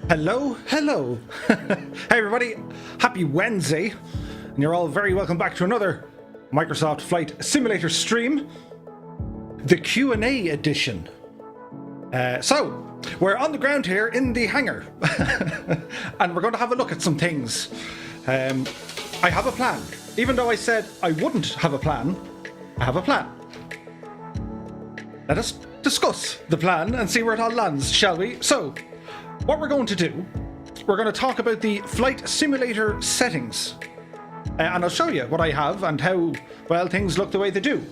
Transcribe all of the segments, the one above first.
Hello, hello. Hey everybody, happy Wednesday, and you're all very welcome back to another Microsoft Flight Simulator stream, the Q&A edition. So, we're on the ground here in the hangar, and we're going to have a look at some things. I have a plan. Even though I said I wouldn't have a plan, I have a plan. Let us discuss the plan and see where it all lands, shall we? So, what we're going to do, we're going to talk about the flight simulator settings. And I'll show you what I have and how, well, things look the way they do.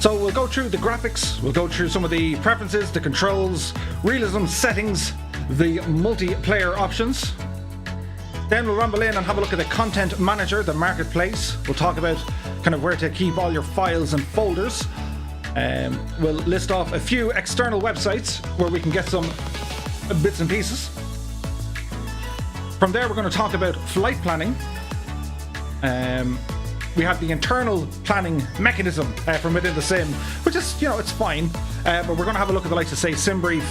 So we'll go through the graphics, we'll go through some of the preferences, the controls, realism settings, the multiplayer options. Then we'll rumble in and have a look at the content manager, the marketplace. We'll talk about kind of where to keep all your files and folders. We'll list off a few external websites where we can get some bits and pieces. From there, we're going to talk about flight planning. We have the internal planning mechanism from within the sim, which is, you know, it's fine. But we're going to have a look at the likes of, say, SimBrief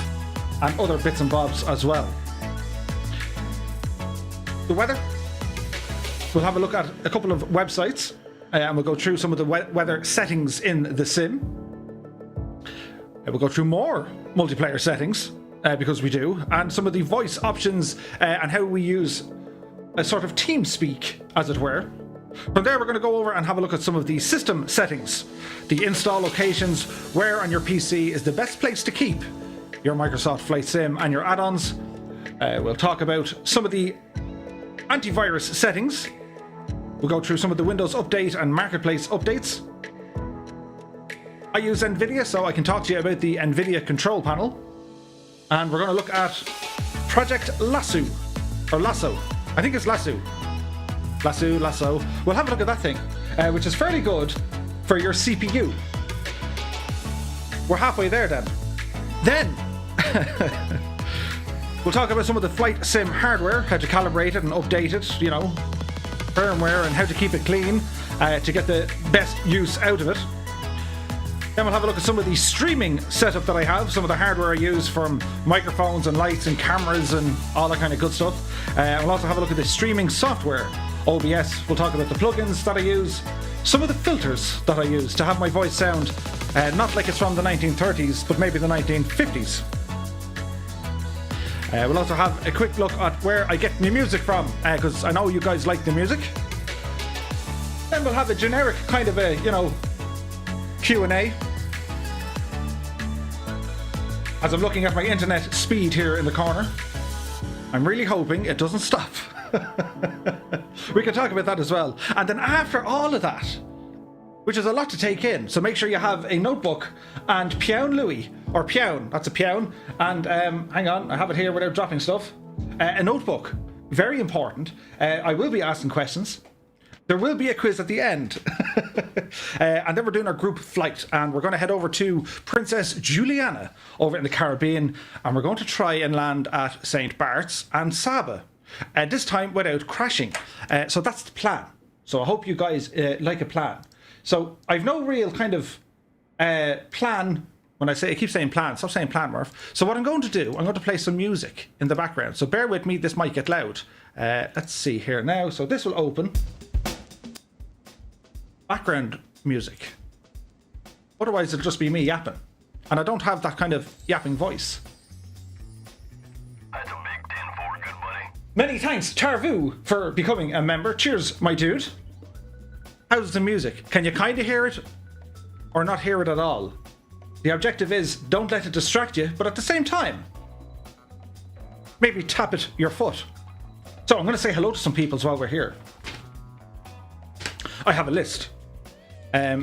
and other bits and bobs as well. The weather. We'll have a look at a couple of websites, and we'll go through some of the weather settings in the sim. We'll go through more multiplayer settings, because we do, and some of the voice options and how we use a sort of team speak, as it were. From there, we're going to go over and have a look at some of the system settings, the install locations, where on your PC is the best place to keep your Microsoft Flight Sim and your add-ons. We'll talk about some of the antivirus settings. We'll go through some of the Windows Update and Marketplace updates. I use Nvidia, so I can talk to you about the Nvidia control panel. And we're going to look at Project Lasso, or Lasso. I think it's Lasso. Lasso. We'll have a look at that thing, which is fairly good for your CPU. We're halfway there then. Then, we'll talk about some of the flight sim hardware, how to calibrate it and update it, you know, firmware, and how to keep it clean to get the best use out of it. Then we'll have a look at some of the streaming setup that I have, some of the hardware I use from microphones and lights and cameras and all that kind of good stuff. We'll also have a look at the streaming software, OBS. We'll talk about the plugins that I use, some of the filters that I use to have my voice sound not like it's from the 1930s, but maybe the 1950s. We'll also have a quick look at where I get my music from, because I know you guys like the music. Then we'll have a generic kind of a, you know, Q&A. As I'm looking at my internet speed here in the corner, I'm really hoping it doesn't stop. We can talk about that as well. And then after all of that, which is a lot to take in, so make sure you have a notebook and Pioun Louis, or Pioun, that's a Pioun, and hang on, I have it here without dropping stuff. A notebook, very important. I will be asking questions. There will be a quiz at the end. And then we're doing our group flight, and we're going to head over to Princess Juliana over in the Caribbean, and we're going to try and land at St. Bart's and Saba, this time without crashing. So that's the plan. So I hope you guys like a plan. So I've no real kind of plan. When I keep saying plan, stop saying plan, Murph. So what I'm going to do, I'm going to play some music in the background. So bear with me, this might get loud. Let's see here now. So this will open. Background music. Otherwise it'll just be me yapping, and I don't have that kind of yapping voice. That's a big 10-4, good buddy. Many thanks, Tarvu, for becoming a member. Cheers, my dude. How's the music? Can you kind of hear it or not hear it at all? The objective is don't let it distract you, but at the same time, maybe tap it your foot. So I'm going to say hello to some people while we're here. I have a list.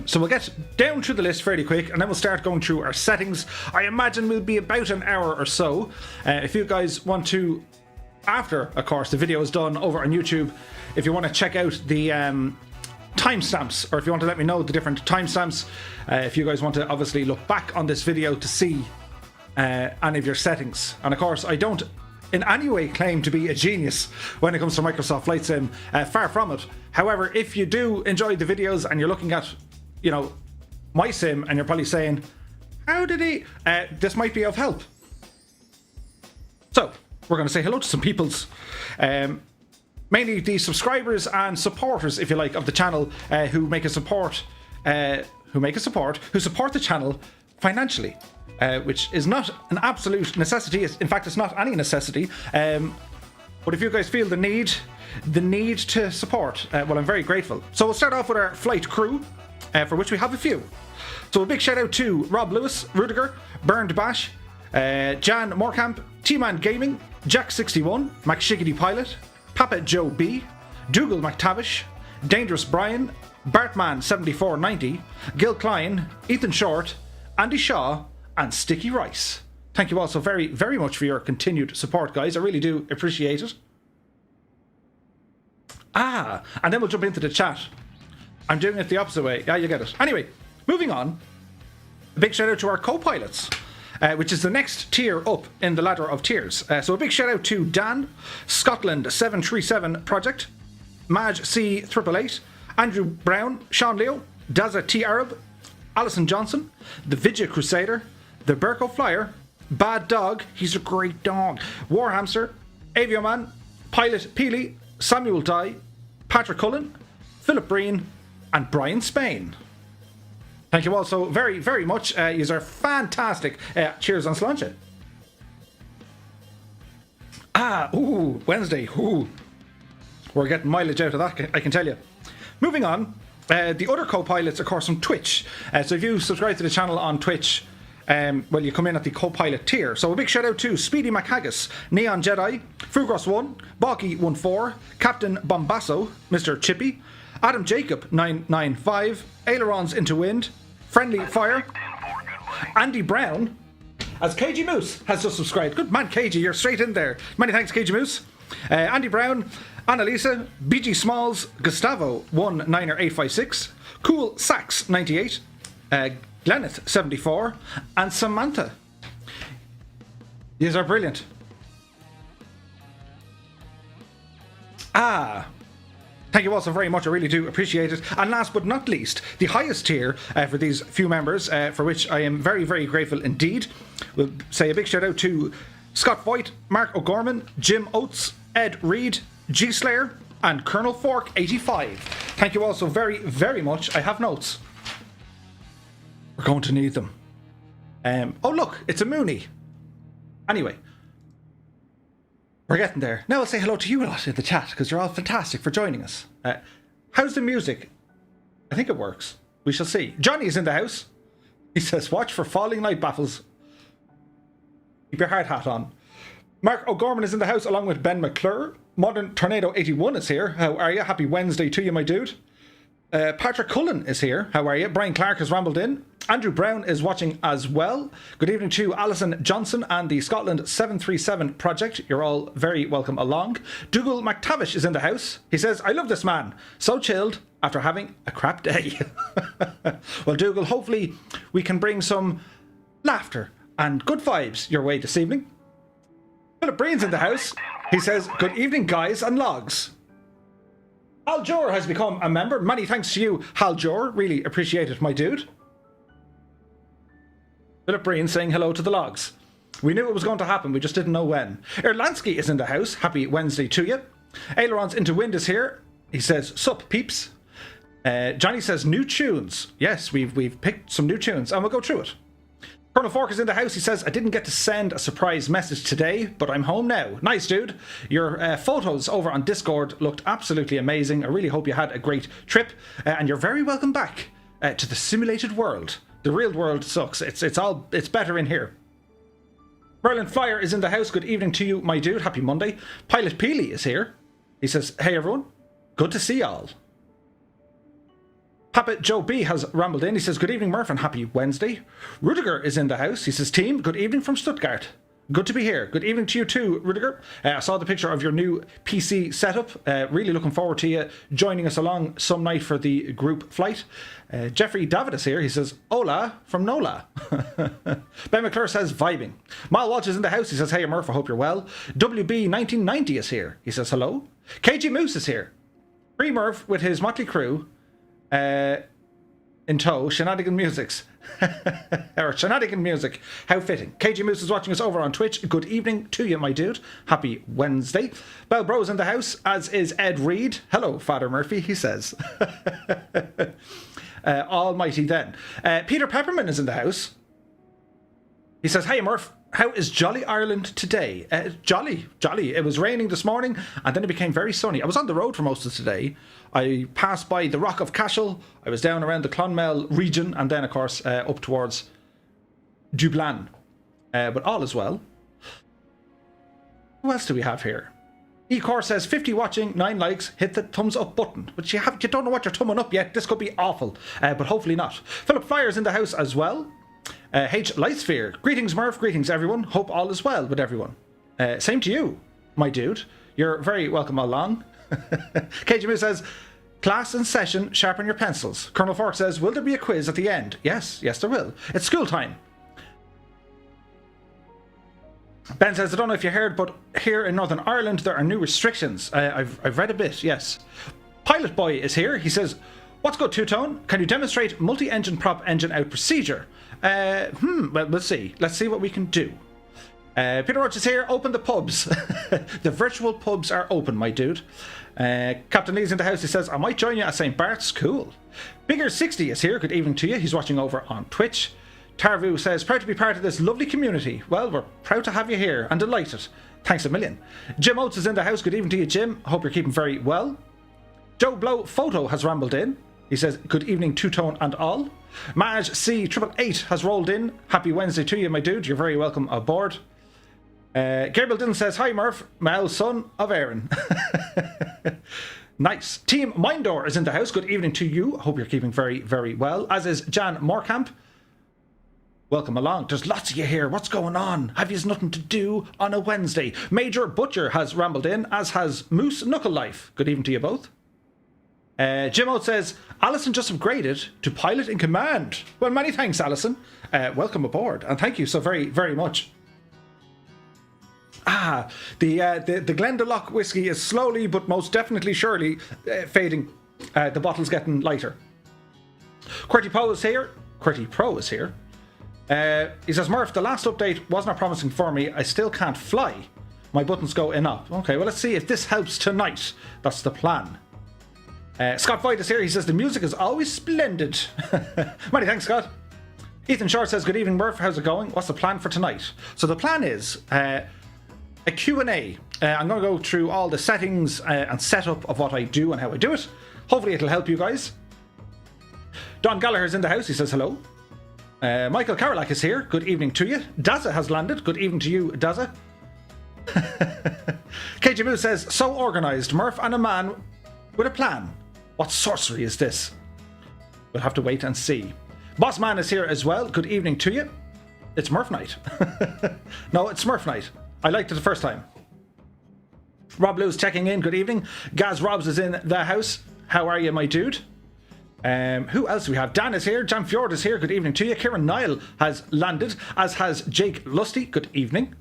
So we'll get down through the list fairly quick, and then we'll start going through our settings. I imagine we'll be about an hour or so. If you guys want to, after, of course, the video is done over on YouTube, if you want to check out the timestamps, or if you want to let me know the different timestamps, if you guys want to obviously look back on this video to see any of your settings. And of course, I don't in any way claim to be a genius when it comes to Microsoft Flight Sim, far from it. However, if you do enjoy the videos and you're looking at, you know, my sim, and you're probably saying, how did he, this might be of help. So, we're going to say hello to some peoples. Mainly the subscribers and supporters, if you like, of the channel who support the channel financially, which is not an absolute necessity. In fact, it's not any necessity. But if you guys feel the need to support, well, I'm very grateful. So we'll start off with our flight crew, for which we have a few. So a big shout out to Rob Lewis, Rudder, Burned Bash, Jan Morecamp, T-Man Gaming, Jack61, McShiggity Pilot, Papa Joe B, Dougal McTavish, Dangerous Brian, Bartman7490, Gil Klein, Ethan Short, Andy Shaw, and Sticky Rice. Thank you all so very, very much for your continued support, guys. I really do appreciate it. And then we'll jump into the chat. I'm doing it the opposite way. Yeah, you get it. Anyway, moving on. A big shout out to our co-pilots, which is the next tier up in the ladder of tiers. So a big shout out to Dan, Scotland 737 Project, Maj C 888, Andrew Brown, Sean Leo, Daza T Arab, Alison Johnson, the Vidya Crusader, the Burko Flyer, Bad Dog, he's a great dog, Warhamster, Avioman, Pilot Peely, Samuel Dye, Patrick Cullen, Philip Breen, and Brian Spain. Thank you all so very, very much. You are fantastic. Cheers on Sláinte. Wednesday. We're getting mileage out of that, I can tell you. Moving on, the other co-pilots, of course, on Twitch. So if you subscribe to the channel on Twitch, well, you come in at the co-pilot tier. So a big shout out to Speedy McHaggis, Neon Jedi, Fugros1, Balky14, Captain Bombasso, Mr. Chippy, Adam Jacob 995, Ailerons into Wind, Friendly Fire, Andy Brown, as KG Moose has just subscribed. Good man, KG, you're straight in there. Many thanks, KG Moose. Andy Brown, Annalisa, BG Smalls, Gustavo 19856, Cool Sax 98, Glenneth 74, and Samantha. These are brilliant. Thank you all so very much. I really do appreciate it. And last but not least, the highest tier for these few members, for which I am very, very grateful indeed. We'll say a big shout out to Scott Voigt, Mark O'Gorman, Jim Oates, Ed Reed, G Slayer, and Colonel Fork 85. Thank you all so very, very much. I have notes. We're going to need them. Oh look, it's a Mooney. Anyway, we're getting there. Now I'll say hello to you a lot in the chat, because you're all fantastic for joining us. How's the music? I think it works. We shall see. Johnny is in the house. He says, watch for falling light baffles. Keep your hard hat on. Mark O'Gorman is in the house along with Ben McClure. Modern Tornado 81 is here. How are you? Happy Wednesday to you, my dude. Patrick Cullen is here. How are you? Brian Clark has rambled in. Andrew Brown is watching as well. Good evening to Alison Johnson and the Scotland 737 Project. You're all very welcome along. Dougal McTavish is in the house. He says, I love this man. So chilled after having a crap day. Well, Dougal, hopefully we can bring some laughter and good vibes your way this evening. Philip Breen's in the house. He says, good evening, guys and logs. Hal Jor has become a member. Many thanks to you, Hal Jor. Really appreciate it, my dude. Philip Breen saying hello to the logs. We knew it was going to happen, we just didn't know when. Erlansky is in the house. Happy Wednesday to you. Ailerons into Wind is here. He says, sup, peeps. Johnny says, new tunes. Yes, we've picked some new tunes, and we'll go through it. Colonel Fork is in the house. He says, I didn't get to send a surprise message today, but I'm home now. Nice, dude. Your photos over on Discord looked absolutely amazing. I really hope you had a great trip, and you're very welcome back to the simulated world. The real world sucks. It's better in here. Merlin Flyer is in the house. Good evening to you, my dude. Happy Monday. Pilot Peely is here. He says, hey everyone. Good to see y'all. Papa Joe B has rambled in. He says, good evening, Murph, and happy Wednesday. Rudiger is in the house. He says, team, good evening from Stuttgart. Good to be here. Good evening to you too, Rudiger. I saw the picture of your new PC setup. Really looking forward to you joining us along some night for the group flight. Jeffrey David is here. He says, hola from Nola. Ben McClure says, vibing. Mal Walsh is in the house. He says, hey, Murph, I hope you're well. WB1990 is here. He says, hello. KG Moose is here. Free Murph with his motley crew in in tow, shenanigan musics. Or shenanigan music. How fitting. KG Moose is watching us over on Twitch. Good evening to you, my dude. Happy Wednesday. Bell Bros in the house, as is Ed Reed. Hello, Father Murphy, he says. Almighty then. Peter Pepperman is in the house. He says, hey Murph, how is jolly Ireland today? Jolly. It was raining this morning and then it became very sunny. I was on the road for most of today. I passed by the Rock of Cashel. I was down around the Clonmel region and then, of course, up towards Dublin. But all is well. Who else do we have here? Ecor says, 50 watching, 9 likes, hit the thumbs up button. But you don't know what you're thumbing up yet. This could be awful, but hopefully not. Philip Flyer's in the house as well. H. Lightsphere, greetings Murph, greetings everyone. Hope all is well with everyone. Same to you, my dude. You're very welcome along. KG Moose says, class in session, sharpen your pencils. Colonel Fork says, will there be a quiz at the end? Yes, there will. It's school time. Ben says, I don't know if you heard, but here in Northern Ireland there are new restrictions. I've read a bit, yes. Pilot Boy is here. He says, what's good, Two-Tone? Can you demonstrate multi-engine prop engine out procedure? Well, let's see. Let's see what we can do. Peter Roach is here. Open the pubs. The virtual pubs are open, my dude. Captain Lee's in the house. He says, I might join you at St. Bart's. Cool. Bigger60 is here. Good evening to you. He's watching over on Twitch. Tarvu says, proud to be part of this lovely community. Well, we're proud to have you here and delighted. Thanks a million. Jim Oates is in the house. Good evening to you, Jim. Hope you're keeping very well. Joe Blow Photo has rambled in. He says, good evening, Two-Tone and all. Maj C888 has rolled in. Happy Wednesday to you, my dude. You're very welcome aboard. Gabriel Dillon says, hi, Murph, Mal, son of Aaron. Nice. Team Mindor is in the house. Good evening to you. Hope you're keeping very, very well. As is Jan Moorkamp. Welcome along. There's lots of you here. What's going on? Have you nothing to do on a Wednesday? Major Butcher has rambled in, as has Moose Knuckle Life. Good evening to you both. Jim Oates says, Alison just upgraded to pilot in command. Well, many thanks, Alison. Welcome aboard, and thank you so very, very much. The Glendalough whiskey is slowly, but most definitely surely fading. The bottle's getting lighter. QWERTY Pro is here. He says, Murph, the last update was not promising for me. I still can't fly. My buttons go in up. Okay, well, let's see if this helps tonight. That's the plan. Scott Voigt is here. He says, the music is always splendid. Many thanks, Scott. Ethan Short says, good evening, Murph. How's it going? What's the plan for tonight? So the plan is a Q&A. I'm going to go through all the settings and setup of what I do and how I do it. Hopefully it'll help you guys. Don Gallagher's in the house. He says, hello. Michael Karolak is here. Good evening to you. Daza has landed. Good evening to you, Daza. KG Moose says, so organised, Murph and a man with a plan. What sorcery is this? We'll have to wait and see. Bossman is here as well. Good evening to you. It's Murph night. No, it's Smurf night. I liked it the first time. Rob Blue's checking in. Good evening. Gaz Robs is in the house. How are you, my dude? Who else do we have? Dan is here. Jan Fjord is here. Good evening to you. Kieran Nile has landed, as has Jake Lusty. Good evening.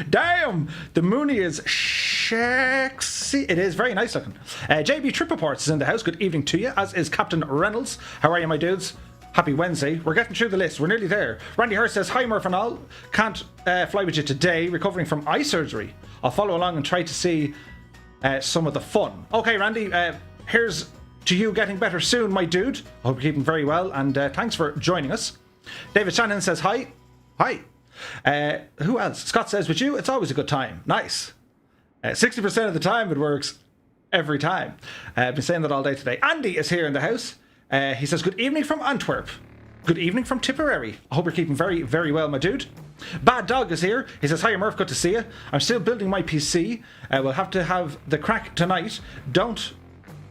Damn! The Mooney is sexy. It is very nice looking. JB Tripaports is in the house. Good evening to you, as is Captain Reynolds. How are you, my dudes? Happy Wednesday. We're getting through the list. We're nearly there. Randy Hurst says, hi, Murph and all. Can't fly with you today. Recovering from eye surgery. I'll follow along and try to see some of the fun. Okay, Randy. Here's to you getting better soon, my dude. I hope you're keeping very well. And thanks for joining us. David Shannon says, hi. Hi. Who else? Scott says, with you, it's always a good time. Nice. 60% of the time it works every time. I've been saying that all day today. Andy is here in the house. He says, good evening from Antwerp. Good evening from Tipperary. I hope you're keeping very, very well, my dude. Bad Dog is here. He says, hi, Murph, good to see you. I'm still building my PC. We'll have to have the crack tonight. Don't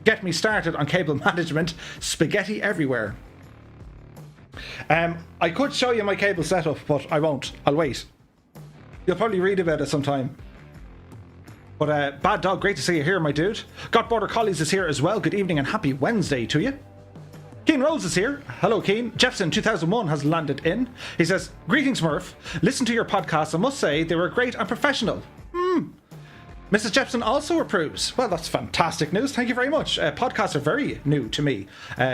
get me started on cable management. Spaghetti everywhere. I could show you my cable setup, but I won't. I'll wait. You'll probably read about it sometime. But Bad Dog, great to see you here, my dude. Got Border Collies is here as well. Good evening and happy Wednesday to you. Keen Rose is here. Hello, Keen. Jefferson 2001 has landed in. He says, greetings, Murph. Listen to your podcast. I must say they were great and professional. Mrs. Jepson also approves. Well, that's fantastic news. Thank you very much. Podcasts are very new to me,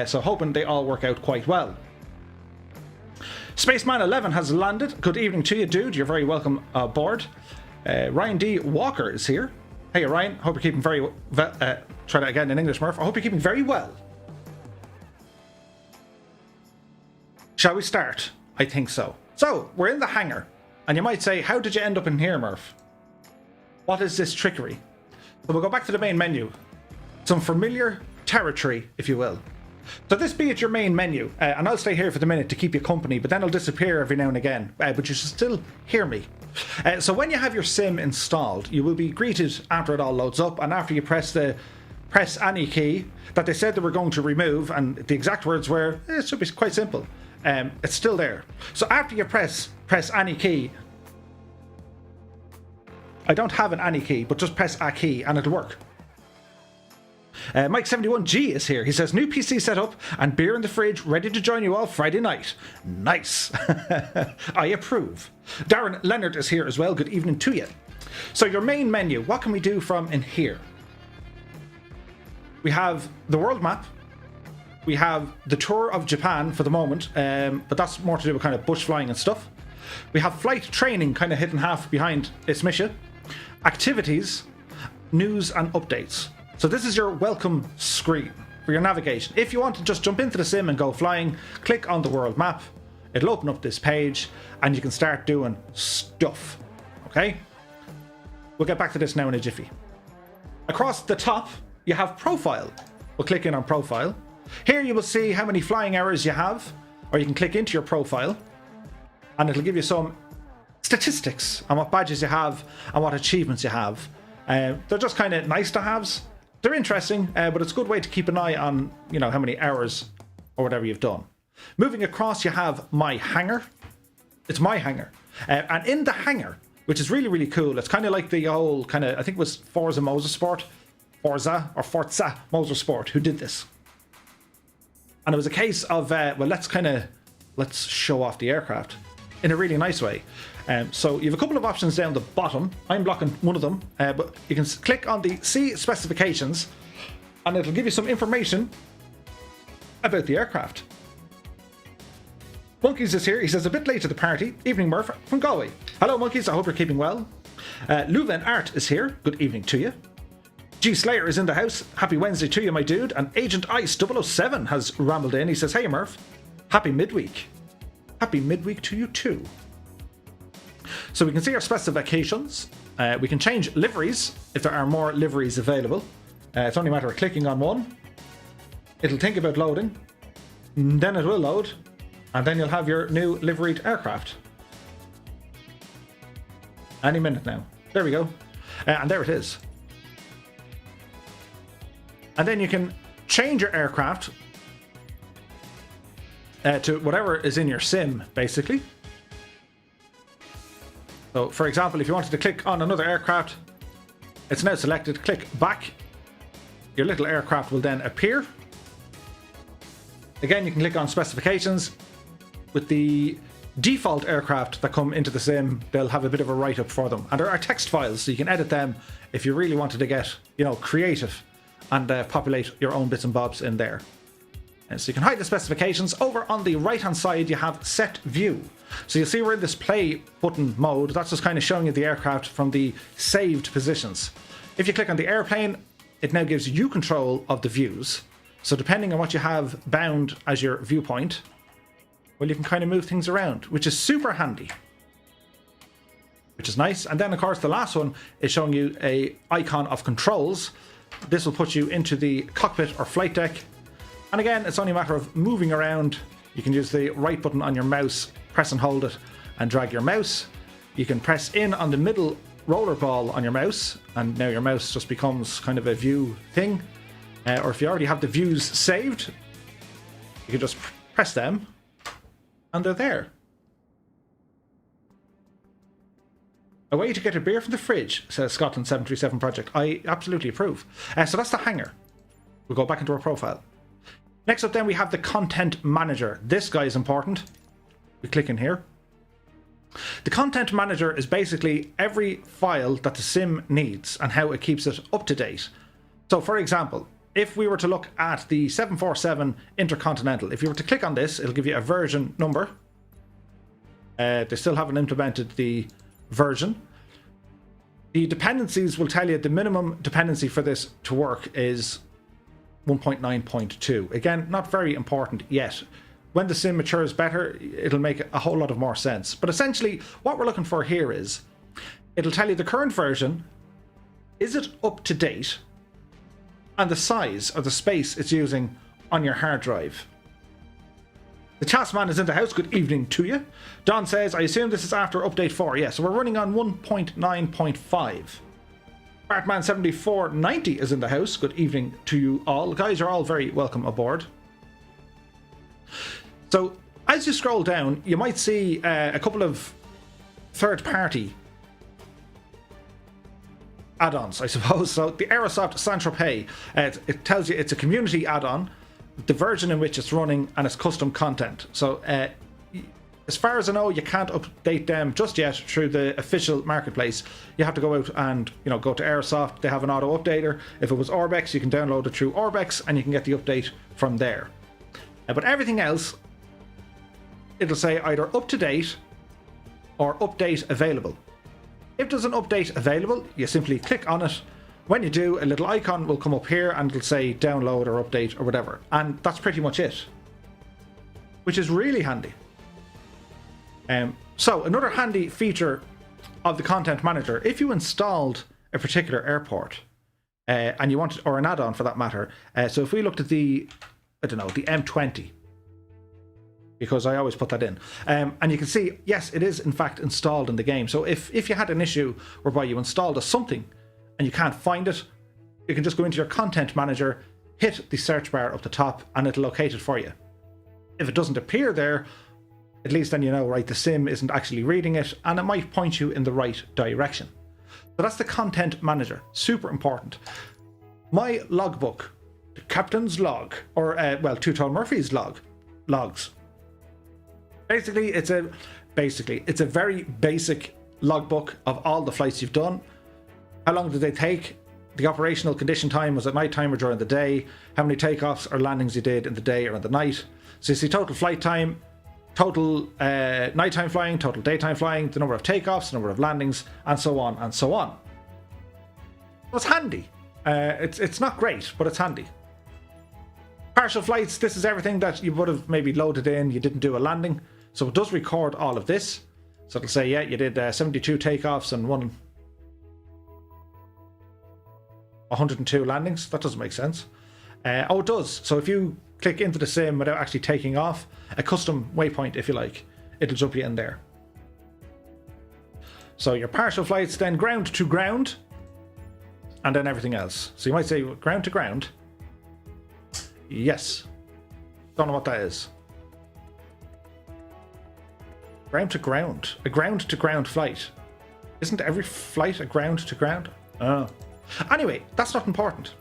so hoping they all work out quite well. Spaceman 11 has landed. Good evening to you, dude. You're very welcome aboard. Ryan D. Walker is here. Hey, Ryan. Hope you're keeping very try that again in English, Murph. I hope you're keeping very well. Shall we start? I think so. So, we're in the hangar. And you might say, how did you end up in here, Murph? What is this trickery? So we'll go back to the main menu. Some familiar territory, if you will. So this be at your main menu. And I'll stay here for the minute to keep you company, but then I'll disappear every now and again. But you should still hear me. So when you have your sim installed, you will be greeted after it all loads up, and after you press any key that they said they were going to remove, and the exact words were, it should be quite simple. It's still there. So after you press any key, I don't have an any key, but just press a key and it'll work. Mike71G is here. He says, new PC setup and beer in the fridge, ready to join you all Friday night. Nice. I approve. Darren Leonard is here as well. Good evening to you. So your main menu, what can we do from in here? We have the world map. We have the tour of Japan for the moment, but that's more to do with kind of bush flying and stuff. We have flight training kind of hidden half behind Ismisha. Activities, news and updates. So this is your welcome screen for your navigation. If you want to just jump into the sim and go flying, click on the world map. It'll open up this page and you can start doing stuff. Okay? We'll get back to this now in a jiffy. Across the top, you have profile. We'll click in on profile. Here you will see how many flying hours you have, or you can click into your profile and it'll give you some statistics on what badges you have and what achievements you have. They're just kind of nice to haves. They're interesting, but it's a good way to keep an eye on, you know, how many hours or whatever you've done. Moving across, you have my hangar. It's my hangar. And in the hangar, which is really, really cool, it's kind of like the old kind of, I think it was Forza Motorsport, Forza Motorsport, who did this. And it was a case of, well, let's show off the aircraft in a really nice way. So you have a couple of options down the bottom. I'm blocking one of them, but you can click on the C specifications and it'll give you some information about the aircraft. Monkeys is here. He says, a bit late to the party. Evening, Murph from Galway. Hello, Monkeys. I hope you're keeping well. Luven Art is here. Good evening to you. G Slayer is in the house. Happy Wednesday to you, my dude. And Agent Ice 007 has rambled in. He says, hey, Murph. Happy midweek. Happy midweek to you too. So we can see our specifications. We can change liveries if there are more liveries available. It's only a matter of clicking on one. It'll think about loading. Then it will load. And then you'll have your new liveried aircraft. Any minute now. There we go. And there it is. And then you can change your aircraft to whatever is in your sim, basically. So, for example, if you wanted to click on another aircraft, it's now selected. Click back. Your little aircraft will then appear. Again, you can click on specifications. With the default aircraft that come into the sim, they'll have a bit of a write-up for them. And there are text files, so you can edit them if you really wanted to get, you know, creative and populate your own bits and bobs in there. And so you can hide the specifications. Over on the right-hand side, you have set view. So you'll see we're in this play button mode. That's just kind of showing you the aircraft from the saved positions. If you click on the airplane, it now gives you control of the views. So depending on what you have bound as your viewpoint, well, you can kind of move things around, which is super handy. Which is nice. And then, of course, the last one is showing you an icon of controls. This will put you into the cockpit or flight deck. And again, it's only a matter of moving around. You can use the right button on your mouse, press and hold it, and drag your mouse. You can press in on the middle roller ball on your mouse, and now your mouse just becomes kind of a view thing. Or if you already have the views saved, you can just press them, and they're there. A way to get a beer from the fridge, says Scotland 737 Project. I absolutely approve. So that's the hangar. We'll go back into our profile. Next up then we have the content manager. This guy is important. We click in here. The content manager is basically every file that the sim needs and how it keeps it up to date. So for example, if we were to look at the 747 Intercontinental, if you were to click on this, it'll give you a version number. They still haven't implemented the version. The dependencies will tell you the minimum dependency for this to work is 1.9.2. Again, not very important yet. When the sim matures better, it'll make a whole lot of more sense. But essentially, what we're looking for here is, it'll tell you the current version, is it up to date, and the size or the space it's using on your hard drive. The Chasman is in the house. Good evening to you. Don says, I assume this is after update 4. Yeah, so we're running on 1.9.5. Bartman7490 is in the house. Good evening to you all. Guys are all very welcome aboard. So as you scroll down, you might see a couple of third-party add-ons, I suppose. So the Aerosoft Saint-Tropez, it tells you it's a community add-on, the version in which it's running, and it's custom content. So as far as I know, you can't update them just yet through the official marketplace. You have to go out and go to Aerosoft. They have an auto updater. If it was Orbex, you can download it through Orbex and you can get the update from there. But everything else, it'll say either up to date or update available. If there's an update available, you simply click on it. When you do, a little icon will come up here and it'll say download or update or whatever. And that's pretty much it, which is really handy. So another handy feature of the content manager, if you installed a particular airport and you wanted, or an add-on for that matter, so if we looked at the, I don't know, the M20, because I always put that in, and you can see, yes, it is in fact installed in the game. So if you had an issue whereby you installed something and you can't find it, you can just go into your content manager, hit the search bar up the top, and it'll locate it for you. If it doesn't appear there, at least then you know, right, the sim isn't actually reading it, and it might point you in the right direction. So that's the content manager, super important. My logbook, the captain's log, or well, twotonemurphy's logs. Basically, it's a very basic logbook of all the flights you've done. How long did they take? The operational condition time, was it nighttime or during the day? How many takeoffs or landings you did in the day or in the night? So you see total flight time, total nighttime flying, total daytime flying, the number of takeoffs, the number of landings, and so on and so on. It's handy. It's not great, but it's handy. Partial flights, this is everything that you would have maybe loaded in, you didn't do a landing. So it does record all of this. So it'll say, yeah, you did 72 takeoffs and 102 landings. That doesn't make sense. Oh, it does. So if you click into the sim without actually taking off, a custom waypoint, if you like, it'll jump you in there. So your partial flights, then ground to ground, and then everything else. So you might say ground to ground. Yes. Don't know what that is. Ground to ground. A ground to ground flight. Isn't every flight a ground to ground? Oh. Anyway, that's not important.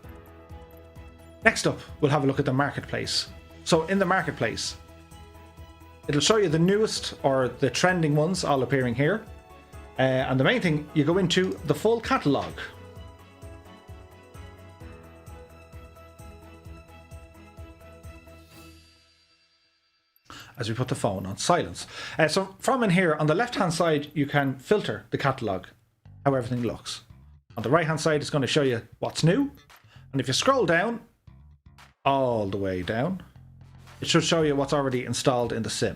Next up, we'll have a look at the marketplace. So in the marketplace, it'll show you the newest or the trending ones all appearing here. And the main thing, you go into the full catalog. As we put the phone on silence. So from in here, on the left-hand side, you can filter the catalog, how everything looks. On the right-hand side, it's going to show you what's new. And if you scroll down, all the way down, it should show you what's already installed in the sim.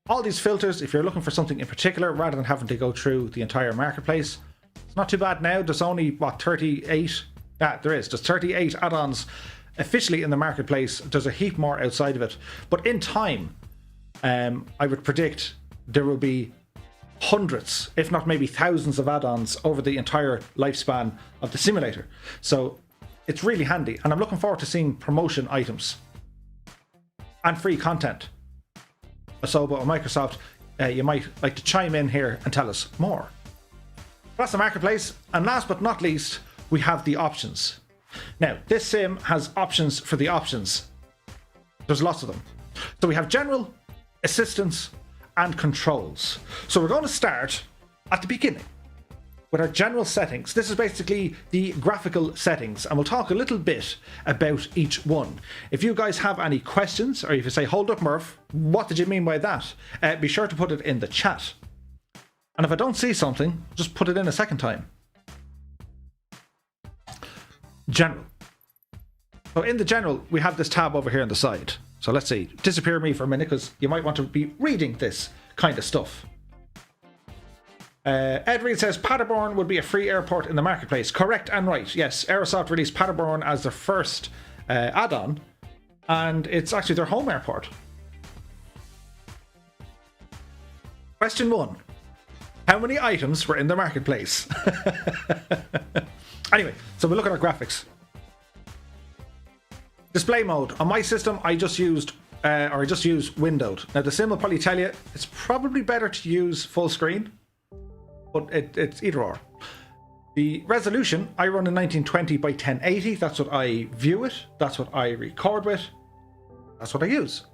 All these filters, if you're looking for something in particular, rather than having to go through the entire marketplace, it's not too bad now. There's only, what, 38? There's 38 add-ons officially in the marketplace. There's a heap more outside of it. But in time, I would predict there will be hundreds, if not maybe thousands of add-ons over the entire lifespan of the simulator. So it's really handy. And I'm looking forward to seeing promotion items and free content. Asobo or Microsoft, you might like to chime in here and tell us more. That's the marketplace. And last but not least, we have the options. Now, this sim has options for the options. There's lots of them. So we have general, assistance, and advanced. and controls. So we're going to start at the beginning with our general settings. This is basically the graphical settings, and we'll talk a little bit about each one. If you guys have any questions, or if you say, hold up Murph, what did you mean by that? Be sure to put it in the chat. And if I don't see something, just put it in a second time. General. So in the general, we have this tab over here on the side. So let's see, disappear me for a minute, because you might want to be reading this kind of stuff. Ed Reed says Paderborn would be a free airport in the marketplace. Correct and right. Yes, Aerosoft released Paderborn as their first add-on, and it's actually their home airport. Question 1. How many items were in the marketplace? Anyway, so we'll look at our graphics. Display mode. On my system, I just used windowed. Now the sim will probably tell you it's probably better to use full screen, but it's either or. The resolution, I run in 1920 by 1080. That's what I view it. That's what I record with. That's what I use.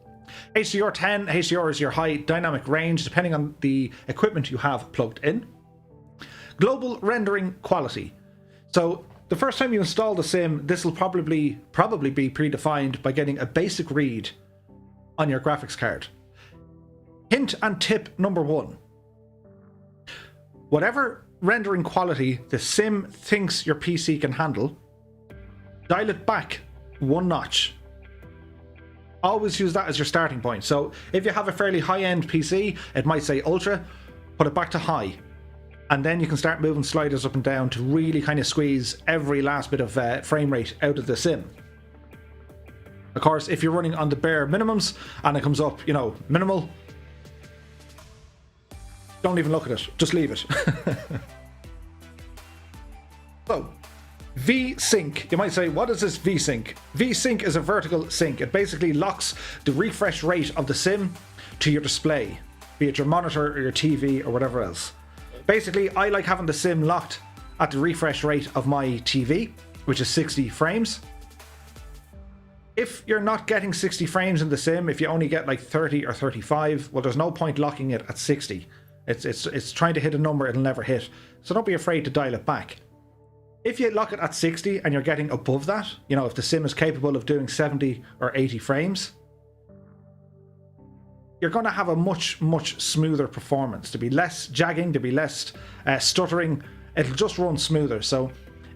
HDR 10. HDR is your high dynamic range, depending on the equipment you have plugged in. Global rendering quality. So the first time you install the sim, this will probably be predefined by getting a basic read on your graphics card. Hint and tip number 1. Whatever rendering quality the sim thinks your PC can handle, dial it back 1 notch. Always use that as your starting point. So if you have a fairly high-end PC, it might say ultra, put it back to high. And then you can start moving sliders up and down to really kind of squeeze every last bit of frame rate out of the sim. Of course, if you're running on the bare minimums and it comes up, you know, minimal, don't even look at it, just leave it. So, V-Sync. You might say, what is this V-Sync? V-Sync is a vertical sync. It basically locks the refresh rate of the sim to your display, be it your monitor or your TV or whatever else. Basically, I like having the sim locked at the refresh rate of my TV, which is 60 frames. If you're not getting 60 frames in the sim, if you only get like 30 or 35, well, there's no point locking it at 60. It's trying to hit a number it'll never hit. So don't be afraid to dial it back. If you lock it at 60 and you're getting above that, you know, if the sim is capable of doing 70 or 80 frames, you're going to have a much smoother performance. To be less jagging, to be less stuttering, it'll just run smoother. So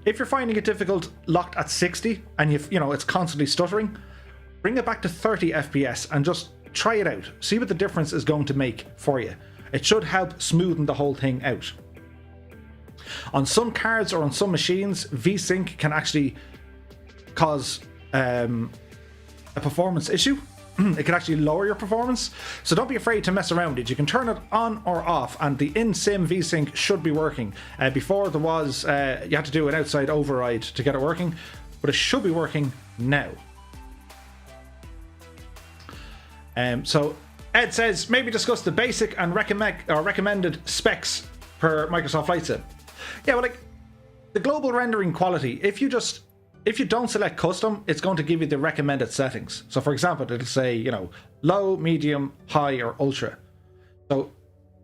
if you're finding it difficult locked at 60 and you know it's constantly stuttering, bring it back to 30 FPS and just try it out. See what the difference is going to make for you. It should help smoothen the whole thing out. On some cards or on some machines, V-Sync can actually cause a performance issue. It can actually lower your performance, so don't be afraid to mess around with it. You can turn it on or off, and the in-sim V-Sync should be working. Before there was, you had to do an outside override to get it working, but it should be working now. So Ed says, maybe discuss the basic and recommended specs per Microsoft Flight Sim. Yeah, well, like the global rendering quality, if you don't select custom, it's going to give you the recommended settings. So for example, it'll say, you know, low, medium, high, or ultra. So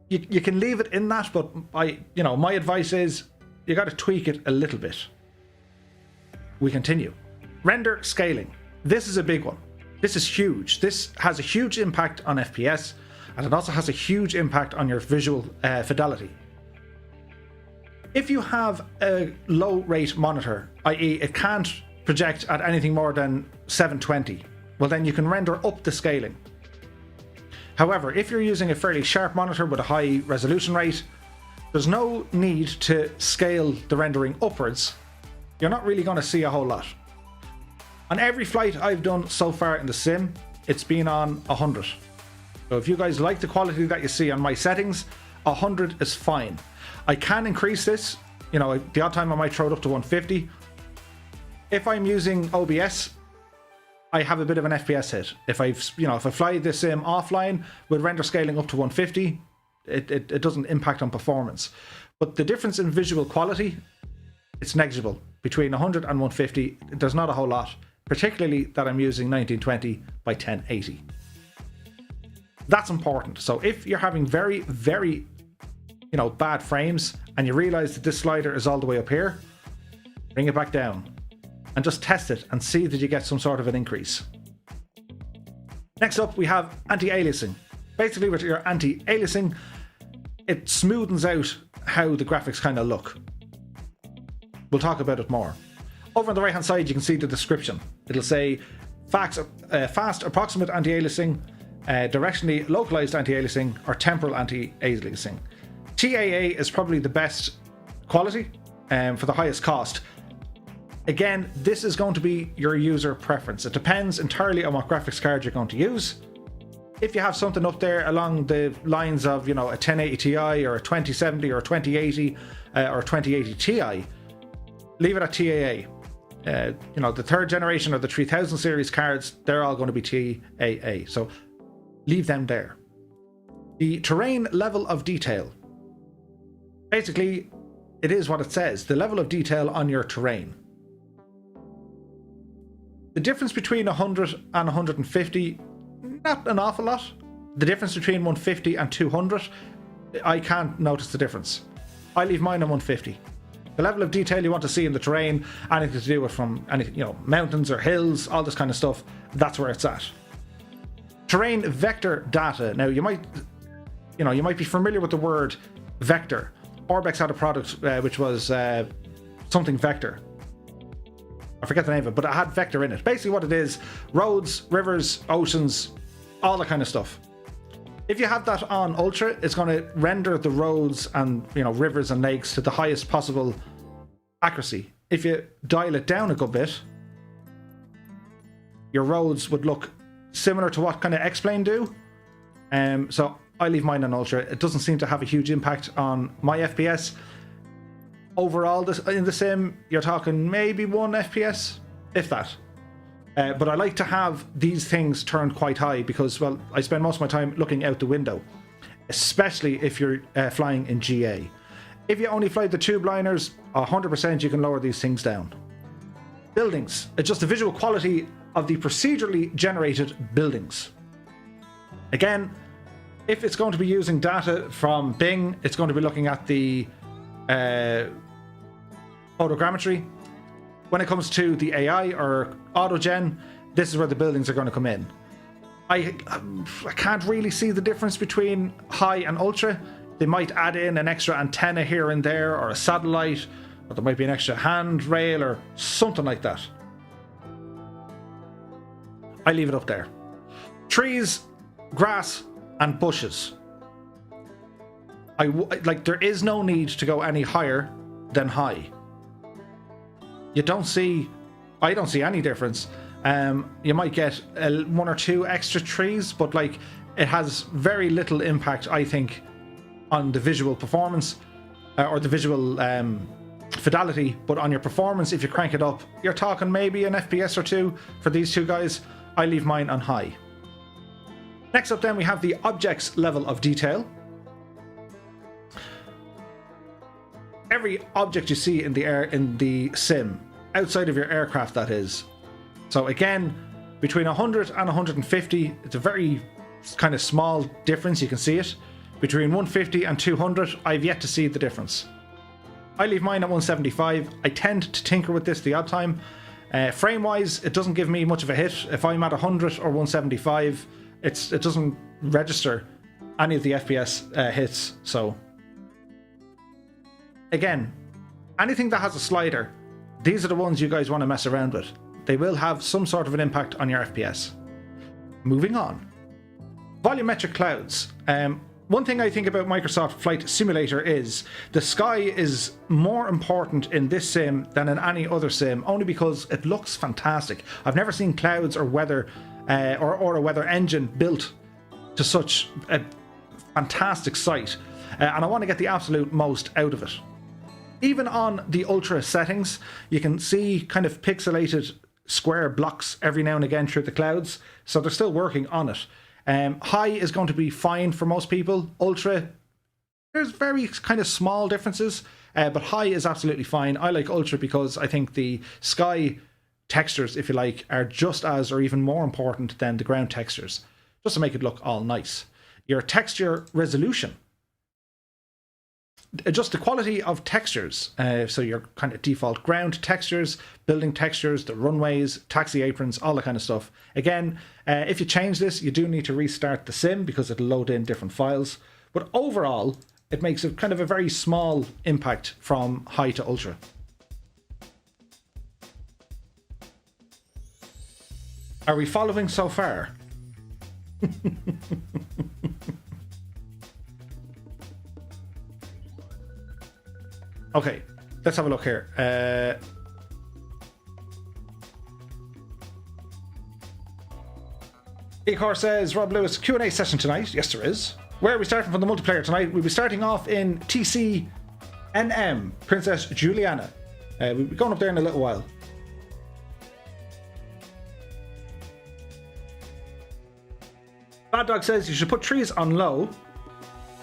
you can leave it in that, but my advice is you got to tweak it a little bit. We continue. Render scaling. This is a big one. This is huge. This has a huge impact on FPS, and it also has a huge impact on your visual fidelity. If you have a low rate monitor, i.e. it can't project at anything more than 720, well then you can render up the scaling. However, if you're using a fairly sharp monitor with a high resolution rate, there's no need to scale the rendering upwards. You're not really going to see a whole lot. On every flight I've done so far in the sim, it's been on 100. So if you guys like the quality that you see on my settings, 100 is fine. I can increase this, you know, the odd time I might throw it up to 150. If I'm using OBS, I have a bit of an FPS hit. If I fly this sim offline with render scaling up to 150, it doesn't impact on performance. But the difference in visual quality, it's negligible. Between 100 and 150, there's not a whole lot, particularly that I'm using 1920 by 1080. That's important. So if you're having very, very, bad frames and you realize that this slider is all the way up here, bring it back down and just test it and see that you get some sort of an increase. Next up, we have anti-aliasing. Basically, with your anti-aliasing, it smoothens out how the graphics kind of look. We'll talk about it more. Over on the right hand side, you can see the description. It'll say fast approximate anti-aliasing, directionally localized anti-aliasing, or temporal anti-aliasing. TAA is probably the best quality for the highest cost. Again, this is going to be your user preference. It depends entirely on what graphics card you're going to use. If you have something up there along the lines of, a 1080 Ti or a 2070 or a 2080 or 2080 Ti, leave it at TAA. The third generation or the 3000 series cards, they're all going to be TAA. So leave them there. The terrain level of detail. Basically, it is what it says. The level of detail on your terrain. The difference between 100 and 150, not an awful lot. The difference between 150 and 200, I can't notice the difference. I leave mine on 150. The level of detail you want to see in the terrain, anything to do with from mountains or hills, all this kind of stuff, that's where it's at. Terrain vector data. Now you might be familiar with the word vector. Orbex had a product which was something vector. I forget the name of it, but it had vector in it. Basically what it is, roads, rivers, oceans, all that kind of stuff. If you have that on Ultra, it's going to render the roads and rivers and lakes to the highest possible accuracy. If you dial it down a good bit, your roads would look similar to what kind of X-Plane do. So I leave mine on Ultra. It doesn't seem to have a huge impact on my FPS. Overall, in the sim, you're talking maybe 1 FPS, if that. But I like to have these things turned quite high because, well, I spend most of my time looking out the window, especially if you're flying in GA. If you only fly the tube liners, 100% you can lower these things down. Buildings. It's just the visual quality of the procedurally generated buildings. Again, if it's going to be using data from Bing, it's going to be looking at the photogrammetry. When it comes to the AI or autogen, this is where the buildings are going to come in. I can't really see the difference between high and ultra. They might add in an extra antenna here and there, or a satellite, or there might be an extra handrail or something like that. I leave it up there. Trees, grass, and bushes. There is no need to go any higher than high. I don't see any difference. You might get 1 or 2 extra trees, but it has very little impact, I think, on the visual performance or the visual fidelity. But on your performance, if you crank it up, you're talking maybe an FPS or 2 for these two guys. I leave mine on high. Next up then we have the objects level of detail. Every object you see in the air in the sim, outside of your aircraft that is. So again, between 100 and 150, it's a very kind of small difference, you can see it. Between 150 and 200, I've yet to see the difference. I leave mine at 175. I tend to tinker with this the odd time. Frame wise, it doesn't give me much of a hit. If I'm at 100 or 175, it doesn't register any of the FPS hits. So again, anything that has a slider, these are the ones you guys want to mess around with. They will have some sort of an impact on your FPS. Moving on. Volumetric clouds. One thing I think about Microsoft Flight Simulator is the sky is more important in this sim than in any other sim, only because it looks fantastic. I've never seen clouds or weather or a weather engine built to such a fantastic sight, and I want to get the absolute most out of it. Even on the ultra settings, you can see kind of pixelated square blocks every now and again through the clouds, so they're still working on it. High is going to be fine for most people. Ultra, there's very kind of small differences, but high is absolutely fine. I like ultra because I think the sky textures, if you like, are just as or even more important than the ground textures, just to make it look all nice. your texture resolution. Adjust the quality of textures. So your kind of default ground textures, building textures, the runways, taxi aprons, all that kind of stuff. Again, if you change this, you do need to restart the sim because it'll load in different files. But overall, it makes a kind of a very small impact from high to ultra. Are we following so far? Okay, let's have a look here. Ecor says, Rob Lewis, Q&A session tonight. Yes, there is. Where are we starting from the multiplayer tonight? We'll be starting off in TCNM, Princess Juliana. We'll be going up there in a little while. Bad Dog says you should put trees on low.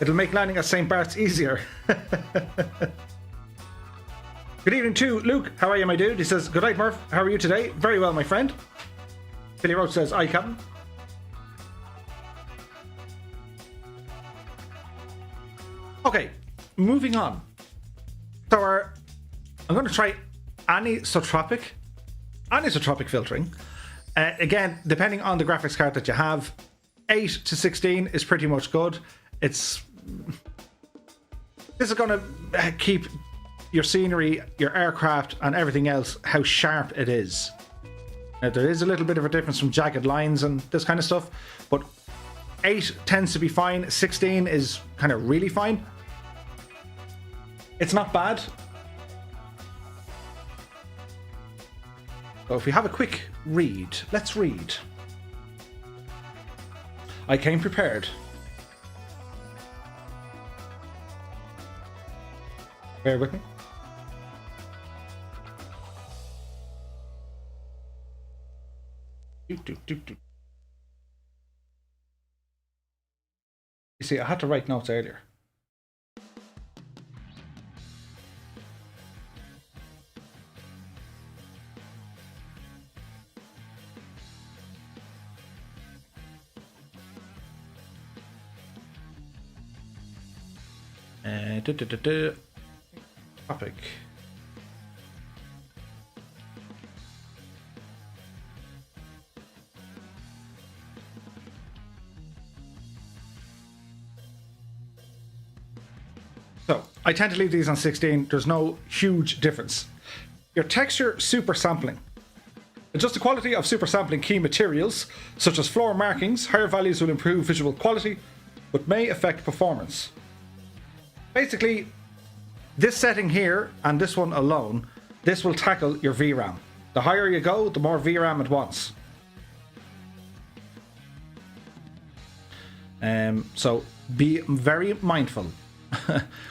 It'll make landing at St. Bart's easier. Good evening to Luke. How are you, my dude? He says, good night, Murph. How are you today? Very well, my friend. Billy Roach says, aye, Captain. Okay, moving on. So I'm going to try anisotropic filtering. Again, depending on the graphics card that you have, 8 to 16 is pretty much good. This is going to keep your scenery, your aircraft, and everything else, how sharp it is. Now, there is a little bit of a difference from jagged lines and this kind of stuff, but 8 tends to be fine. 16 is kind of really fine. It's not bad. So if we have a quick read, let's read. I came prepared. Bear with me. You see, I had to write notes earlier. Topic. So, I tend to leave these on 16. There's no huge difference. Your texture super sampling. Adjust the quality of super sampling key materials, such as floor markings. Higher values will improve visual quality, but may affect performance. Basically, this setting here and this one alone, this will tackle your VRAM. The higher you go, the more VRAM it wants. So be very mindful.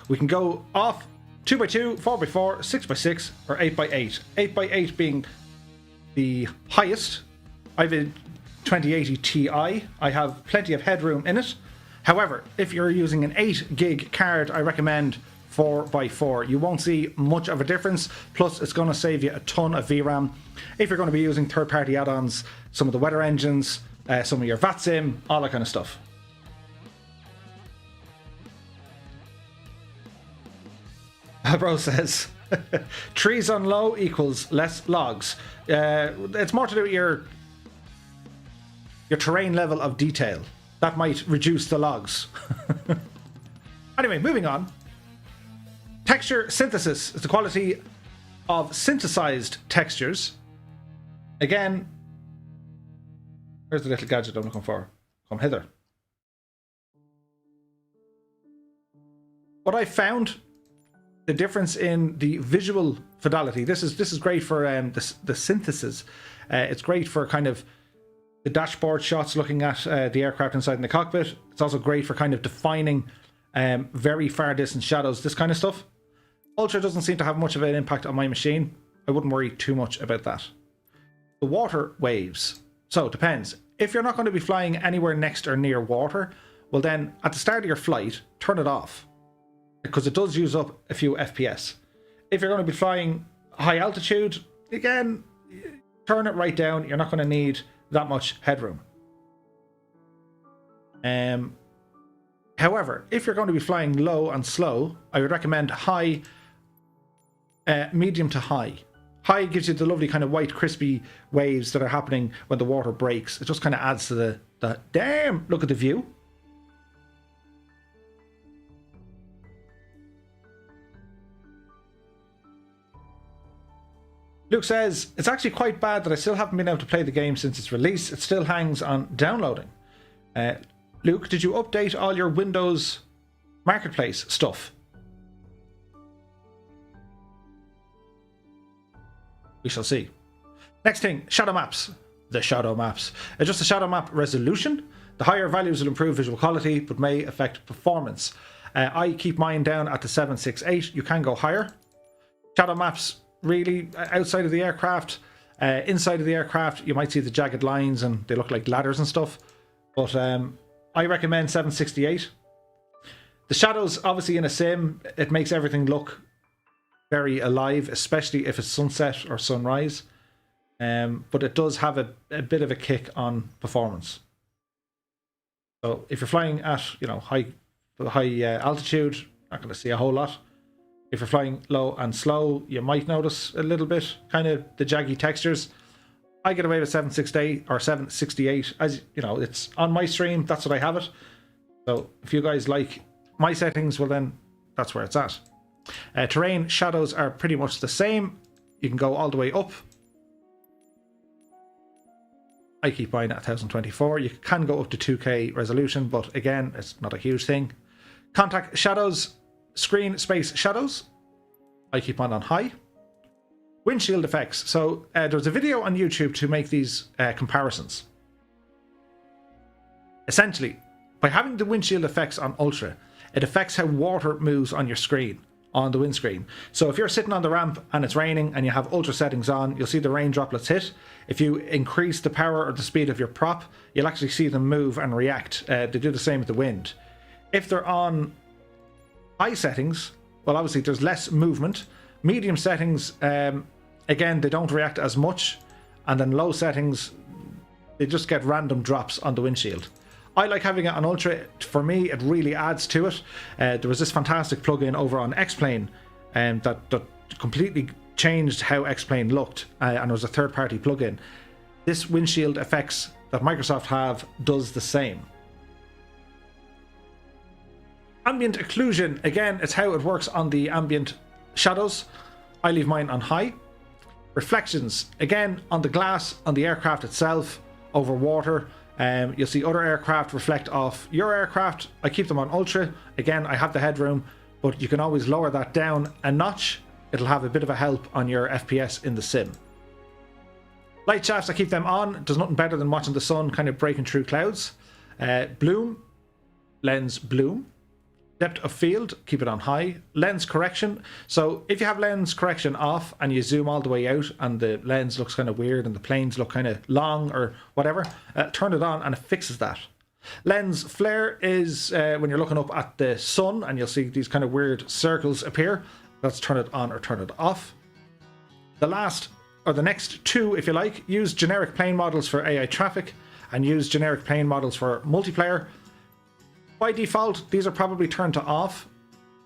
We can go off 2x2, 4x4, 6x6, or 8x8. 8x8 being the highest. I have a 2080 Ti. I have plenty of headroom in it. However, if you're using an 8 gig card, I recommend 4x4. You won't see much of a difference. Plus, it's going to save you a ton of VRAM. If you're going to be using third-party add-ons, some of the weather engines, some of your VATSIM, all that kind of stuff. Bro says, trees on low equals less logs. It's more to do with your terrain level of detail. That might reduce the logs. Anyway, moving on. Texture synthesis is the quality of synthesized textures. Again, where's the little gadget I'm looking for? Come hither. What I found, the difference in the visual fidelity. This is great for the synthesis. It's great for kind of the dashboard shots, looking at the aircraft inside in the cockpit. It's also great for kind of defining very far distance shadows, this kind of stuff. Ultra doesn't seem to have much of an impact on my machine. I wouldn't worry too much about that. The water waves. So it depends. If you're not going to be flying anywhere next or near water, well then at the start of your flight, turn it off, because it does use up a few FPS. If you're going to be flying high altitude, again, turn it right down. You're not going to need that much headroom. However, if you're going to be flying low and slow, I would recommend high, medium to high. High gives you the lovely kind of white crispy waves that are happening when the water breaks. It just kind of adds to the damn, look at the view. Luke says, it's actually quite bad that I still haven't been able to play the game since its release. It still hangs on downloading. Luke, did you update all your Windows Marketplace stuff? We shall see. Next thing, shadow maps. The shadow maps. Adjust the shadow map resolution. The higher values will improve visual quality, but may affect performance. I keep mine down at the 768. You can go higher. Shadow maps, really, outside of the aircraft. Inside of the aircraft, you might see the jagged lines and they look like ladders and stuff. But I recommend 768. The shadows, obviously in a sim, it makes everything look very alive, especially if it's sunset or sunrise. But it does have a bit of a kick on performance. So if you're flying at high altitude, not going to see a whole lot. If you're flying low and slow, you might notice a little bit, kind of the jaggy textures. I get away with 768 or 768. As you know, it's on my stream. That's what I have it. So if you guys like my settings, well then that's where it's at. Terrain shadows are pretty much the same. You can go all the way up. I keep mine at 1024. You can go up to 2K resolution, but again, it's not a huge thing. Contact shadows, screen space shadows. I keep on high. Windshield effects. So there's a video on YouTube to make these comparisons. Essentially, by having the windshield effects on ultra, it affects how water moves on your screen, on the windscreen. So if you're sitting on the ramp and it's raining and you have ultra settings on, you'll see the rain droplets hit. If you increase the power or the speed of your prop, you'll actually see them move and react. They do the same with the wind. If they're on high settings, well, obviously there's less movement. Medium settings, again, they don't react as much. And then low settings, they just get random drops on the windshield. I like having it on ultra. For me, it really adds to it. There was this fantastic plugin over on X-Plane that completely changed how X-Plane looked, and it was a third-party plugin. This windshield effects that Microsoft have does the same. Ambient occlusion, again, it's how it works on the ambient shadows. I leave mine on high. Reflections, again, on the glass, on the aircraft itself, over water. You'll see other aircraft reflect off your aircraft. I keep them on ultra. Again, I have the headroom, but you can always lower that down a notch. It'll have a bit of a help on your FPS in the sim. Light shafts, I keep them on. There's nothing better than watching the sun kind of breaking through clouds. Bloom, lens bloom. Depth of field, keep it on high. Lens correction. So if you have lens correction off and you zoom all the way out and the lens looks kind of weird and the planes look kind of long or whatever, turn it on and it fixes that. Lens flare is when you're looking up at the sun and you'll see these kind of weird circles appear. Let's turn it on or turn it off. The last, or the next two, if you like, use generic plane models for AI traffic and use generic plane models for multiplayer. By default, these are probably turned to off.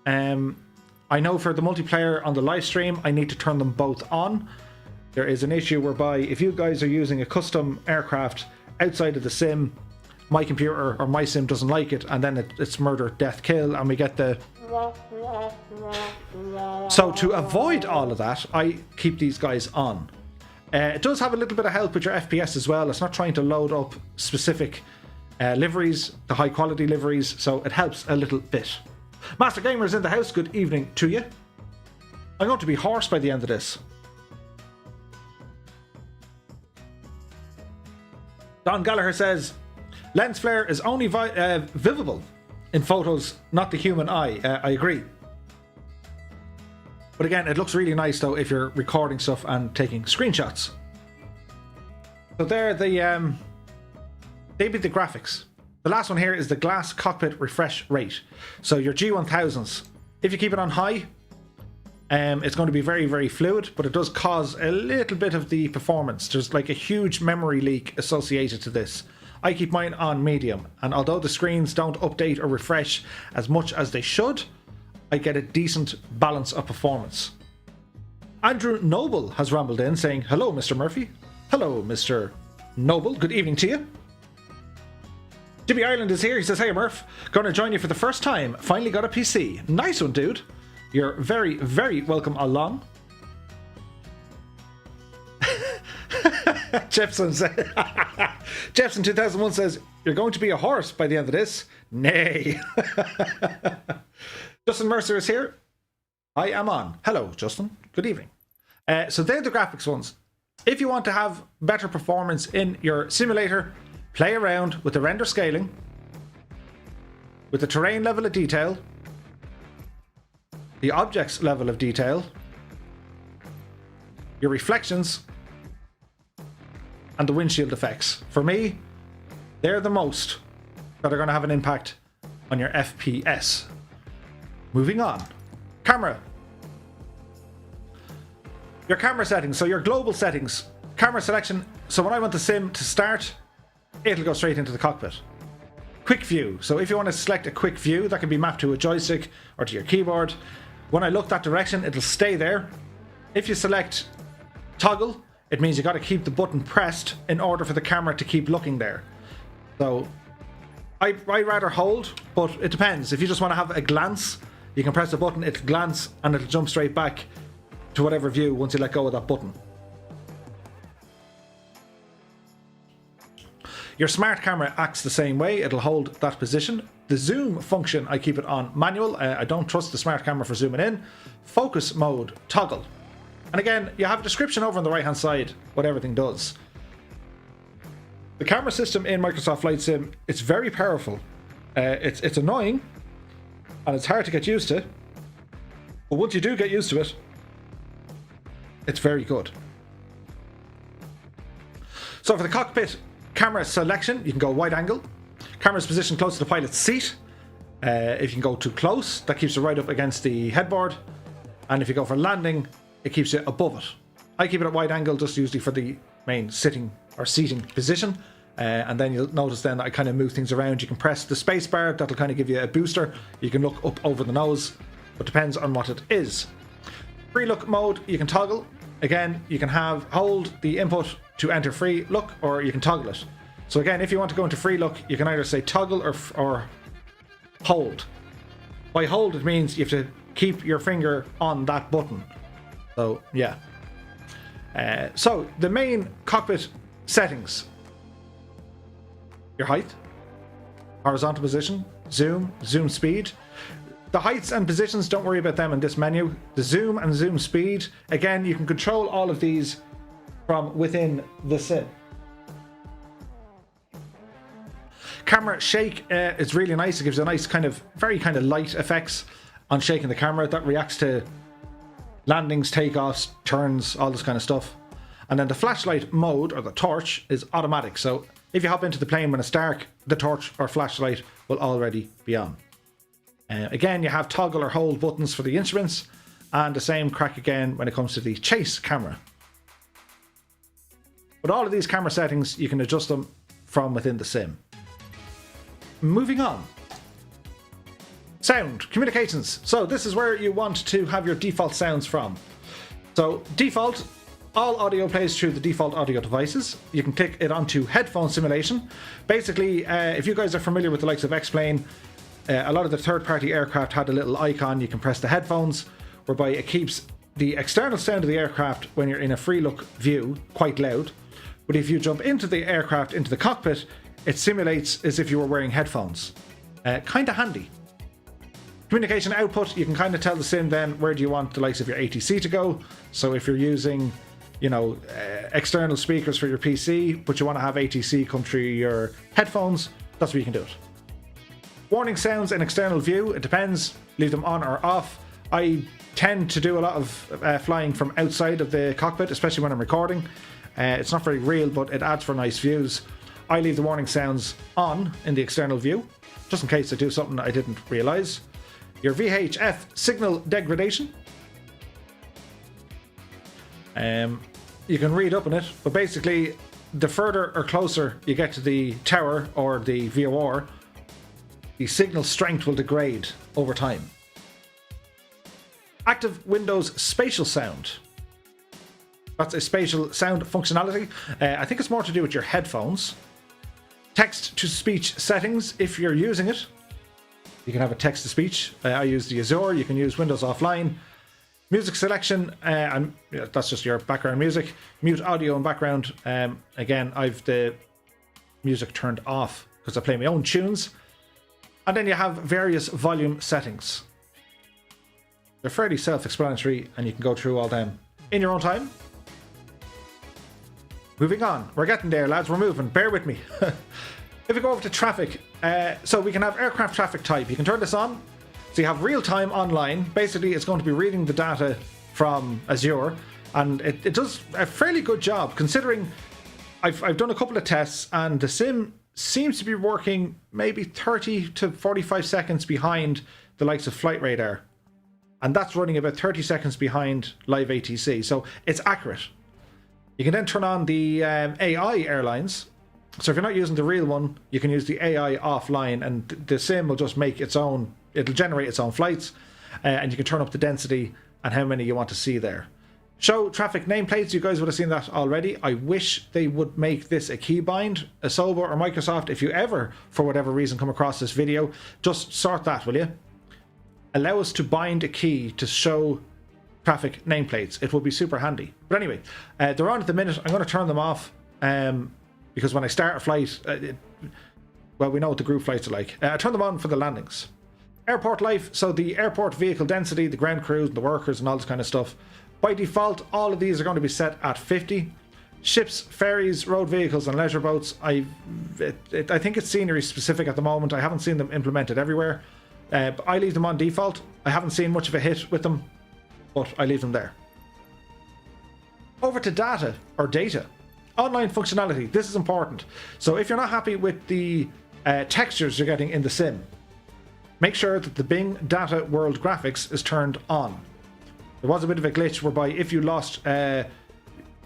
I know for the multiplayer on the live stream, I need to turn them both on. There is an issue whereby if you guys are using a custom aircraft outside of the sim, my computer or my sim doesn't like it, and then it's murder, death, kill, and we get the... So to avoid all of that, I keep these guys on. It does have a little bit of help with your FPS as well. It's not trying to load up specific liveries, the high quality liveries, so it helps a little bit. Master Gamer's in the house, good evening to you. I'm going to be hoarse by the end of this. Don Gallagher says, lens flare is only visible in photos, not the human eye. I agree. But again, it looks really nice though if you're recording stuff and taking screenshots. So there they'd be the graphics. The last one here is the glass cockpit refresh rate. So your G1000s, if you keep it on high, it's going to be very, very fluid, but it does cause a little bit of the performance. There's like a huge memory leak associated to this. I keep mine on medium, and although the screens don't update or refresh as much as they should, I get a decent balance of performance. Andrew Noble has rambled in saying, hello Mr. Murphy. Hello Mr. Noble, good evening to you. Jimmy Ireland is here, he says, hey Murph, gonna join you for the first time, finally got a PC. Nice one dude, you're very, very welcome along. Jeffson 2001 says, you're going to be a horse by the end of this. Nay. Justin Mercer is here. I am on. Hello, Justin. Good evening. So they're the graphics ones. If you want to have better performance in your simulator, play around with the render scaling, with the terrain level of detail, the objects level of detail, your reflections, and the windshield effects. For me, they're the most that are going to have an impact on your FPS. Moving on. Camera. Your camera settings. So your global settings. Camera selection. So when I want the sim to start, it'll go straight into the cockpit. Quick view. So if you want to select a quick view, that can be mapped to a joystick or to your keyboard. When I look that direction, it'll stay there. If you select toggle, it means you got to keep the button pressed in order for the camera to keep looking there. So I'd rather hold, but it depends. If you just want to have a glance, you can press the button, it'll glance, and it'll jump straight back to whatever view once you let go of that button. Your smart camera acts the same way. It'll hold that position. The zoom function, I keep it on manual. I don't trust the smart camera for zooming in. Focus mode, toggle. And again, you have a description over on the right hand side what everything does. The camera system in Microsoft Flight Sim, it's very powerful. It's annoying and it's hard to get used to. But once you do get used to it, it's very good. So for the cockpit camera selection, you can go wide angle. Camera's positioned close to the pilot's seat. If you can go too close, that keeps it right up against the headboard. And if you go for landing, it keeps it above it. I keep it at wide angle just usually for the main sitting or seating position. And then you'll notice then that I kind of move things around. You can press the space bar, that'll kind of give you a booster. You can look up over the nose, but depends on what it is. Free look mode, you can toggle. Again, you can hold the input to enter free look, or you can toggle it. So again, if you want to go into free look, you can either say toggle or hold. By hold, it means you have to keep your finger on that button. So yeah. So the main cockpit settings. Your height, horizontal position, zoom speed. The heights and positions, don't worry about them in this menu. The zoom and zoom speed, again, you can control all of these from within the sim. Camera shake is really nice. It gives a nice very light effects on shaking the camera that reacts to landings, takeoffs, turns, all this kind of stuff. And then the flashlight mode, or the torch, is automatic. So if you hop into the plane when it's dark, the torch or flashlight will already be on. Again, you have toggle or hold buttons for the instruments, and the same crack again when it comes to the chase camera. But all of these camera settings, you can adjust them from within the sim. Moving on. Sound, communications. So this is where you want to have your default sounds from. So default, all audio plays through the default audio devices. You can click it onto headphone simulation. Basically, if you guys are familiar with the likes of X-Plane, a lot of the third-party aircraft had a little icon. You can press the headphones, whereby it keeps the external sound of the aircraft when you're in a free look view quite loud. But if you jump into the aircraft, into the cockpit, it simulates as if you were wearing headphones. Kind of handy. Communication output, you can kind of tell the sim then where do you want the likes of your ATC to go. So if you're using, external speakers for your PC, but you want to have ATC come through your headphones, that's where you can do it. Warning sounds in external view, it depends, leave them on or off. I tend to do a lot of flying from outside of the cockpit, especially when I'm recording. It's not very real, but it adds for nice views. I leave the warning sounds on in the external view, just in case I do something I didn't realise. Your VHF signal degradation. You can read up on it, but basically the further or closer you get to the tower or the VOR, the signal strength will degrade over time. Active Windows Spatial Sound. That's a spatial sound functionality. I think it's more to do with your headphones. Text-to-speech settings, if you're using it. You can have a text-to-speech. I use the Azure. You can use Windows Offline. Music selection, and that's just your background music. Mute audio and background. Again, I've the music turned off because I play my own tunes. And then you have various volume settings. They're fairly self-explanatory, and you can go through all them in your own time. Moving on. We're getting there, lads. We're moving. Bear with me. If we go over to traffic, so we can have aircraft traffic type. You can turn this on. So you have real-time online. Basically, it's going to be reading the data from Azure, and it does a fairly good job, considering I've done a couple of tests, and the sim seems to be working maybe 30 to 45 seconds behind the likes of Flight Radar. And that's running about 30 seconds behind live ATC. So it's accurate. You can then turn on the AI airlines. So if you're not using the real one, you can use the AI offline, and the sim will just make its own, it'll generate its own flights, and you can turn up the density and how many you want to see there. Show traffic nameplates. You guys would have seen that already. I wish they would make this a keybind. Asobo or Microsoft, if you ever, for whatever reason, come across this video, just sort that, will you? Allow us to bind a key to show traffic nameplates. It will be super handy. But anyway, they're on at the minute. I'm going to turn them off because when I start a flight, well, we know what the group flights are like. I turn them on for the landings. Airport life. So the airport vehicle density, the ground crews, the workers, and all this kind of stuff. By default, all of these are going to be set at 50. Ships, ferries, road vehicles, and leisure boats. I think it's scenery specific at the moment. I haven't seen them implemented everywhere. But I leave them on default. I haven't seen much of a hit with them, but I leave them there. Over to data or data. Online functionality. This is important. So if you're not happy with the textures you're getting in the sim, make sure that the Bing Data World graphics is turned on. There was a bit of a glitch whereby if you lost the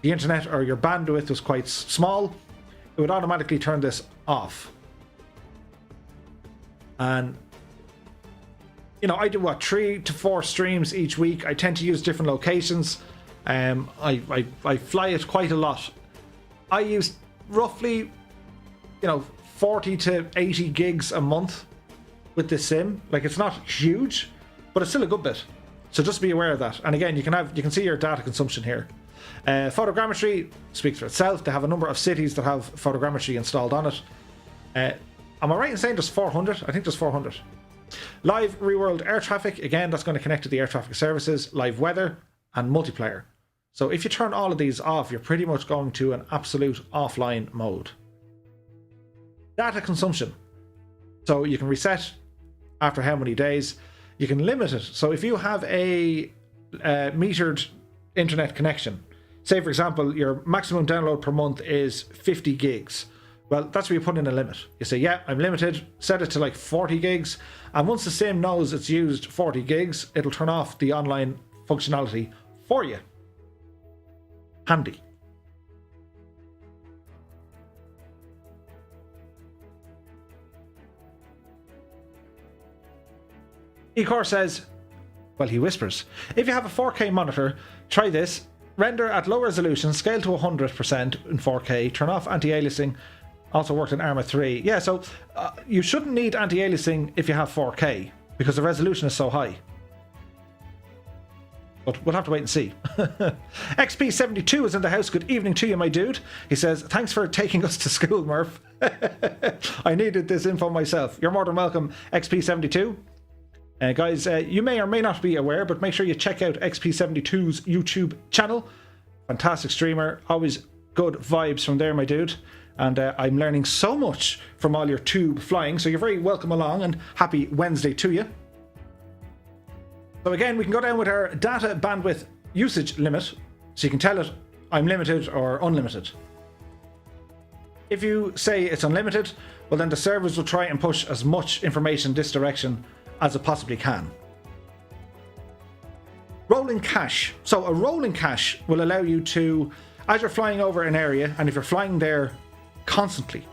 internet or your bandwidth was quite small, it would automatically turn this off. And you know, I do 3 to 4 streams each week. I tend to use different locations. I fly it quite a lot. I use roughly, 40 to 80 gigs a month with this sim. Like, it's not huge, but it's still a good bit. So just be aware of that. And again, you can see your data consumption here. Photogrammetry speaks for itself. They have a number of cities that have photogrammetry installed on it. Am I right in saying there's 400? I think there's 400. Live real-world air traffic, again, that's going to connect to the air traffic services, live weather, and multiplayer. So if you turn all of these off, you're pretty much going to an absolute offline mode. Data consumption. So you can reset after how many days. You can limit it. So if you have a metered internet connection, say for example, your maximum download per month is 50 gigs. Well, that's where you put in a limit. You say, yeah, I'm limited, set it to like 40 gigs. And once the sim knows it's used 40 gigs, it'll turn off the online functionality for you. Handy. Ecor says, well, he whispers, if you have a 4K monitor, try this. Render at low resolution, scale to 100% in 4K, turn off anti-aliasing. Also worked in Arma 3. Yeah, so you shouldn't need anti-aliasing if you have 4K, because the resolution is so high. But we'll have to wait and see. XP72 is in the house. Good evening to you, my dude. He says, thanks for taking us to school, Murph. I needed this info myself. You're more than welcome, XP72. Guys, you may or may not be aware, but make sure you check out XP72's YouTube channel. Fantastic streamer. Always good vibes from there, my dude. And I'm learning so much from all your tube flying, so you're very welcome along, and happy Wednesday to you. So again, we can go down with our data bandwidth usage limit, so you can tell it I'm limited or unlimited. If you say it's unlimited, well then the servers will try and push as much information this direction as it possibly can. Rolling cache. So a rolling cache will allow you to as you're flying over an area, and if you're flying there constantly,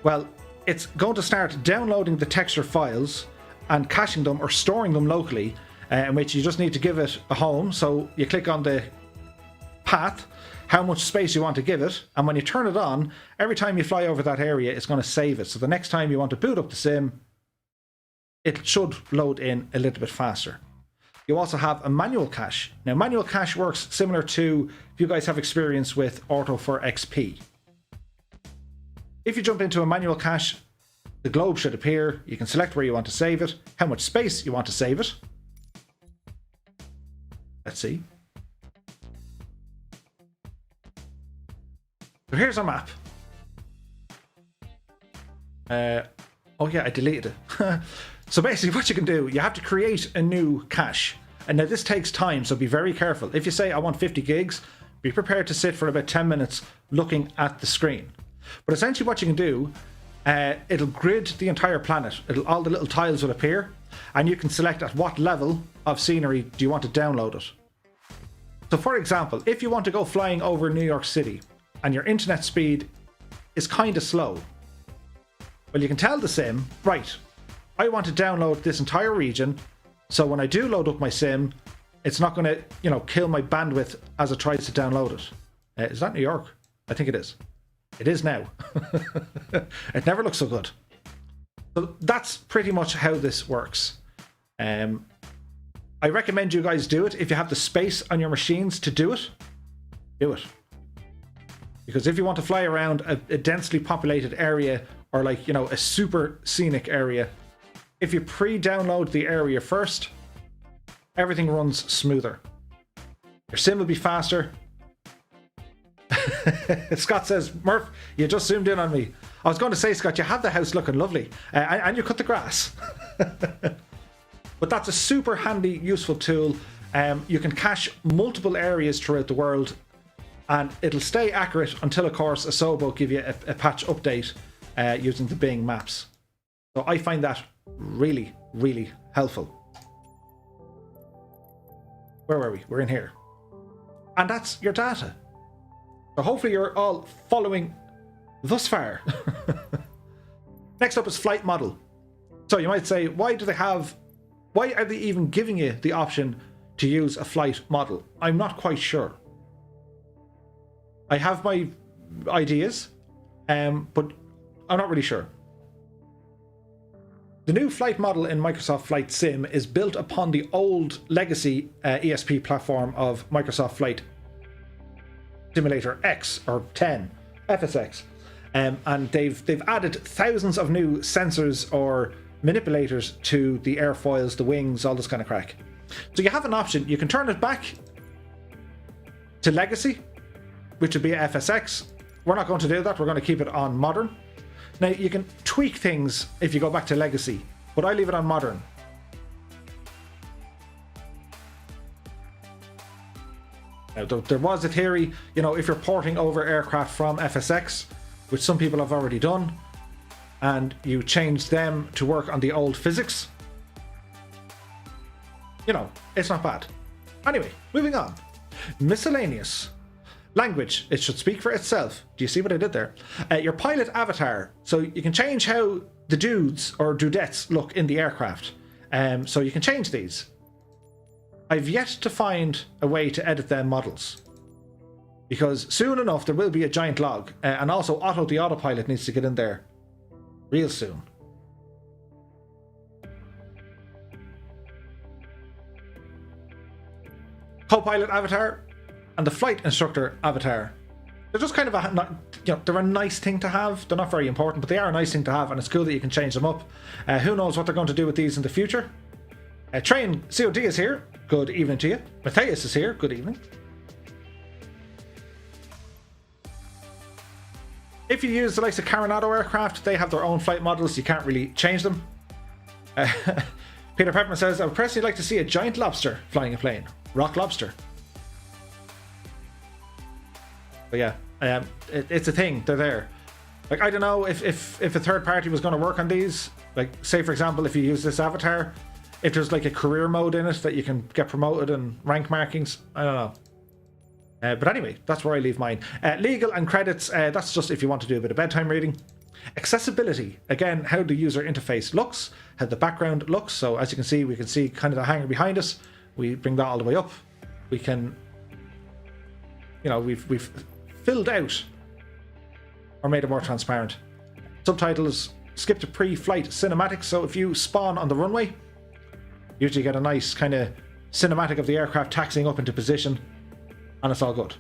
well, it's going to start downloading the texture files and caching them or storing them locally, in which you just need to give it a home. So you click on the path, how much space you want to give it, and when you turn it on, every time you fly over that area, it's going to save it. So the next time you want to boot up the sim, it should load in a little bit faster. You also have a manual cache. Now, manual cache works similar to, if you guys have experience with Auto for XP. If you jump into a manual cache, the globe should appear. You can select where you want to save it, how much space you want to save it. Let's see. So here's our map. Oh yeah, I deleted it. So basically what you can do, you have to create a new cache. And now this takes time, so be very careful. If you say I want 50 gigs, be prepared to sit for about 10 minutes looking at the screen. But essentially what you can do, it'll grid the entire planet. All the little tiles will appear, and you can select at what level of scenery do you want to download it. So for example, if you want to go flying over New York City and your internet speed is kind of slow, well, you can tell the sim, right, I want to download this entire region, so when I do load up my sim, it's not going to, you know, kill my bandwidth as it tries to download it. Is that New York? I think it is. It is now. It never looks so good. So that's pretty much how this works. I recommend you guys do it. If you have the space on your machines to do it, do it. Because if you want to fly around a densely populated area, or like, you know, a super scenic area, if you pre-download the area first, everything runs smoother. Your sim will be faster. Scott says, Murph, you just zoomed in on me. I was going to say, Scott, you have the house looking lovely, and you cut the grass. But that's a super handy, useful tool. You can cache multiple areas throughout the world, and it'll stay accurate until, of course, Asobo give you a patch update using the Bing maps. So I find that really, really helpful. Where were we? We're in here. And that's your data. So hopefully you're all following thus far. Next up is flight model. So you might say, why are they even giving you the option to use a flight model? I'm not quite sure. I have my ideas, but I'm not really sure. The new flight model in Microsoft Flight Sim is built upon the old legacy ESP platform of Microsoft Flight Simulator X or 10, FSX, and they've added thousands of new sensors or manipulators to the airfoils, the wings, all this kind of crack. So you have an option. You can turn it back to legacy, which would be FSX. We're not going to do that. We're going to keep it on modern. Now you can tweak things if you go back to legacy, but I leave it on modern. Now, there was a theory, you know, if you're porting over aircraft from FSX, which some people have already done, and you change them to work on the old physics, you know, it's not bad. Anyway, moving on. Miscellaneous. Language, it should speak for itself. Do you see what I did there? Your pilot avatar. So you can change how the dudes or dudettes look in the aircraft. So you can change these. I've yet to find a way to edit their models, because soon enough there will be a giant log, and also the autopilot needs to get in there real soon. Co-pilot avatar and the flight instructor avatar. They're just kind of they're a nice thing to have. They're not very important, but they are a nice thing to have, and it's cool that you can change them up. Who knows what they're going to do with these in the future? Train COD is here. Good evening to you. Matthias is here. Good evening. If you use the likes of Coronado aircraft, they have their own flight models. You can't really change them. Peter Pepperman says, I would personally like to see a giant lobster flying a plane. Rock lobster. But yeah, it's a thing. They're there. Like, I don't know if a third party was going to work on these. Like, say for example, if you use this avatar, if there's like a career mode in it that you can get promoted and rank markings, I don't know. But anyway, that's where I leave mine. Legal and credits, that's just if you want to do a bit of bedtime reading. Accessibility, again, how the user interface looks, how the background looks. So as you can see, we can see kind of the hanger behind us. We bring that all the way up. We can, you know, we've filled out or made it more transparent. Subtitles, skip to pre-flight cinematics. So if you spawn on the runway, you usually get a nice kind of cinematic of the aircraft taxiing up into position, and it's all good.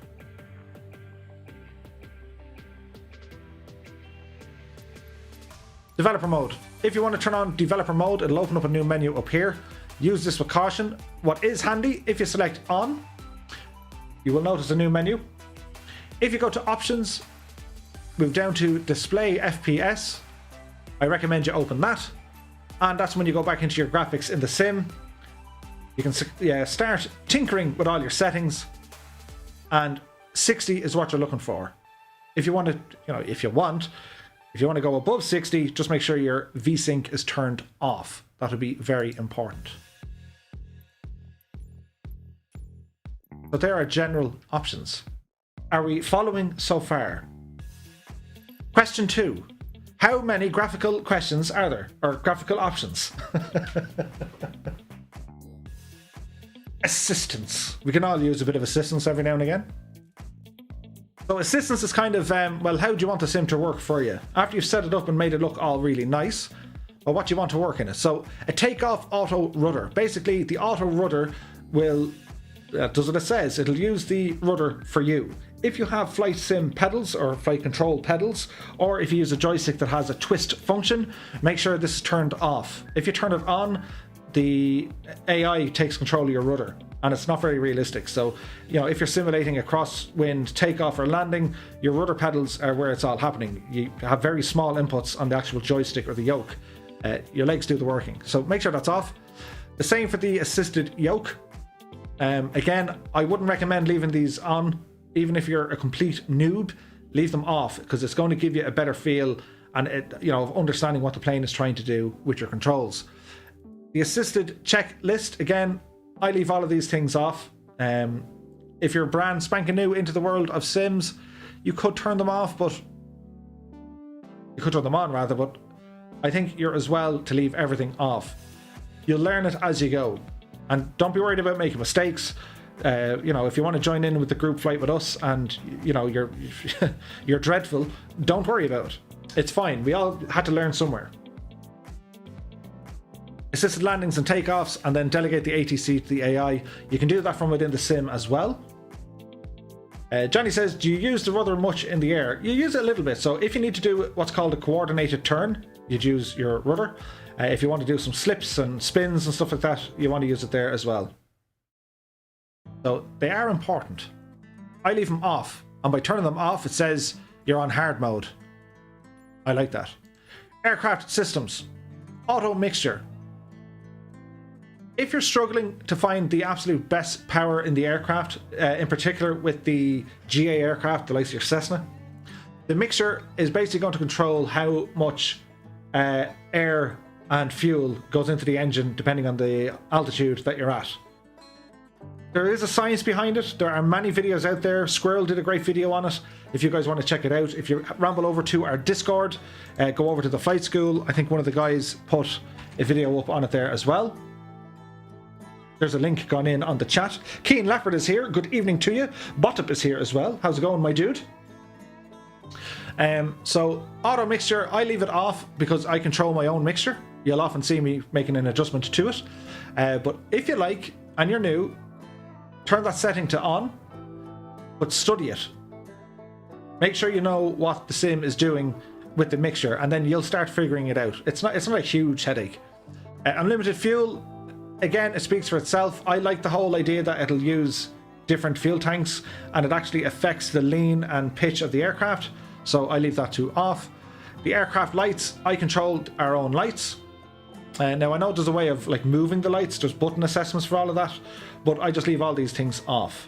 Developer mode. If you want to turn on developer mode, it'll open up a new menu up here. Use this with caution. What is handy, if you select on, you will notice a new menu. If you go to options, move down to display FPS, I recommend you open that, and that's when you go back into your graphics in the sim. You can start tinkering with all your settings, and 60 is what you're looking for. If you want to, if you want to go above 60, just make sure your VSync is turned off. That would be very important. But there are general options. Are we following so far? Question 2. How many graphical questions are there? Or graphical options? Assistance. We can all use a bit of assistance every now and again. So assistance is kind of, well, how do you want the sim to work for you? After you've set it up and made it look all really nice, or what do you want to work in it? So a takeoff auto rudder. Basically, the auto rudder will, does what it says. It'll use the rudder for you. If you have flight sim pedals or flight control pedals, or if you use a joystick that has a twist function, make sure this is turned off. If you turn it on, the AI takes control of your rudder, and it's not very realistic. So, if you're simulating a crosswind takeoff or landing, your rudder pedals are where it's all happening. You have very small inputs on the actual joystick or the yoke. Your legs do the working. So make sure that's off. The same for the assisted yoke. Again, I wouldn't recommend leaving these on. Even if you're a complete noob, leave them off, because it's going to give you a better feel and of understanding what the plane is trying to do with your controls. The assisted checklist, again, I leave all of these things off. If you're brand spanking new into the world of sims, you could turn them off, but you could turn them on rather, but I think you're as well to leave everything off. You'll learn it as you go, and don't be worried about making mistakes. If you want to join in with the group flight with us and you're dreadful, don't worry about it. It's fine. We all had to learn somewhere. Assisted landings and takeoffs, and then delegate the ATC to the AI. You can do that from within the sim as well. Johnny says, do you use the rudder much in the air? You use it a little bit. So if you need to do what's called a coordinated turn, you'd use your rudder. If you want to do some slips and spins and stuff like that, you want to use it there as well. So they are important. I leave them off, and by turning them off, it says you're on hard mode. I like that. Aircraft systems. Auto mixture. If you're struggling to find the absolute best power in the aircraft, in particular with the GA aircraft, the likes of your Cessna, the mixture is basically going to control how much air and fuel goes into the engine depending on the altitude that you're at. There is a science behind it. There are many videos out there. Squirrel did a great video on it. If you guys want to check it out, if you ramble over to our Discord, go over to the flight school. I think one of the guys put a video up on it there as well. There's a link gone in on the chat. Keen Leopard is here. Good evening to you. Botop is here as well. How's it going, my dude? So auto mixture, I leave it off because I control my own mixture. You'll often see me making an adjustment to it. But if you like, and you're new, turn that setting to on, but study it. Make sure you know what the sim is doing with the mixture, and then you'll start figuring it out. It's not a huge headache. Unlimited fuel, again, it speaks for itself. I like the whole idea that it'll use different fuel tanks, and it actually affects the lean and pitch of the aircraft, so I leave that to off. The aircraft lights, I controlled our own lights. Now I know there's a way of moving the lights, there's button assessments for all of that, but I just leave all these things off.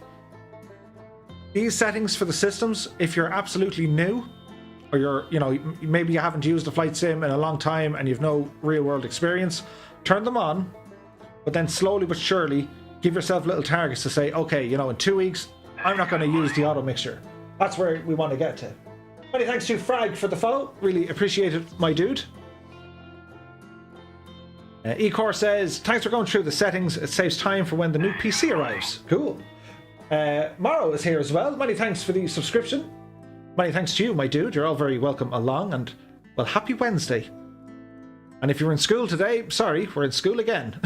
These settings for the systems, if you're absolutely new, or maybe you haven't used a flight sim in a long time and you've no real world experience, turn them on, but then slowly but surely give yourself little targets to say, okay, in 2 weeks I'm not going to use the auto mixture. That's where we want to get to. Many thanks to Frag for the follow. Really appreciate it, my dude. Ecor says, thanks for going through the settings. It saves time for when the new PC arrives. Cool. Morrow is here as well. Many thanks for the subscription. Many thanks to you, my dude. You're all very welcome along. And, well, happy Wednesday. And if you're in school today, sorry, we're in school again.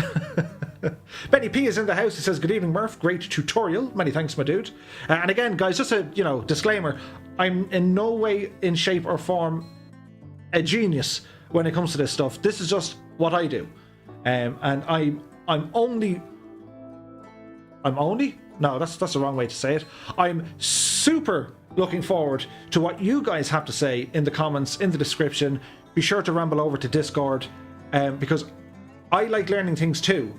Benny P is in the house. He says, good evening, Murph. Great tutorial. Many thanks, my dude. And again, guys, just a, disclaimer. I'm in no way, in shape or form, a genius when it comes to this stuff. This is just what I do. And I'm only... No, that's the wrong way to say it. I'm super looking forward to what you guys have to say in the comments, in the description. Be sure to ramble over to Discord, because I like learning things too.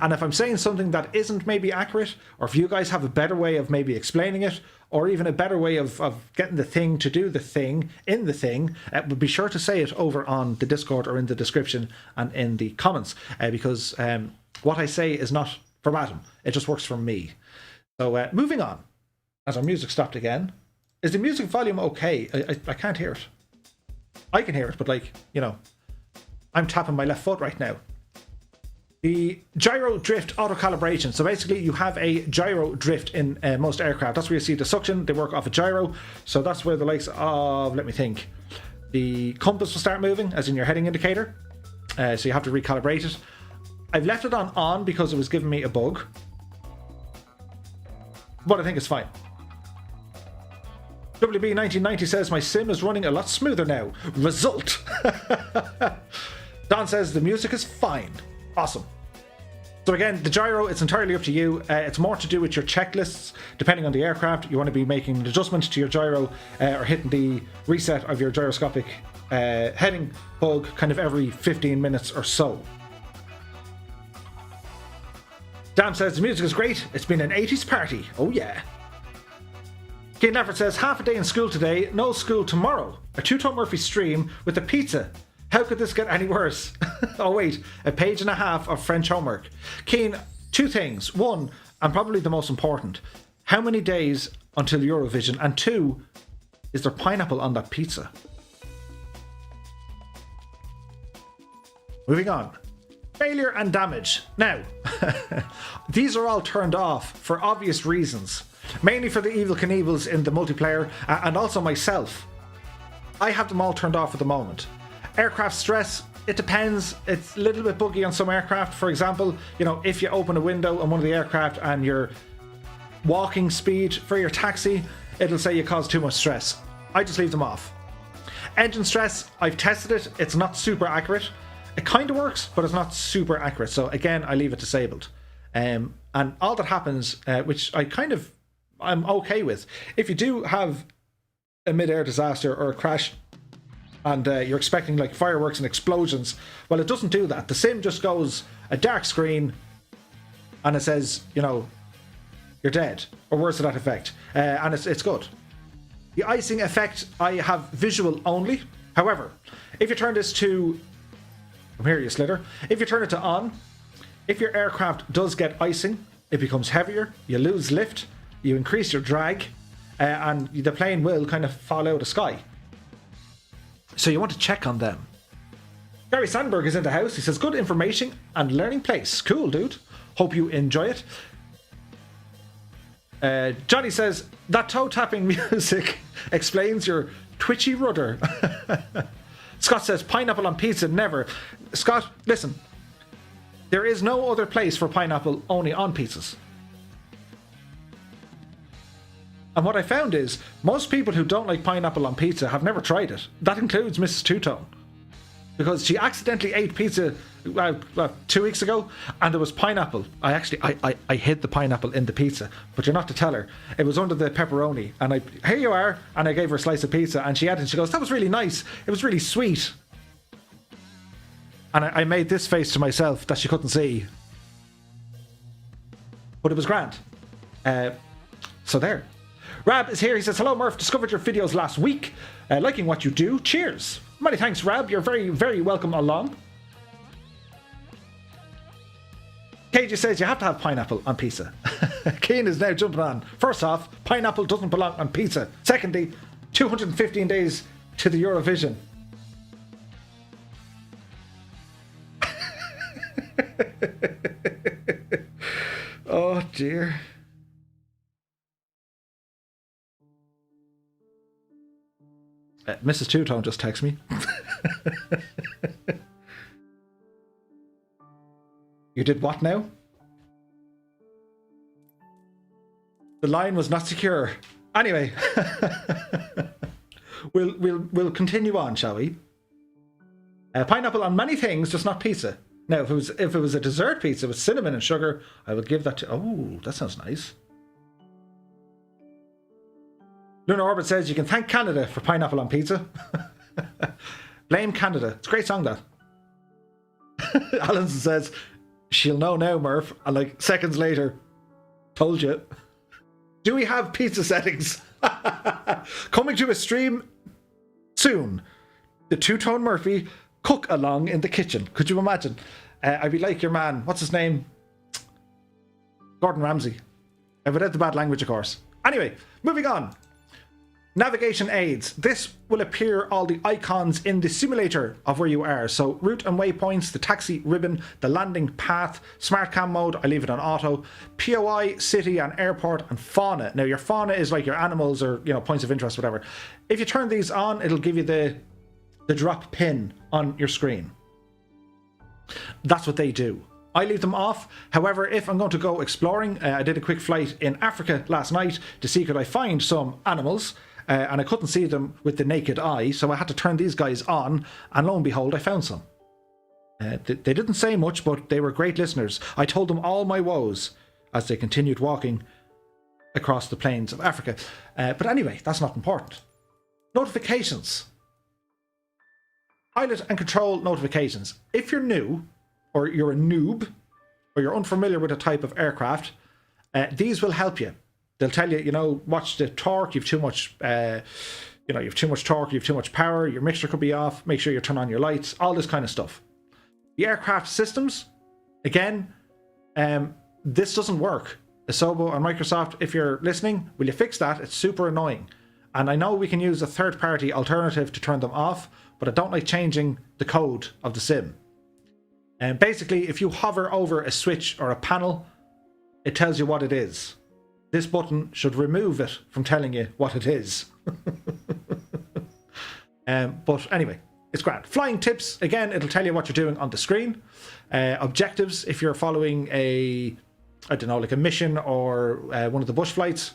And if I'm saying something that isn't maybe accurate, or if you guys have a better way of maybe explaining it, or even a better way of getting the thing to do the thing in the thing, be sure to say it over on the Discord or in the description and in the comments, because what I say is not verbatim. It just works for me. So moving on, as our music stopped again. Is the music volume okay? I can't hear it. I can hear it, but I'm tapping my left foot right now. The gyro drift auto calibration. So basically you have a gyro drift in most aircraft. That's where you see the suction. They work off a gyro. So that's where the likes of, let me think, the compass will start moving, as in your heading indicator. So you have to recalibrate it. I've left it on because it was giving me a bug. But I think it's fine. WB1990 says, my sim is running a lot smoother now. Result. Don says, the music is fine. Awesome. So again, the gyro, it's entirely up to you. It's more to do with your checklists. Depending on the aircraft, you want to be making an adjustment to your gyro or hitting the reset of your gyroscopic heading bug kind of every 15 minutes or so. Dam says, the music is great. It's been an 80s party. Oh yeah. Kane Leffert says, half a day in school today, no school tomorrow. A two-tone-murphy stream with a pizza. How could this get any worse? Oh wait, a page and a half of French homework. Kane, two things. One, and probably the most important, how many days until Eurovision? And two, is there pineapple on that pizza? Moving on. Failure and damage. Now, these are all turned off for obvious reasons. Mainly for the Evil Knievels in the multiplayer, and also myself. I have them all turned off at the moment. Aircraft stress, it depends. It's a little bit buggy on some aircraft. For example, if you open a window on one of the aircraft and your walking speed for your taxi, it'll say you caused too much stress. I just leave them off. Engine stress, I've tested it. It's not super accurate. It kind of works, but it's not super accurate. So again, I leave it disabled. And all that happens, which I'm okay with, if you do have a mid-air disaster or a crash and you're expecting like fireworks and explosions, well, it doesn't do that. The sim just goes a dark screen and it says, you're dead, or words to that effect, and it's good. The icing effect, I have visual only. However, if you turn this to, come here you slitter, if you turn it to on, if your aircraft does get icing, it becomes heavier, you lose lift, you increase your drag, and the plane will kind of fall out of the sky. So you want to check on them. Gary Sandberg is in the house. He says, good information and learning place. Cool, dude. Hope you enjoy it. Johnny says, that toe tapping music explains your twitchy rudder. Scott says, pineapple on pizza, never. Scott, listen. There is no other place for pineapple, only on pizzas. And what I found is, most people who don't like pineapple on pizza have never tried it. That includes Mrs. Two-Tone. Because she accidentally ate pizza 2 weeks ago, and there was pineapple. I hid the pineapple in the pizza, but you're not to tell her. It was under the pepperoni, and here you are, and I gave her a slice of pizza, and she ate it, and she goes, that was really nice. It was really sweet. And I made this face to myself that she couldn't see. But it was grand. So there. Rab is here. He says, hello Murph, discovered your videos last week. Liking what you do. Cheers. Many thanks, Rab. You're very, very welcome along. KJ says you have to have pineapple on pizza. Keen is now jumping on. First off, pineapple doesn't belong on pizza. Secondly, 215 days to the Eurovision. Oh dear. Mrs. Two-Tone just texted me. You did what now? The line was not secure. Anyway, we'll continue on, shall we? Pineapple on many things, just not pizza. Now, if it was a dessert pizza with cinnamon and sugar, I would give that to. Oh, that sounds nice. Lunar Orbit says you can thank Canada for pineapple on pizza. Blame Canada. It's a great song, that. Alonson says she'll know now, Murph. And like seconds later, told you. Do we have pizza settings? Coming to a stream soon. The Two-Tone Murphy cook along in the kitchen. Could you imagine? I'd be like your man. What's his name? Gordon Ramsay. Without the bad language, of course. Anyway, moving on. Navigation aids. This will appear all the icons in the simulator of where you are. So route and waypoints, the taxi ribbon, the landing path, smart cam mode, I leave it on auto, POI, city and airport, and fauna. Now your fauna is like your animals or points of interest, whatever. If you turn these on, it'll give you the drop pin on your screen. That's what they do. I leave them off. However, if I'm going to go exploring, I did a quick flight in Africa last night to see could I find some animals. And I couldn't see them with the naked eye, so I had to turn these guys on, and lo and behold, I found some. They didn't say much, but they were great listeners. I told them all my woes as they continued walking across the plains of Africa. But anyway, that's not important. Notifications. Pilot and control notifications. If you're new, or you're a noob, or you're unfamiliar with a type of aircraft, these will help you. They'll tell you, watch the torque, you've too much, you've too much torque, you've too much power, your mixture could be off, make sure you turn on your lights, all this kind of stuff. The aircraft systems, again, this doesn't work. Asobo and Microsoft, if you're listening, will you fix that? It's super annoying. And I know we can use a third-party alternative to turn them off, but I don't like changing the code of the sim. And basically, if you hover over a switch or a panel, it tells you what it is. This button should remove it from telling you what it is. But anyway, it's grand. Flying tips, again, it'll tell you what you're doing on the screen. Objectives, if you're following like a mission or one of the bush flights.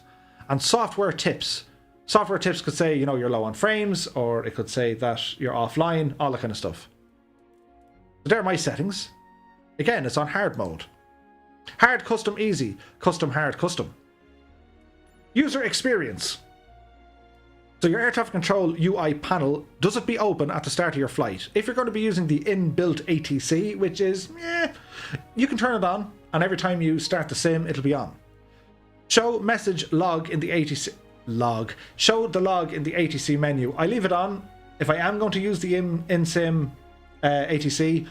And software tips. Software tips could say, you're low on frames, or it could say that you're offline, all that kind of stuff. So there are my settings. Again, it's on hard mode. Hard, custom, easy. Custom, hard, custom. User experience. So your air traffic control UI panel, does it be open at the start of your flight? If you're going to be using the inbuilt ATC, which is, you can turn it on, and every time you start the sim, it'll be on. Show message log in the ATC log. Show the log in the ATC menu. I leave it on. If I am going to use the in-sim ATC,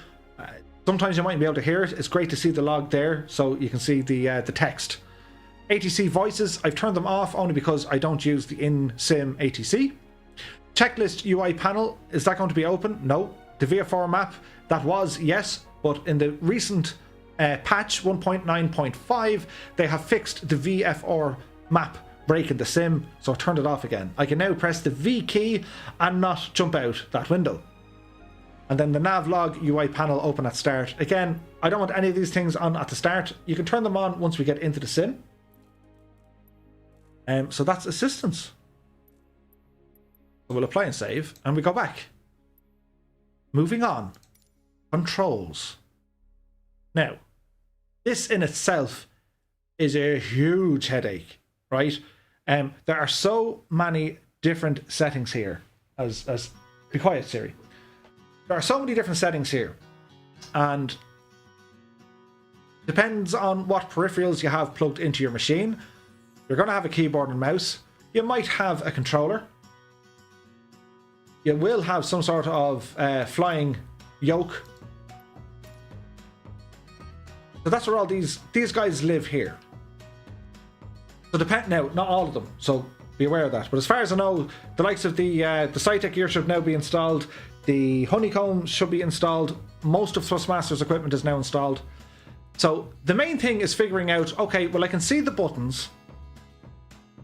sometimes you might be able to hear it. It's great to see the log there, so you can see the text. ATC voices, I've turned them off only because I don't use the in-sim ATC. Checklist UI panel, is that going to be open? No. The VFR map, that was yes, but in the recent patch 1.9.5, they have fixed the VFR map break in the sim, so I turned it off again. I can now press the V key and not jump out that window. And then the navlog UI panel open at start. Again, I don't want any of these things on at the start. You can turn them on once we get into the sim. So that's assistance. So we'll apply and save, and we go back. Moving on. Controls. Now, this in itself is a huge headache, right? There are so many different settings here. Be quiet, Siri. There are so many different settings here, and depends on what peripherals you have plugged into your machine. You're going to have a keyboard and mouse. You might have a controller. You will have some sort of flying yoke. So that's where all these guys live here. So depend now, not all of them, so be aware of that. But as far as I know, the likes of the Cytec gear should now be installed. The Honeycomb should be installed. Most of Thrustmaster's equipment is now installed. So the main thing is figuring out, okay, well I can see the buttons.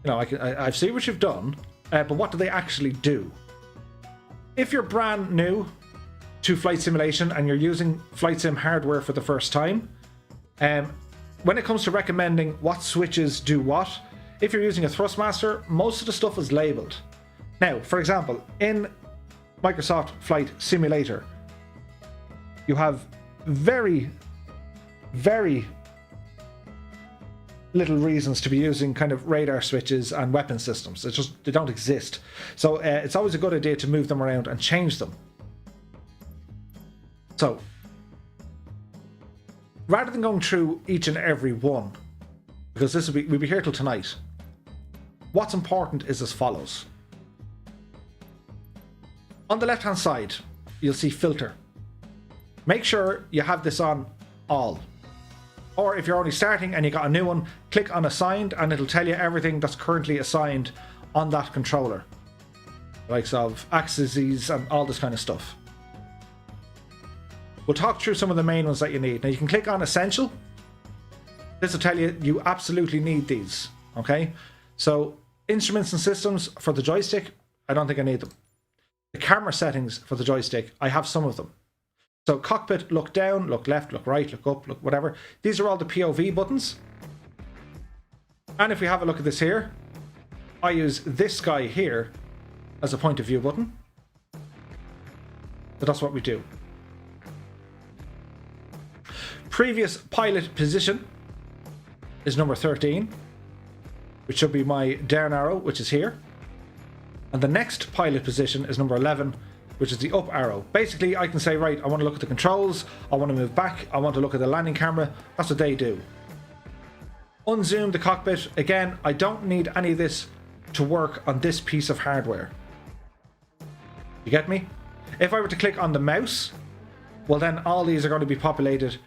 You know, I see what you've done, but what do they actually do? If you're brand new to flight simulation and you're using flight sim hardware for the first time, when it comes to recommending what switches do what, if you're using a Thrustmaster, most of the stuff is labeled. Now, for example, in Microsoft Flight Simulator, you have very, very little reasons to be using kind of radar switches and weapon systems. It's just, they don't exist. So it's always a good idea to move them around and change them. So, rather than going through each and every one, because we'll be here till tonight, what's important is as follows. On the left hand side, you'll see filter. Make sure you have this on all. Or if you're only starting and you got a new one, click on assigned and it'll tell you everything that's currently assigned on that controller. Likes of axes and all this kind of stuff. We'll talk through some of the main ones that you need. Now you can click on essential. This will tell you you absolutely need these. Okay, so instruments and systems for the joystick, I don't think I need them. The camera settings for the joystick, I have some of them. So cockpit, look down, look left, look right, look up, look whatever. These are all the POV buttons. And if we have a look at this here, I use this guy here as a point of view button. So that's what we do. Previous pilot position is number 13, which should be my down arrow, which is here. And the next pilot position is number 11, which is the up arrow. Basically, I can say, right, I want to look at the controls, I want to move back, I want to look at the landing camera. That's what they do. Unzoom the cockpit. Again, I don't need any of this to work on this piece of hardware. You get me? If I were to click on the mouse, well then all these are going to be populated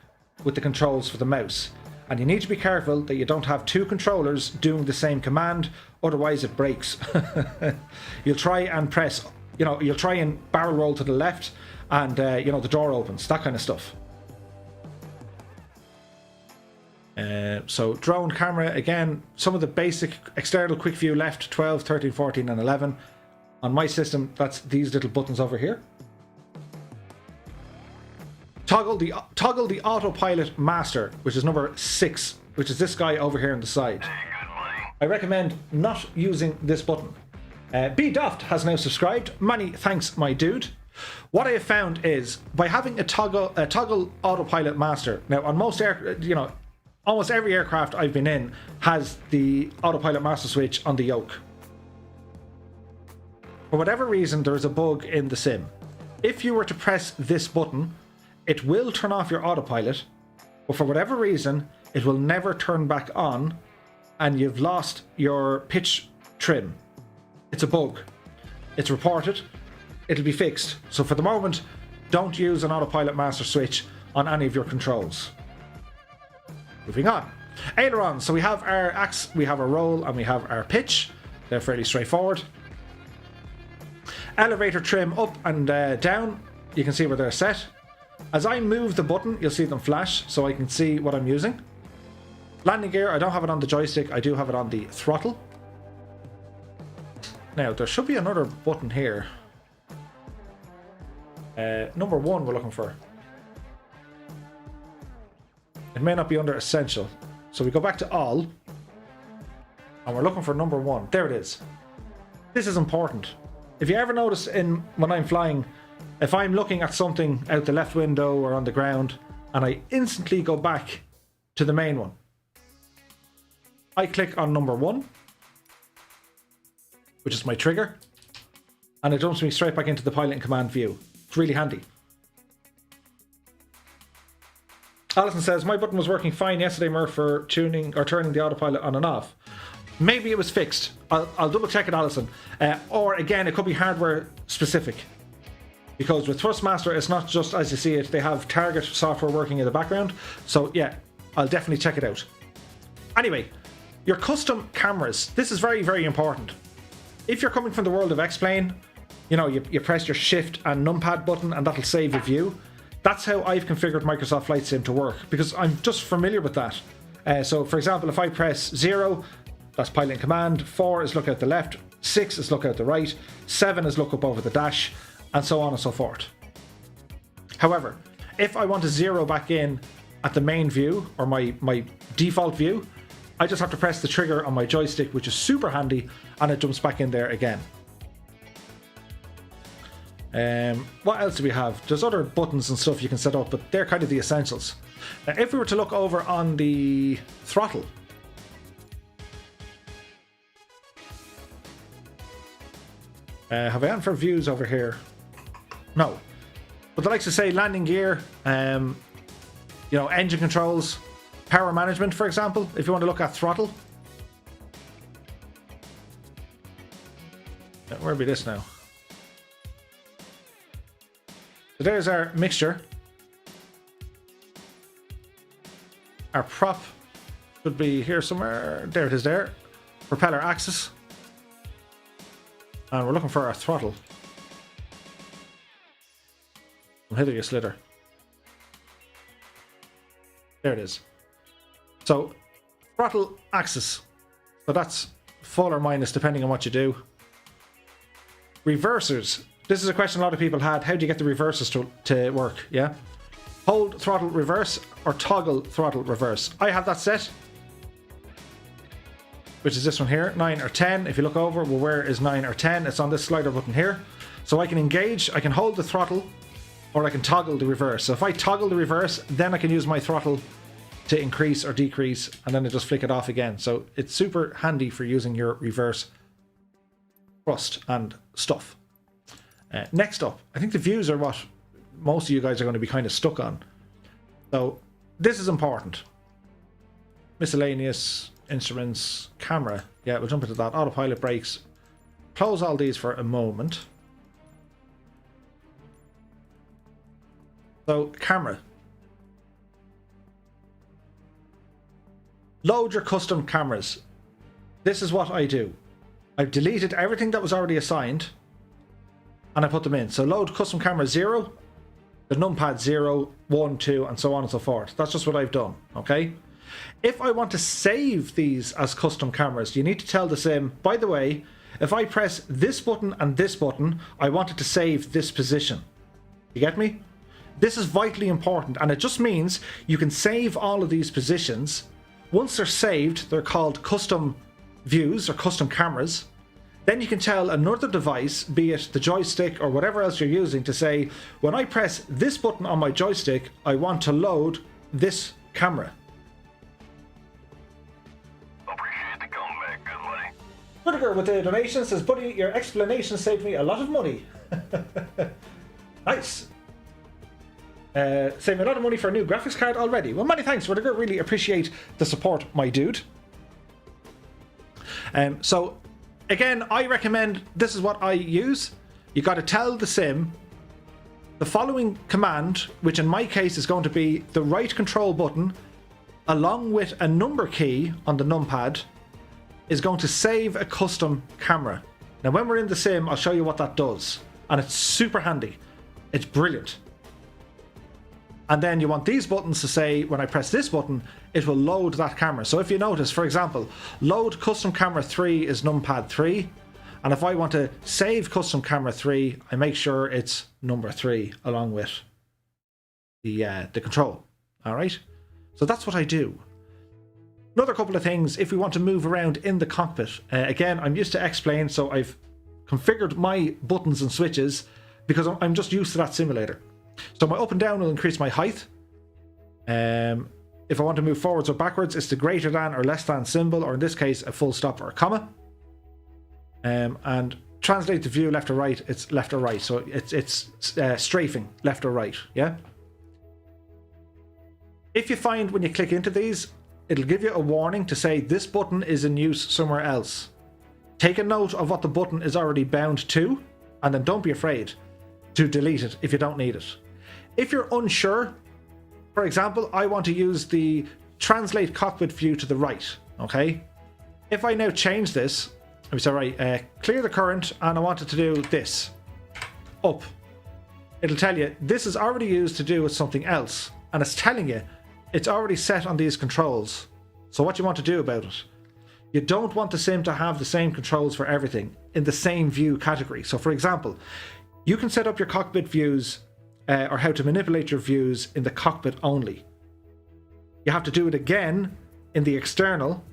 with the controls for the mouse. And you need to be careful that you don't have two controllers doing the same command, otherwise it breaks. You'll try and press, you'll try and barrel roll to the left and, the door opens, that kind of stuff. So drone camera, again, some of the basic external quick view left, 12, 13, 14 and 11. On my system, that's these little buttons over here. Toggle the autopilot master, which is number 6, which is this guy over here on the side. I recommend not using this button. B Doft has now subscribed. Many thanks, my dude. What I have found is by having a toggle autopilot master. Now, on most almost every aircraft I've been in has the autopilot master switch on the yoke. For whatever reason, there is a bug in the sim. If you were to press this button, it will turn off your autopilot, but for whatever reason, it will never turn back on, and you've lost your pitch trim. It's a bug. It's reported. It'll be fixed. So for the moment, don't use an autopilot master switch on any of your controls. Moving on. Ailerons. So we have our axe, we have our roll, and we have our pitch. They're fairly straightforward. Elevator trim up and down. You can see where they're set. As I move the button, you'll see them flash, so I can see what I'm using. Landing gear, I don't have it on the joystick, I do have it on the throttle. Now, there should be another button here. Number 1 we're looking for. It may not be under essential. So we go back to all. And we're looking for number 1. There it is. This is important. If you ever notice when I'm flying, if I'm looking at something out the left window or on the ground, and I instantly go back to the main one, I click on number 1, which is my trigger, and it jumps me straight back into the pilot and command view. It's really handy. Alison says, my button was working fine yesterday, Murph, for tuning or turning the autopilot on and off. Maybe it was fixed. I'll double check it, Alison. Or again, it could be hardware specific. Because with Thrustmaster, it's not just as you see it, they have target software working in the background. So yeah, I'll definitely check it out. Anyway, your custom cameras. This is very, very important. If you're coming from the world of X-Plane, you know, you press your shift and numpad button and that'll save a view. That's how I've configured Microsoft Flight Sim to work, because I'm just familiar with that. So for example, if I press 0, that's pilot in command, 4 is look out the left, 6 is look out the right, 7 is look up over the dash, and so on and so forth. However, if I want to zero back in at the main view, or my default view, I just have to press the trigger on my joystick, which is super handy, and it jumps back in there again. What else do we have? There's other buttons and stuff you can set up, but they're kind of the essentials. Now, if we were to look over on the throttle, have I gone for views over here? No. But the likes of, say, landing gear, you know, engine controls, power management, for example, if you want to look at throttle. Where'll be this now? So there's our mixture. Our prop should be here somewhere. There it is there. Propeller axis. And we're looking for our throttle. Hither you slither. There it is. So, throttle axis. So that's full or minus depending on what you do. Reversers. This is a question a lot of people had. How do you get the reversers to work? Yeah. Hold throttle reverse or toggle throttle reverse. I have that set, which is this one here, 9 or 10. If you look over, well, where is 9 or 10? It's on this slider button here. So I can engage, I can hold the throttle, or I can toggle the reverse. So if I toggle the reverse, then I can use my throttle to increase or decrease, and then I just flick it off again. So it's super handy for using your reverse thrust and stuff. Next up, I think the views are what most of you guys are going to be kind of stuck on. So this is important. Miscellaneous, instruments, camera. Yeah, we'll jump into that. Autopilot, brakes. Close all these for a moment. So, camera. Load your custom cameras. This is what I do. I've deleted everything that was already assigned and I put them in. So load custom camera 0, the numpad 0, 1, 2, and so on and so forth. That's just what I've done, okay? If I want to save these as custom cameras, you need to tell the sim, by the way, if I press this button and this button, I want it to save this position. You get me? This is vitally important, and it just means you can save all of these positions. Once they're saved, they're called custom views or custom cameras. Then you can tell another device, be it the joystick or whatever else you're using, to say, when I press this button on my joystick, I want to load this camera. Appreciate the comeback, good buddy. Rudder with the donation says, buddy, your explanation saved me a lot of money. Nice. Saving a lot of money for a new graphics card already. Well, many thanks, Rudder. Really appreciate the support, my dude. So, again, I recommend, this is what I use. You got to tell the sim the following command, which in my case is going to be the right control button, along with a number key on the numpad, is going to save a custom camera. Now, when we're in the sim, I'll show you what that does. And it's super handy. It's brilliant. And then you want these buttons to say, when I press this button, it will load that camera. So if you notice, for example, load custom camera 3 is numpad 3. And if I want to save custom camera 3, I make sure it's number 3 along with the control. All right. So that's what I do. Another couple of things, if we want to move around in the cockpit, again, I'm used to X-Plane, so I've configured my buttons and switches because I'm just used to that simulator. So my up and down will increase my height. If I want to move forwards or backwards, it's the greater than or less than symbol, or in this case, a full stop or a comma. And translate the view left or right, it's left or right. So it's strafing left or right, yeah? If you find when you click into these, it'll give you a warning to say this button is in use somewhere else. Take a note of what the button is already bound to, and then don't be afraid to delete it if you don't need it. If you're unsure, for example, I want to use the translate cockpit view to the right, okay? If I now change this, let me say, right, clear the current, and I want it to do this, up. It'll tell you, this is already used to do with something else, and it's telling you, it's already set on these controls. So what you want to do about it, you don't want the sim to have the same controls for everything in the same view category. So for example, you can set up your cockpit views or how to manipulate your views in the cockpit only. You have to do it again in the external,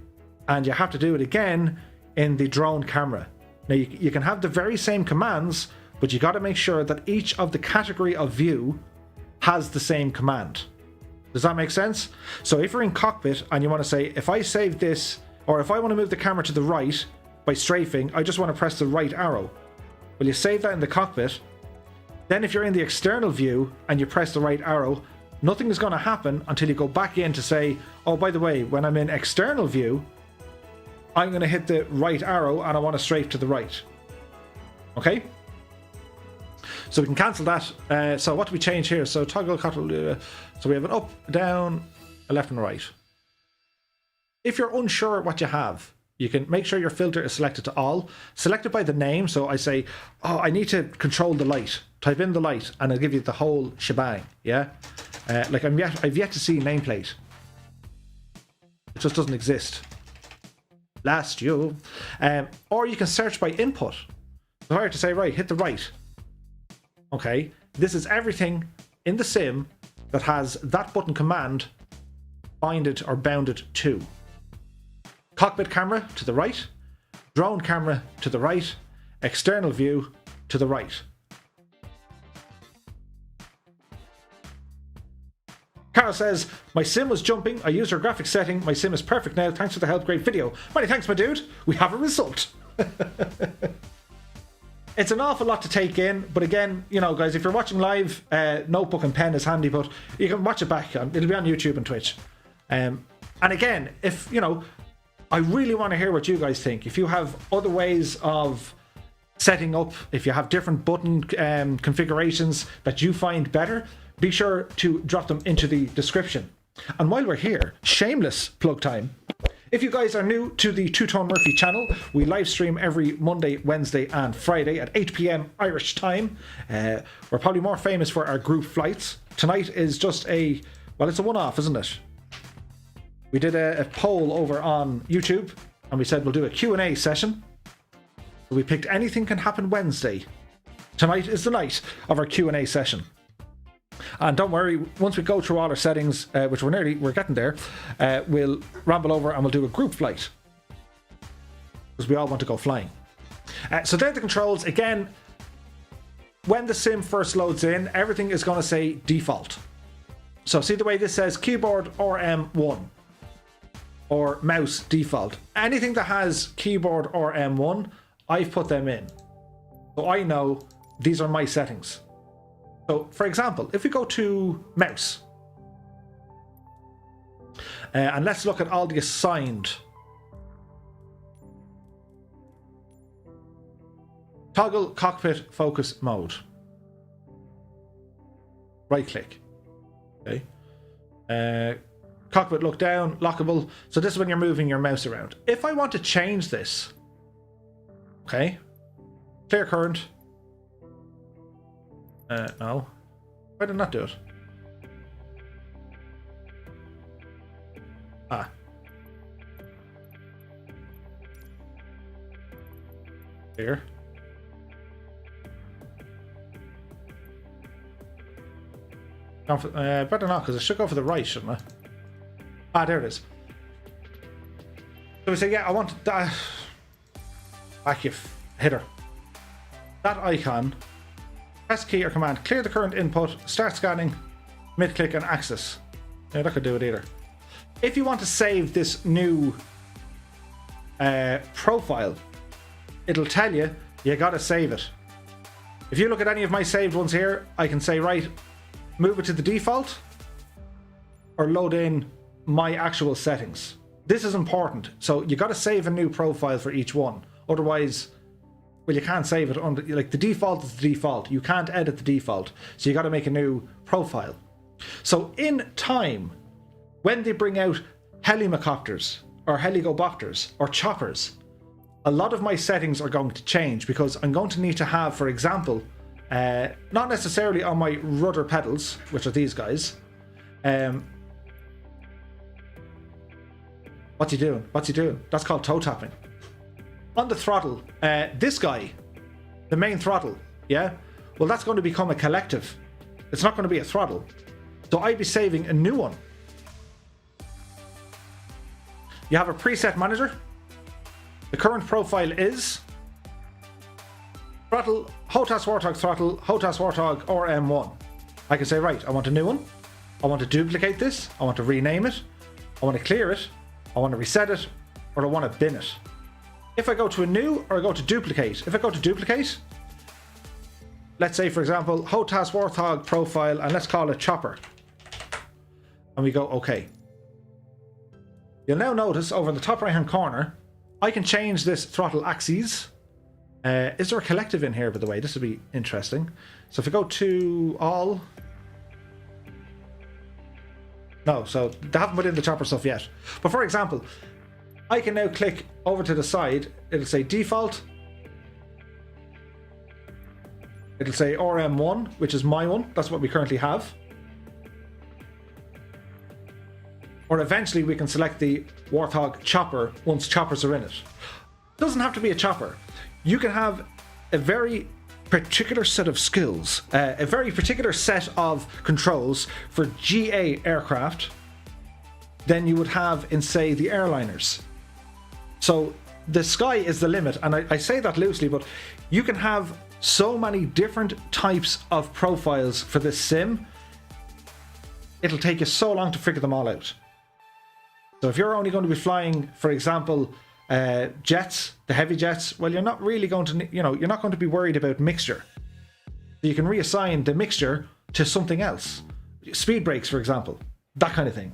and you have to do it again in the drone camera. Now you can have the very same commands, but you got to make sure that each of the category of view has the same command. Does that make sense? So if you're in cockpit and you want to say, if I save this, or if I want to move the camera to the right by strafing, I just want to press the right arrow. Well, you save that in the cockpit. Then if you're in the external view and you press the right arrow, nothing is going to happen until you go back in to say, oh, by the way, when I'm in external view, I'm going to hit the right arrow and I want to strafe to the right. Okay? So we can cancel that. So what do we change here? So toggle, so we have an up, down, a left and a right. If you're unsure what you have, you can make sure your filter is selected to all. Select it by the name. So I say, oh, I need to control the light. Type in the light and it'll give you the whole shebang. Yeah. Like I've yet to see nameplate. It just doesn't exist. Last you. Or you can search by input. So if I were to say, right, hit the right. Okay. This is everything in the sim that has that button command binded or bounded to. Cockpit camera to the right, drone camera to the right, external view to the right. Carol says, my sim was jumping, I used her graphics setting, my sim is perfect now, thanks for the help, great video. Many thanks, my dude, we have a result. It's an awful lot to take in, but again, you know, guys, if you're watching live, notebook and pen is handy, but you can watch it back, it'll be on YouTube and Twitch. And again, if, you know, I really want to hear what you guys think. If you have other ways of setting up, if you have different button configurations that you find better, be sure to drop them into the description. And while we're here, shameless plug time. If you guys are new to the twotonemurphy channel, we live stream every Monday, Wednesday and Friday at 8 PM Irish time. We're probably more famous for our group flights. Tonight is just a, well, it's a one-off, isn't it? We did a poll over on YouTube and we said we'll do a Q&A session. We picked anything can happen Wednesday. Tonight is the night of our Q&A session. And don't worry, once we go through all our settings, which we're getting there, we'll ramble over and we'll do a group flight. Because we all want to go flying. So there are the controls. Again, when the sim first loads in, everything is going to say default. So see the way this says keyboard or M1. Or mouse default. Anything that has keyboard or M1, I've put them in. So I know these are my settings. So for example, if we go to mouse, and let's look at all the assigned. Toggle cockpit focus mode. Right click. Okay. Cockpit look down, lockable. So this is when you're moving your mouse around. If I want to change this, okay, clear current. No. Why did I not do it? Ah. Here. Better not, because I should go for the right, shouldn't I? Ah, there it is. So we say, yeah, I want that. Back you hitter. That icon. Press key or command. Clear the current input. Start scanning. Mid click and access. Yeah, that could do it either. If you want to save this new profile, it'll tell you gotta save it. If you look at any of my saved ones here, I can say, right, move it to the default or load in my actual settings. This is important. So you got to save a new profile for each one. Otherwise, well, you can't save it under, like, the default is the default. You can't edit the default. So you got to make a new profile. So in time, when they bring out helicopters or helicobacters or choppers, a lot of my settings are going to change because I'm going to need to have, for example, not necessarily on my rudder pedals, which are these guys. What's he doing? What's he doing? That's called toe tapping. On the throttle, this guy, the main throttle, yeah? Well, that's going to become a collective. It's not going to be a throttle. So I'd be saving a new one. You have a preset manager. The current profile is throttle, HOTAS Warthog throttle, HOTAS Warthog RM1. I can say, right, I want a new one. I want to duplicate this. I want to rename it. I want to clear it. I want to reset it, or I want to bin it. If I go to a new or I go to duplicate, if I go to duplicate, let's say, for example, HOTAS Warthog profile, and let's call it chopper. And we go OK. You'll now notice over in the top right hand corner, I can change this throttle axes. Is there a collective in here, by the way? This would be interesting. So if we go to all. No, so they haven't put in the chopper stuff yet. But for example, I can now click over to the side. It'll say default. It'll say RM1, which is my one. That's what we currently have. Or eventually we can select the Warthog chopper once choppers are in it. It doesn't have to be a chopper. You can have a very particular set of skills, a very particular set of controls for GA aircraft than you would have in, say, the airliners. So the sky is the limit, and I say that loosely, but you can have so many different types of profiles for this sim. It'll take you so long to figure them all out. So if you're only going to be flying, for example, jets, the heavy jets, well, you're not really going to, you're not going to be worried about mixture. You can reassign the mixture to something else. Speed brakes, for example, that kind of thing.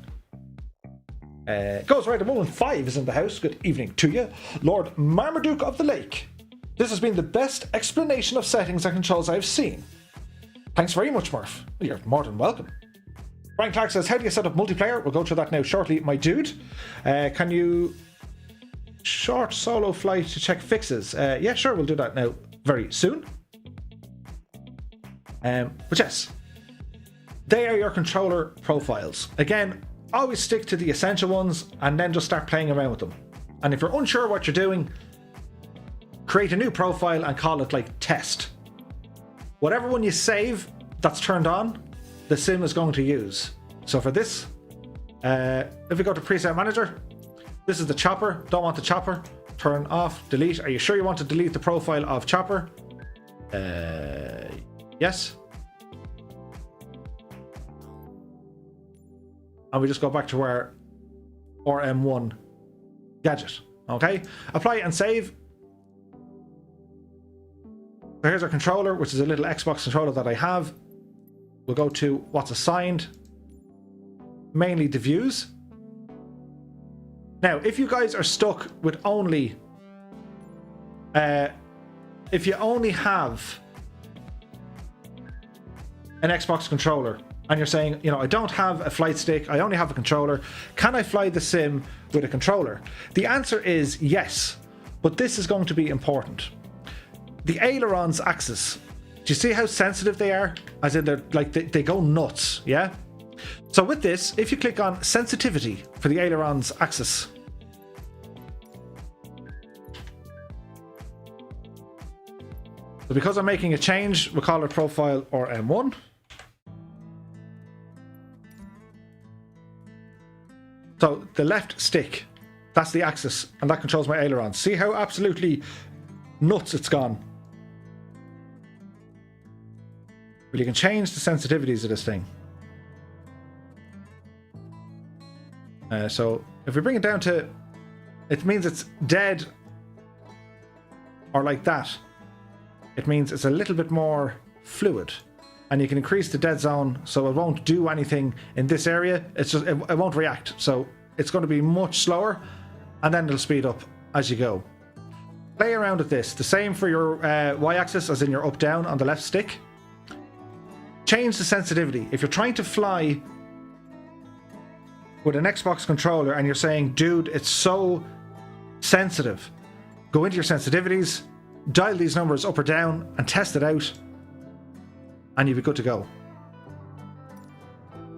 Goes right at 115 is in the house. Good evening to you, Lord Marmaduke of the Lake. This has been the best explanation of settings and controls I've seen. Thanks very much, Murph. You're more than welcome. Brian Clark says, how do you set up multiplayer? We'll go through that now shortly, my dude. Can you short solo flight to check fixes? Yeah, sure, we'll do that now very soon. But yes, they are your controller profiles. Again, always stick to the essential ones and then just start playing around with them. And if you're unsure what you're doing, create a new profile and call it like test. Whatever one you save that's turned on, the sim is going to use. So for this, if we go to preset manager, this is the chopper. Don't want the chopper. Turn off, delete. Are you sure you want to delete the profile of chopper? Yes. And we just go back to our RM1 gadget. Okay. Apply and save. So here's our controller, which is a little Xbox controller that I have. We'll go to what's assigned. Mainly the views. Now, if you guys are stuck with only... if you only have an Xbox controller and you're saying, I don't have a flight stick, I only have a controller, can I fly the sim with a controller? The answer is yes, but this is going to be important. The ailerons axis. Do you see how sensitive they are? As in, they go nuts, yeah? So with this, if you click on sensitivity for the ailerons axis, so because I'm making a change, we'll call it profile or M1. So the left stick, that's the axis, and that controls my ailerons. See how absolutely nuts it's gone? Well, you can change the sensitivities of this thing. So if we bring it down to, it means it's dead or like that. It means it's a little bit more fluid, and you can increase the dead zone so it won't do anything in this area. It's just, it won't react. So it's going to be much slower, and then it'll speed up as you go. Play around with this. The same for your y-axis, as in your up down on the left stick. Change the sensitivity. If you're trying to fly with an Xbox controller and you're saying, dude, it's so sensitive, go into your sensitivities, dial these numbers up or down and test it out, and you'll be good to go.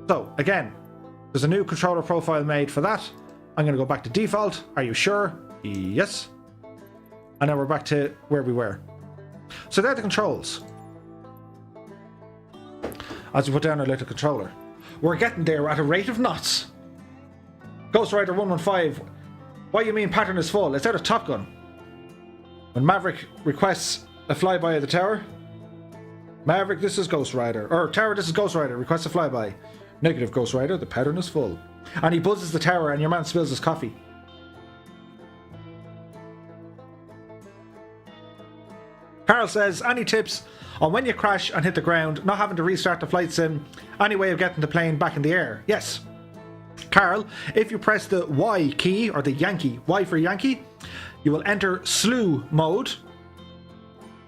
So again, there's a new controller profile made for that. I'm going to go back to default. Are you sure? Yes. And now we're back to where we were. So they're the controls. As we put down our little controller, we're getting there at a rate of knots. Ghost Rider 115. What do you mean pattern is full? It's out of Top Gun. When Maverick requests a flyby of the tower. Maverick, this is Ghost Rider. Or Tower, this is Ghost Rider. Requests a flyby. Negative, Ghost Rider. The pattern is full. And he buzzes the tower and your man spills his coffee. Carl says, any tips on when you crash and hit the ground, not having to restart the flight sim, any way of getting the plane back in the air? Yes. Carl, if you press the Y key, or the Yankee, Y for Yankee, you will enter slew mode,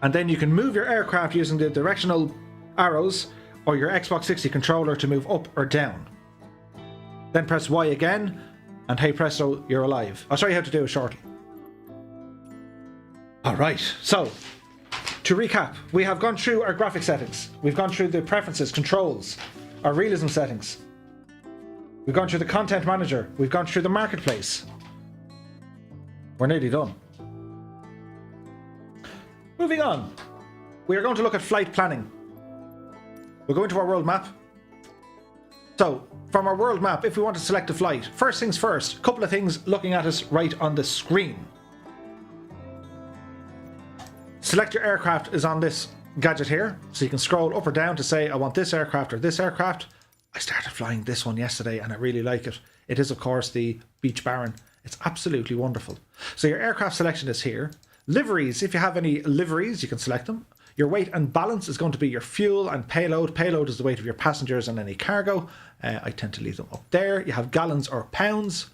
and then you can move your aircraft using the directional arrows or your Xbox 60 controller to move up or down. Then press Y again, and hey presto, you're alive. I'll show you how to do it shortly. Alright, so to recap, we have gone through our graphic settings, we've gone through the preferences, controls, our realism settings, we've gone through the content manager, we've gone through the marketplace. We're nearly done. Moving on, we are going to look at flight planning. We'll go into our world map. So, from our world map, if we want to select a flight, first things first, a couple of things looking at us right on the screen. Select your aircraft is on this gadget here, so you can scroll up or down to say, I want this aircraft or this aircraft. I started flying this one yesterday and I really like it. It is, of course, the Beech Baron. It's absolutely wonderful. So your aircraft selection is here. Liveries, if you have any liveries, you can select them. Your weight and balance is going to be your fuel and payload. Payload is the weight of your passengers and any cargo. I tend to leave them up there. You have gallons or pounds.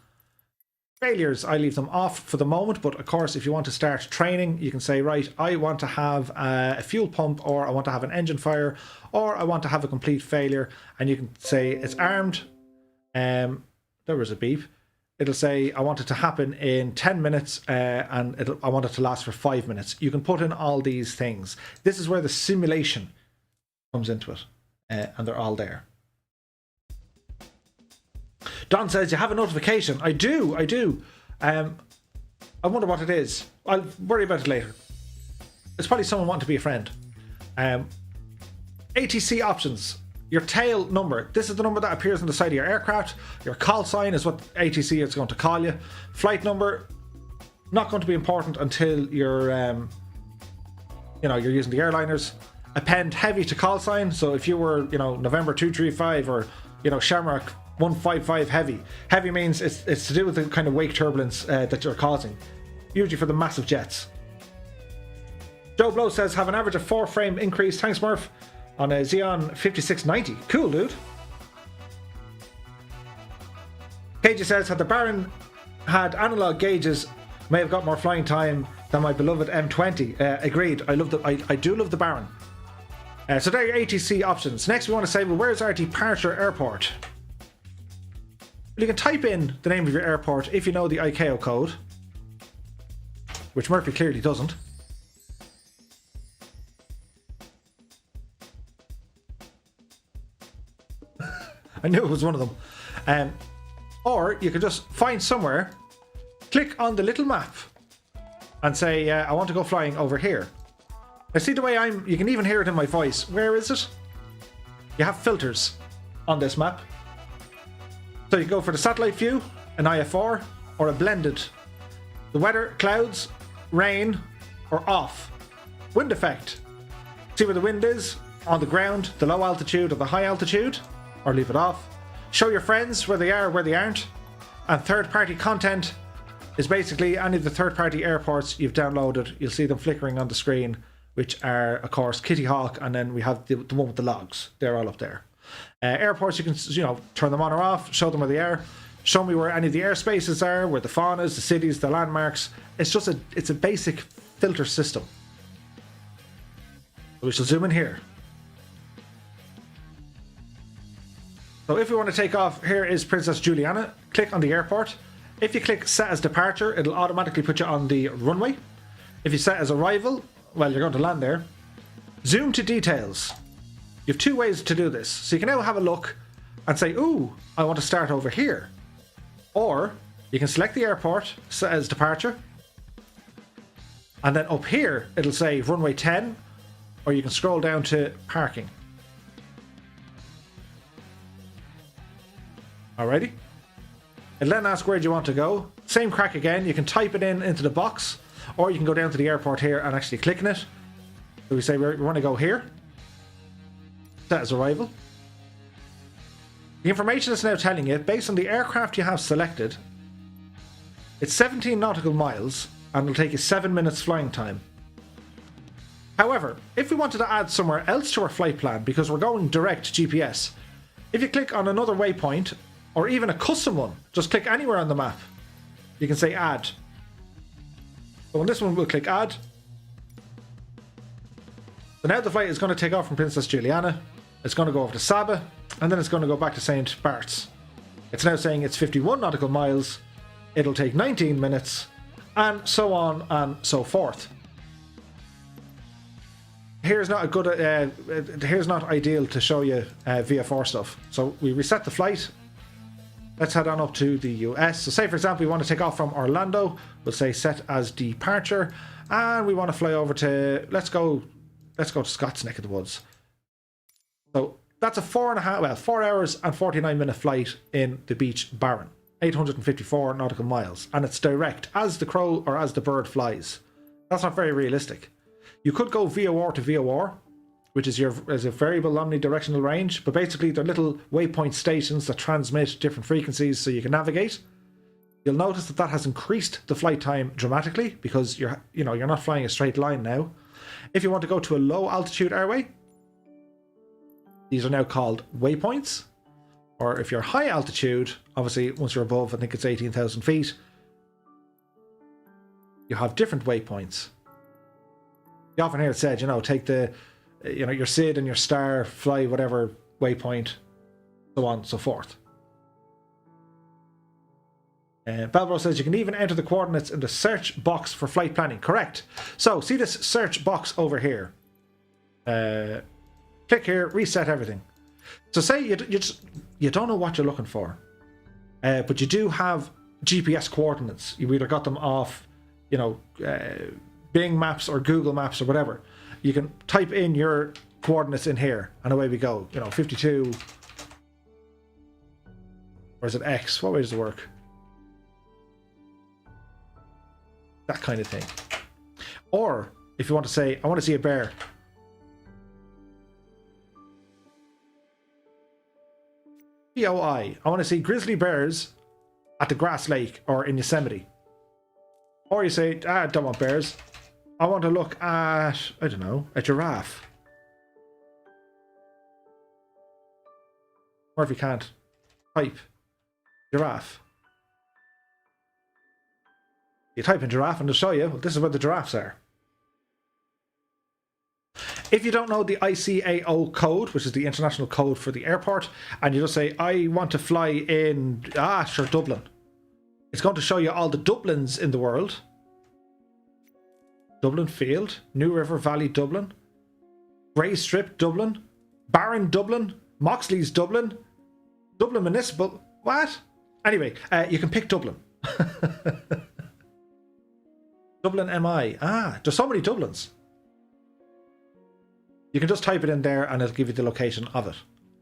Failures, I leave them off for the moment, but of course if you want to start training, you can say, right, I want to have a fuel pump, or I want to have an engine fire, or I want to have a complete failure, and you can say it's armed. There was a beep. It'll say I want it to happen in 10 minutes and I want it to last for 5 minutes. You can put in all these things. This is where the simulation comes into it, and they're all there. Don says, you have a notification. I do. I wonder what it is. I'll worry about it later. It's probably someone wanting to be a friend. ATC options. Your tail number. This is the number that appears on the side of your aircraft. Your call sign is what ATC is going to call you. Flight number, not going to be important until you're, you're using the airliners. Append heavy to call sign. So if you were, November 235 or, Shamrock 155 heavy. Heavy means it's to do with the kind of wake turbulence that you're causing, usually for the massive jets. Joe Blow says, have an average of 4 frame increase. Thanks, Murph. On a Xeon 5690. Cool, dude. KJ says, had the Baron had analog gauges, may have got more flying time than my beloved M20. Agreed. I do love the Baron. So there are your ATC options. Next, we want to say, well, where's our departure airport? Well, you can type in the name of your airport if you know the ICAO code, which Murphy clearly doesn't. I knew it was one of them. Or you could just find somewhere, click on the little map, and say, I want to go flying over here. Now see the way you can even hear it in my voice. Where is it? You have filters on this map. So you go for the satellite view, an IFR, or a blended. The weather, clouds, rain, or off. Wind effect. See where the wind is, on the ground, the low altitude or the high altitude, or leave it off. Show your friends where they are, where they aren't. And third-party content is basically any of the third-party airports you've downloaded. You'll see them flickering on the screen, which are, of course, Kitty Hawk, and then we have the one with the logs. They're all up there. Airports, you can turn them on or off, show them where they are, show me where any of the airspaces are, where the faunas, the cities, the landmarks. It's a basic filter system. We shall zoom in here. So if we want to take off, here is Princess Juliana. Click on the airport. If you click set as departure, it'll automatically put you on the runway. If you set as arrival, well, you're going to land there. Zoom to details. You have two ways to do this. So you can now have a look and say, ooh, I want to start over here. Or you can select the airport, set as departure. And then up here, it'll say runway 10, or you can scroll down to parking. Alrighty. It'll then ask where do you want to go. Same crack again. You can type it in into the box, or you can go down to the airport here and actually click on it. So we say we want to go here. Set as arrival. The information it's now telling you, based on the aircraft you have selected, it's 17 nautical miles and it'll take you 7 minutes flying time. However, if we wanted to add somewhere else to our flight plan, because we're going direct GPS, if you click on another waypoint, or even a custom one, just click anywhere on the map, you can say add. So on this one we'll click add. So now the flight is going to take off from Princess Juliana, it's going to go over to Saba, and then it's going to go back to St. Bart's. It's now saying it's 51 nautical miles, it'll take 19 minutes, and so on and so forth. Here's not a good, here's not ideal to show you VFR stuff. So we reset the flight. Let's head on up to the US. So say for example we want to take off from Orlando, we'll say set as departure, and we want to fly over to, let's go to Scott's neck of the woods. So that's a 4 hours and 49 minute flight in the Beach Baron, 854 nautical miles, and it's direct as the crow or as the bird flies. That's not very realistic. You could go VOR to VOR, which is a variable omnidirectional range, but basically they're little waypoint stations that transmit different frequencies so you can navigate. You'll notice that has increased the flight time dramatically because you're not flying a straight line now. If you want to go to a low altitude airway, these are now called waypoints. Or if you're high altitude, obviously once you're above, I think it's 18,000 feet, you have different waypoints. You often hear it said, take the, your SID and your star, fly whatever waypoint, so on and so forth. Balbro says you can even enter the coordinates in the search box for flight planning. Correct. So see this search box over here. Click here, reset everything. So say you don't know what you're looking for, but you do have GPS coordinates. You either got them off, Bing Maps or Google Maps or whatever. You can type in your coordinates in here, and away we go. 52. Or is it X? What way does it work? That kind of thing. Or if you want to say, I want to see a bear. POI. I want to see grizzly bears at the Grass Lake or in Yosemite. Or you say, I don't want bears. I want to look at, I don't know, a giraffe. Or if you can't, type giraffe. You type in giraffe and it'll show you, well, this is where the giraffes are. If you don't know the ICAO code, which is the international code for the airport, and you just say, I want to fly in, Dublin. It's going to show you all the Dublins in the world. Dublin Field, New River Valley Dublin, Grey Strip Dublin, Barron Dublin, Moxley's Dublin, Dublin Municipal, what? Anyway, you can pick Dublin. Dublin MI, there's so many Dublins. You can just type it in there and it'll give you the location of it.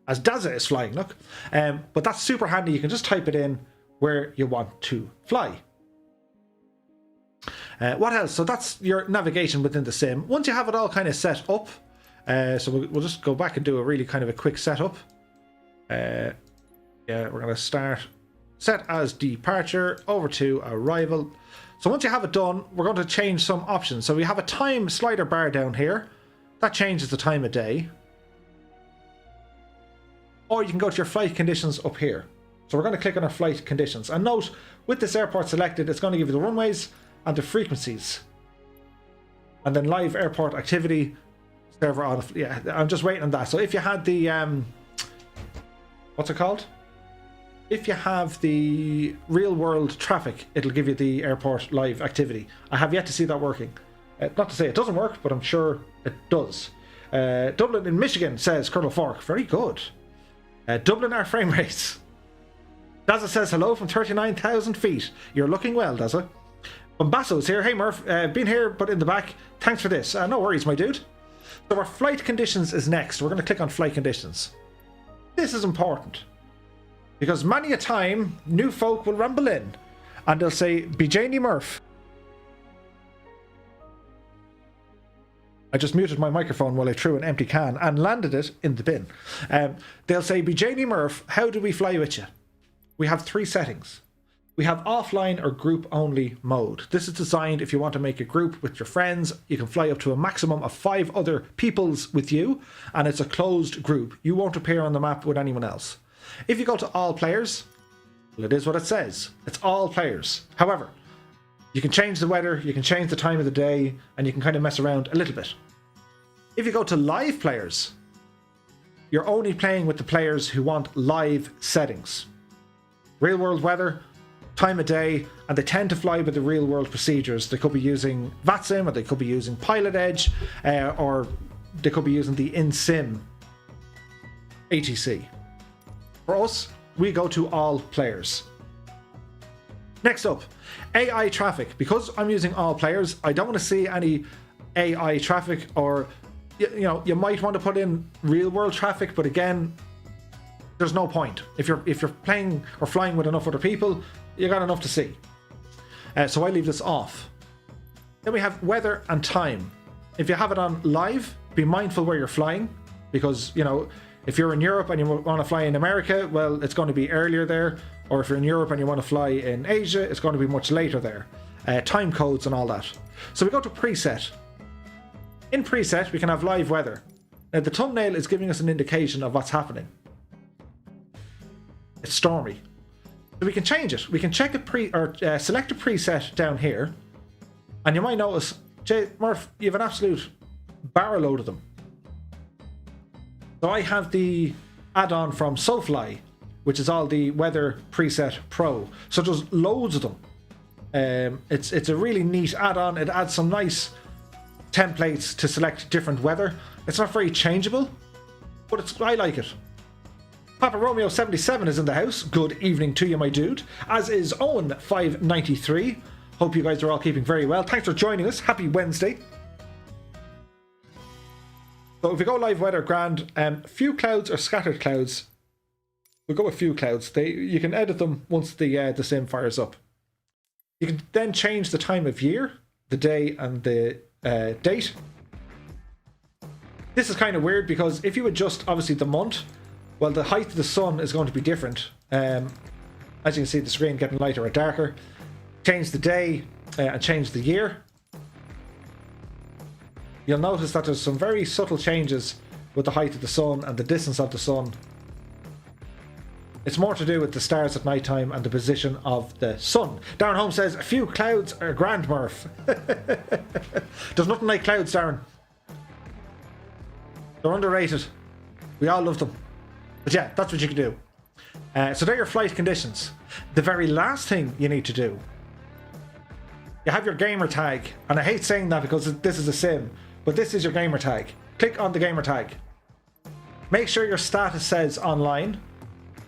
As Daza is flying, look. But that's super handy, you can just type it in where you want to fly. What else? So that's your navigation within the sim. Once you have it all kind of set up, so we'll just go back and do a really kind of a quick setup. Yeah, we're going to start set as departure over to arrival. So once you have it done, we're going to change some options. So we have a time slider bar down here. That changes the time of day. Or you can go to your flight conditions up here. So we're going to click on our flight conditions. And note, with this airport selected, it's going to give you the runways and the frequencies. And then live airport activity server on. Yeah, I'm just waiting on that. So if you had the what's it called? If you have the real world traffic, it'll give you the airport live activity. I have yet to see that working. Not to say it doesn't work, but I'm sure it does. Dublin in Michigan, says Colonel Fork. Very good. Dublin our frame rates. Daza says hello from 39,000 feet. You're looking well, Daza. Bombasso's here. Hey Murph, been here but in the back. Thanks for this. No worries, my dude. So our flight conditions is next. We're going to click on flight conditions. This is important, because many a time new folk will rumble in and they'll say, "Be Janie Murph." I just muted my microphone while I threw an empty can and landed it in the bin. They'll say, "Be Janie Murph, how do we fly with you?" We have 3 settings. We have offline or group only mode. This is designed if you want to make a group with your friends. You can fly up to a maximum of 5 other peoples with you, and it's a closed group. You won't appear on the map with anyone else. If you go to all players, well, it is what it says. It's all players. However, you can change the weather, you can change the time of the day, and you can kind of mess around a little bit. If you go to live players, you're only playing with the players who want live settings. Real world weather, time of day, and they tend to fly with the real world procedures. They could be using VATSIM, or they could be using Pilot Edge, or they could be using the in-sim ATC. For us, we go to all players. Next up, AI traffic. Because I'm using all players, I don't want to see any AI traffic, or you know, you might want to put in real world traffic, but again, there's no point. If you're playing or flying with enough other people, you got enough to see. So I leave this off. Then we have weather and time. If you have it on live, be mindful where you're flying, because you know, if you're in Europe and you want to fly in America, well, it's going to be earlier there. Or if you're in Europe and you want to fly in Asia, it's going to be much later there. Time codes and all that. So we go to preset. In preset, we can have live weather. Now the thumbnail is giving us an indication of what's happening. It's stormy. So we can change it. We can check a select a preset down here, and you might notice, Murph, you have an absolute barrel load of them. So I have the add-on from SoFly, which is all the Weather Preset Pro. So there's loads of them. It's a really neat add-on. It adds some nice templates to select different weather. It's not very changeable, but I like it. Papa Romeo 77 is in the house. Good evening to you, my dude. As is Owen 593. Hope you guys are all keeping very well. Thanks for joining us. Happy Wednesday. So if we go live weather, grand. Few clouds or scattered clouds. We'll go with few clouds. You can edit them once the sim fires up. You can then change the time of year, the day, and the date. This is kind of weird, because if you adjust obviously the month, well, the height of the sun is going to be different. As you can see, the screen getting lighter or darker. Change the day and change the year. You'll notice that there's some very subtle changes with the height of the sun and the distance of the sun. It's more to do with the stars at night time and the position of the sun. Darren Holmes says, a few clouds are grand, Murph. There's nothing like clouds, Darren. They're underrated. We all love them. But yeah, that's what you can do. So they're your flight conditions. The very last thing you need to do, you have your gamer tag. And I hate saying that because this is a sim, but this is your gamer tag. Click on the gamer tag. Make sure your status says online,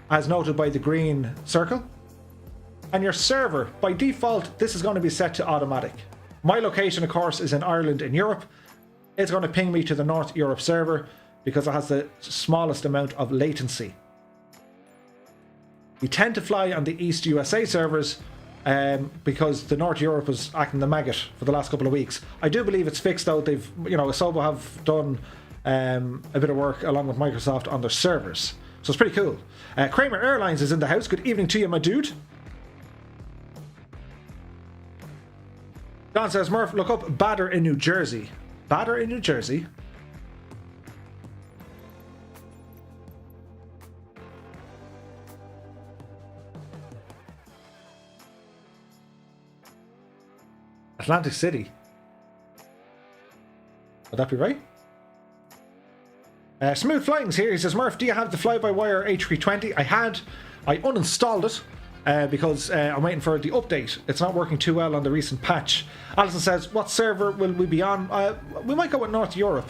as noted by the green circle. And your server, by default, this is going to be set to automatic. My location, of course, is in Ireland in Europe. It's going to ping me to the North Europe server because it has the smallest amount of latency. We tend to fly on the East USA servers because the North Europe was acting the maggot for the last couple of weeks. I do believe it's fixed though. They've, Asobo have done a bit of work along with Microsoft on their servers. So it's pretty cool. Kramer Airlines is in the house. Good evening to you, my dude. John says, Murph, look up Bader in New Jersey. Bader in New Jersey. Atlantic City. Would that be right? Smooth Flying's here. He says, Murph, do you have the fly-by-wire H320? I uninstalled it because I'm waiting for the update. It's not working too well on the recent patch. Alison says, what server will we be on? We might go with North Europe.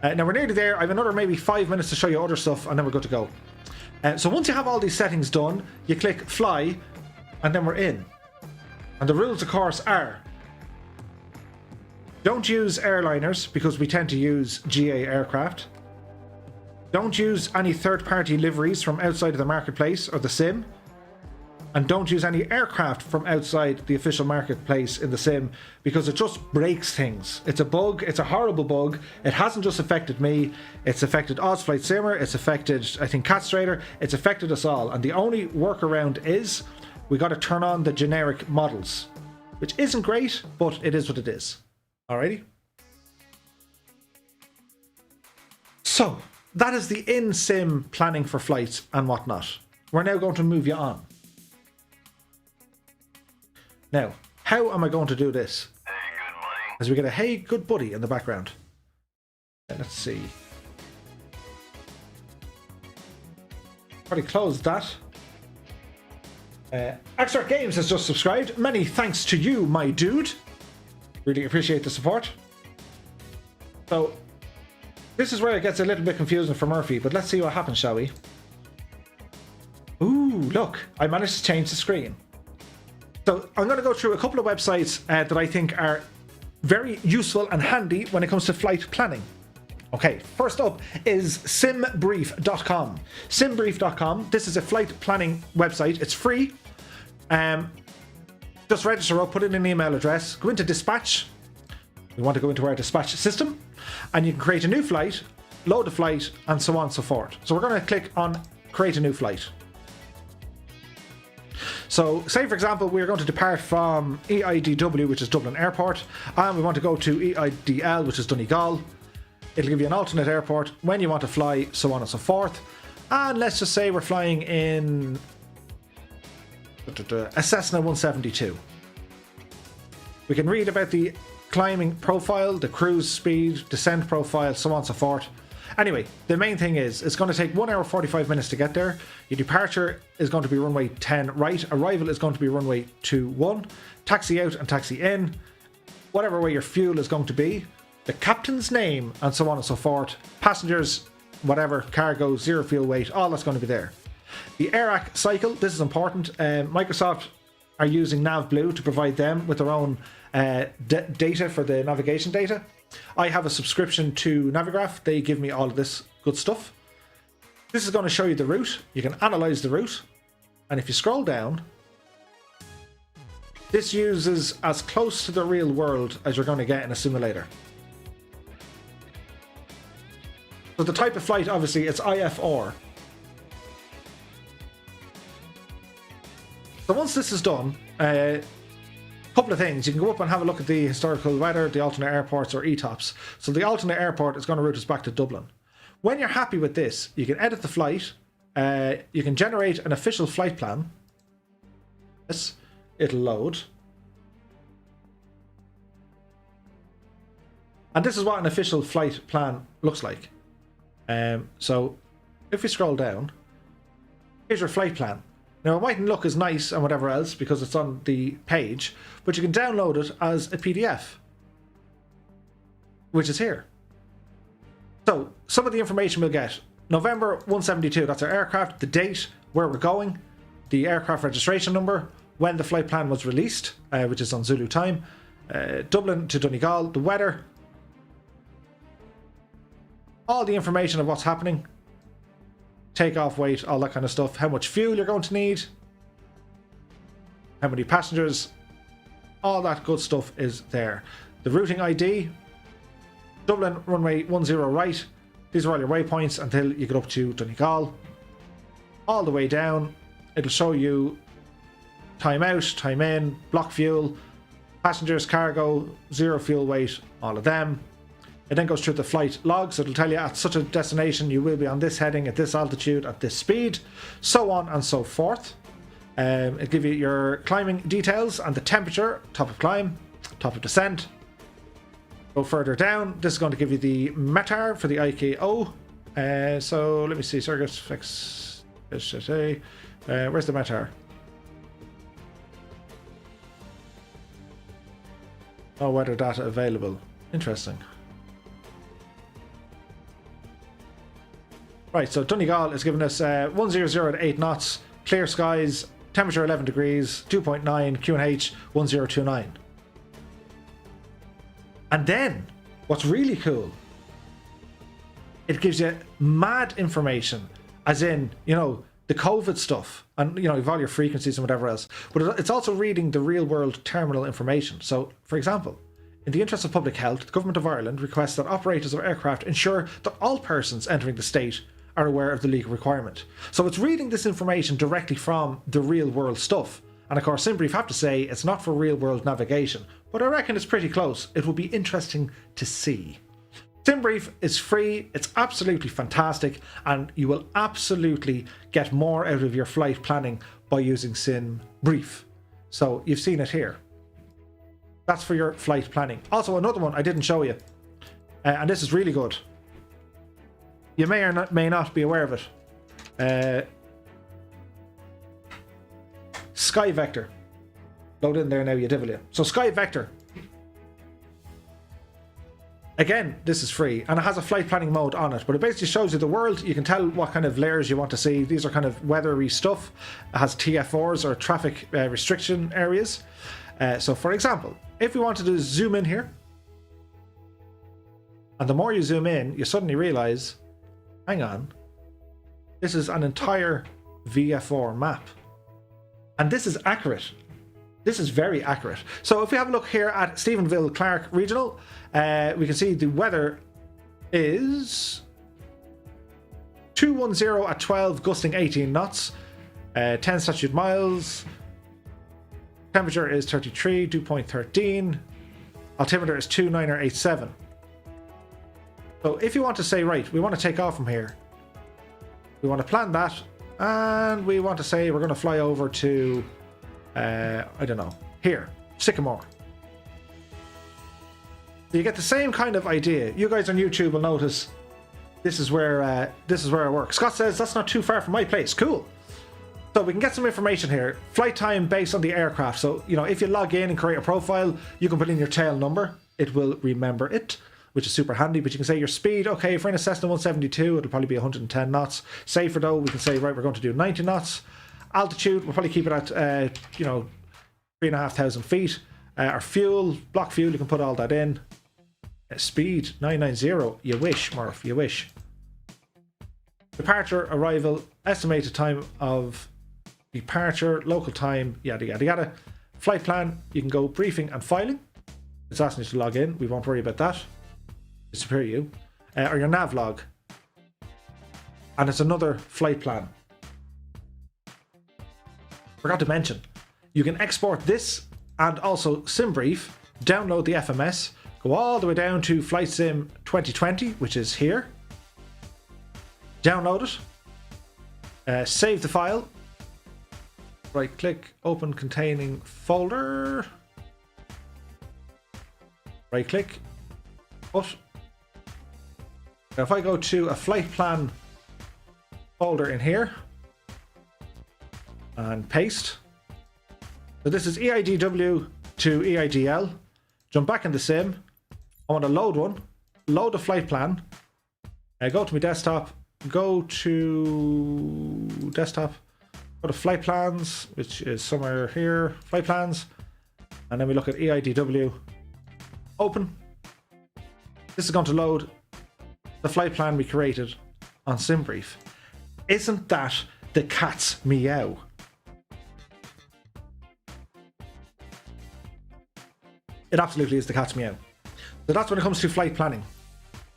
Now we're nearly there. I have another maybe 5 minutes to show you other stuff and then we're good to go. So once you have all these settings done, you click fly and then we're in. And the rules of course are, don't use airliners because we tend to use GA aircraft. Don't use any third-party liveries from outside of the marketplace or the sim. And don't use any aircraft from outside the official marketplace in the sim because it just breaks things. It's a bug. It's a horrible bug. It hasn't just affected me. It's affected Ozflight Simmer. It's affected, I think, Catstrader. It's affected us all. And the only workaround is we got to turn on the generic models, which isn't great, but it is what it is. Alrighty. So that is the in-sim planning for flights and whatnot. We're now going to move you on. Now, how am I going to do this? Hey, good money. As we get a hey good buddy in the background. Let's see. Already closed that. Extract Games has just subscribed. Many thanks to you, my dude. Really appreciate the support. So, this is where it gets a little bit confusing for Murphy, but let's see what happens, shall we? Ooh, look, I managed to change the screen. So I'm going to go through a couple of websites that I think are very useful and handy when it comes to flight planning. Okay, first up is simbrief.com. Simbrief.com, this is a flight planning website. It's free. Just register up, put in an email address, go into dispatch. We want to go into our dispatch system and you can create a new flight, load a flight and so on and so forth. So we're going to click on create a new flight. So say for example we're going to depart from EIDW, which is Dublin Airport, and we want to go to EIDL, which is Donegal. It'll give you an alternate airport, when you want to fly, so on and so forth. And let's just say we're flying in a Cessna 172. We can read about the climbing profile, the cruise speed, descent profile, so on and so forth. Anyway, the main thing is, it's going to take 1 hour 45 minutes to get there. Your departure is going to be runway 10 right. Arrival is going to be runway 21. Taxi out and taxi in. Whatever way your fuel is going to be. The captain's name and so on and so forth. Passengers, whatever, cargo, zero fuel weight, all that's going to be there. The AIRAC cycle, this is important. Microsoft are using NavBlue to provide them with their own data for the navigation data. I have a subscription to Navigraph. They give me all of this good stuff. This is going to show you the route. You can analyze the route. And if you scroll down, this uses as close to the real world as you're going to get in a simulator. So the type of flight, obviously, it's IFR. So once this is done, couple of things. You can go up and have a look at the historical weather, the alternate airports or ETOPS. So the alternate airport is going to route us back to Dublin. When you're happy with this, you can edit the flight. You can generate an official flight plan. Yes, it'll load. And this is what an official flight plan looks like. So if we scroll down, here's your flight plan. Now, it mightn't look as nice and whatever else because it's on the page, but you can download it as a PDF, which is here. So, some of the information we'll get. November 172, that's our aircraft, the date, where we're going, the aircraft registration number, when the flight plan was released, which is on Zulu time, Dublin to Donegal, the weather, all the information of what's happening, takeoff weight, all that kind of stuff, how much fuel you're going to need, how many passengers, all that good stuff is there. The routing ID, Dublin runway 10 right, these are all your waypoints until you get up to Donegal. All the way down, it'll show you time out, time in, block fuel, passengers, cargo, zero fuel weight, all of them. It then goes through the flight logs. It'll tell you at such a destination you will be on this heading, at this altitude, at this speed, so on and so forth. It'll give you your climbing details and the temperature, top of climb, top of descent. Go further down, this is going to give you the METAR for the IKO. So let me see. Circuits fix. Where's the Metar? Oh, weather data available. Interesting. Right, so Donegal is giving us 100 at 8 knots, clear skies, temperature 11 degrees, 2.9, QNH 1029. And then, what's really cool, it gives you mad information, as in, you know, the COVID stuff, and, you know, you've all your frequencies and whatever else. But it's also reading the real world terminal information. So, for example, in the interest of public health, the Government of Ireland requests that operators of aircraft ensure that all persons entering the state are aware of the legal requirement. So it's reading this information directly from the real world stuff. And of course, SimBrief have to say it's not for real world navigation, but I reckon it's pretty close. It will be interesting to see. SimBrief is free, it's absolutely fantastic, and you will absolutely get more out of your flight planning by using SimBrief. So you've seen it here. That's for your flight planning. Also, another one I didn't show you, and this is really good. You may or may not be aware of it. Sky Vector. Load in there now, you devil you. So Sky Vector. Again, this is free, and it has a flight planning mode on it, but it basically shows you the world. You can tell what kind of layers you want to see. These are kind of weathery stuff. It has TFRs, or traffic restriction areas. So for example, if we wanted to zoom in here, and the more you zoom in, you suddenly realize, hang on, this is an entire VFR map. And this is accurate. This is very accurate. So if we have a look here at Stephenville Clark Regional, we can see the weather is 210 at 12, gusting 18 knots, 10 statute miles. Temperature is 33, dew point 13. Altimeter is 2987. So if you want to say, right, we want to take off from here, we want to plan that, and we want to say we're going to fly over to, I don't know, here, Sycamore. So you get the same kind of idea. You guys on YouTube will notice this is where I work. Scott says that's not too far from my place. Cool. So we can get some information here. Flight time based on the aircraft. So, you know, if you log in and create a profile, you can put in your tail number. It will remember it, which is super handy. But you can say your speed. Okay, if we're in a Cessna 172, it'll probably be 110 knots. Safer though, we can say, right, we're going to do 90 knots. Altitude, we'll probably keep it at, you know, 3,500 feet. Our fuel, block fuel, you can put all that in. Speed, 990. You wish, Murph, you wish. Departure, arrival, estimated time of departure, local time, yada yada yada. Flight plan, you can go briefing and filing. It's asking you to log in. We won't worry about that. Disappear you. Or your nav log. And it's another flight plan. Forgot to mention, you can export this and also SimBrief, download the FMS, go all the way down to Flight Sim 2020, which is here. Download it. Save the file. Right click, open containing folder. Right click. But now if I go to a flight plan folder in here and paste. So this is EIDW to EIDL. Jump back in the sim. I want to load one. Load the flight plan. Go to my desktop. Go to desktop. Go to flight plans, which is somewhere here. Flight plans. And then we look at EIDW. Open. This is going to load the flight plan we created on SimBrief. Isn't that the cat's meow? It absolutely is the cat's meow. So that's when it comes to flight planning.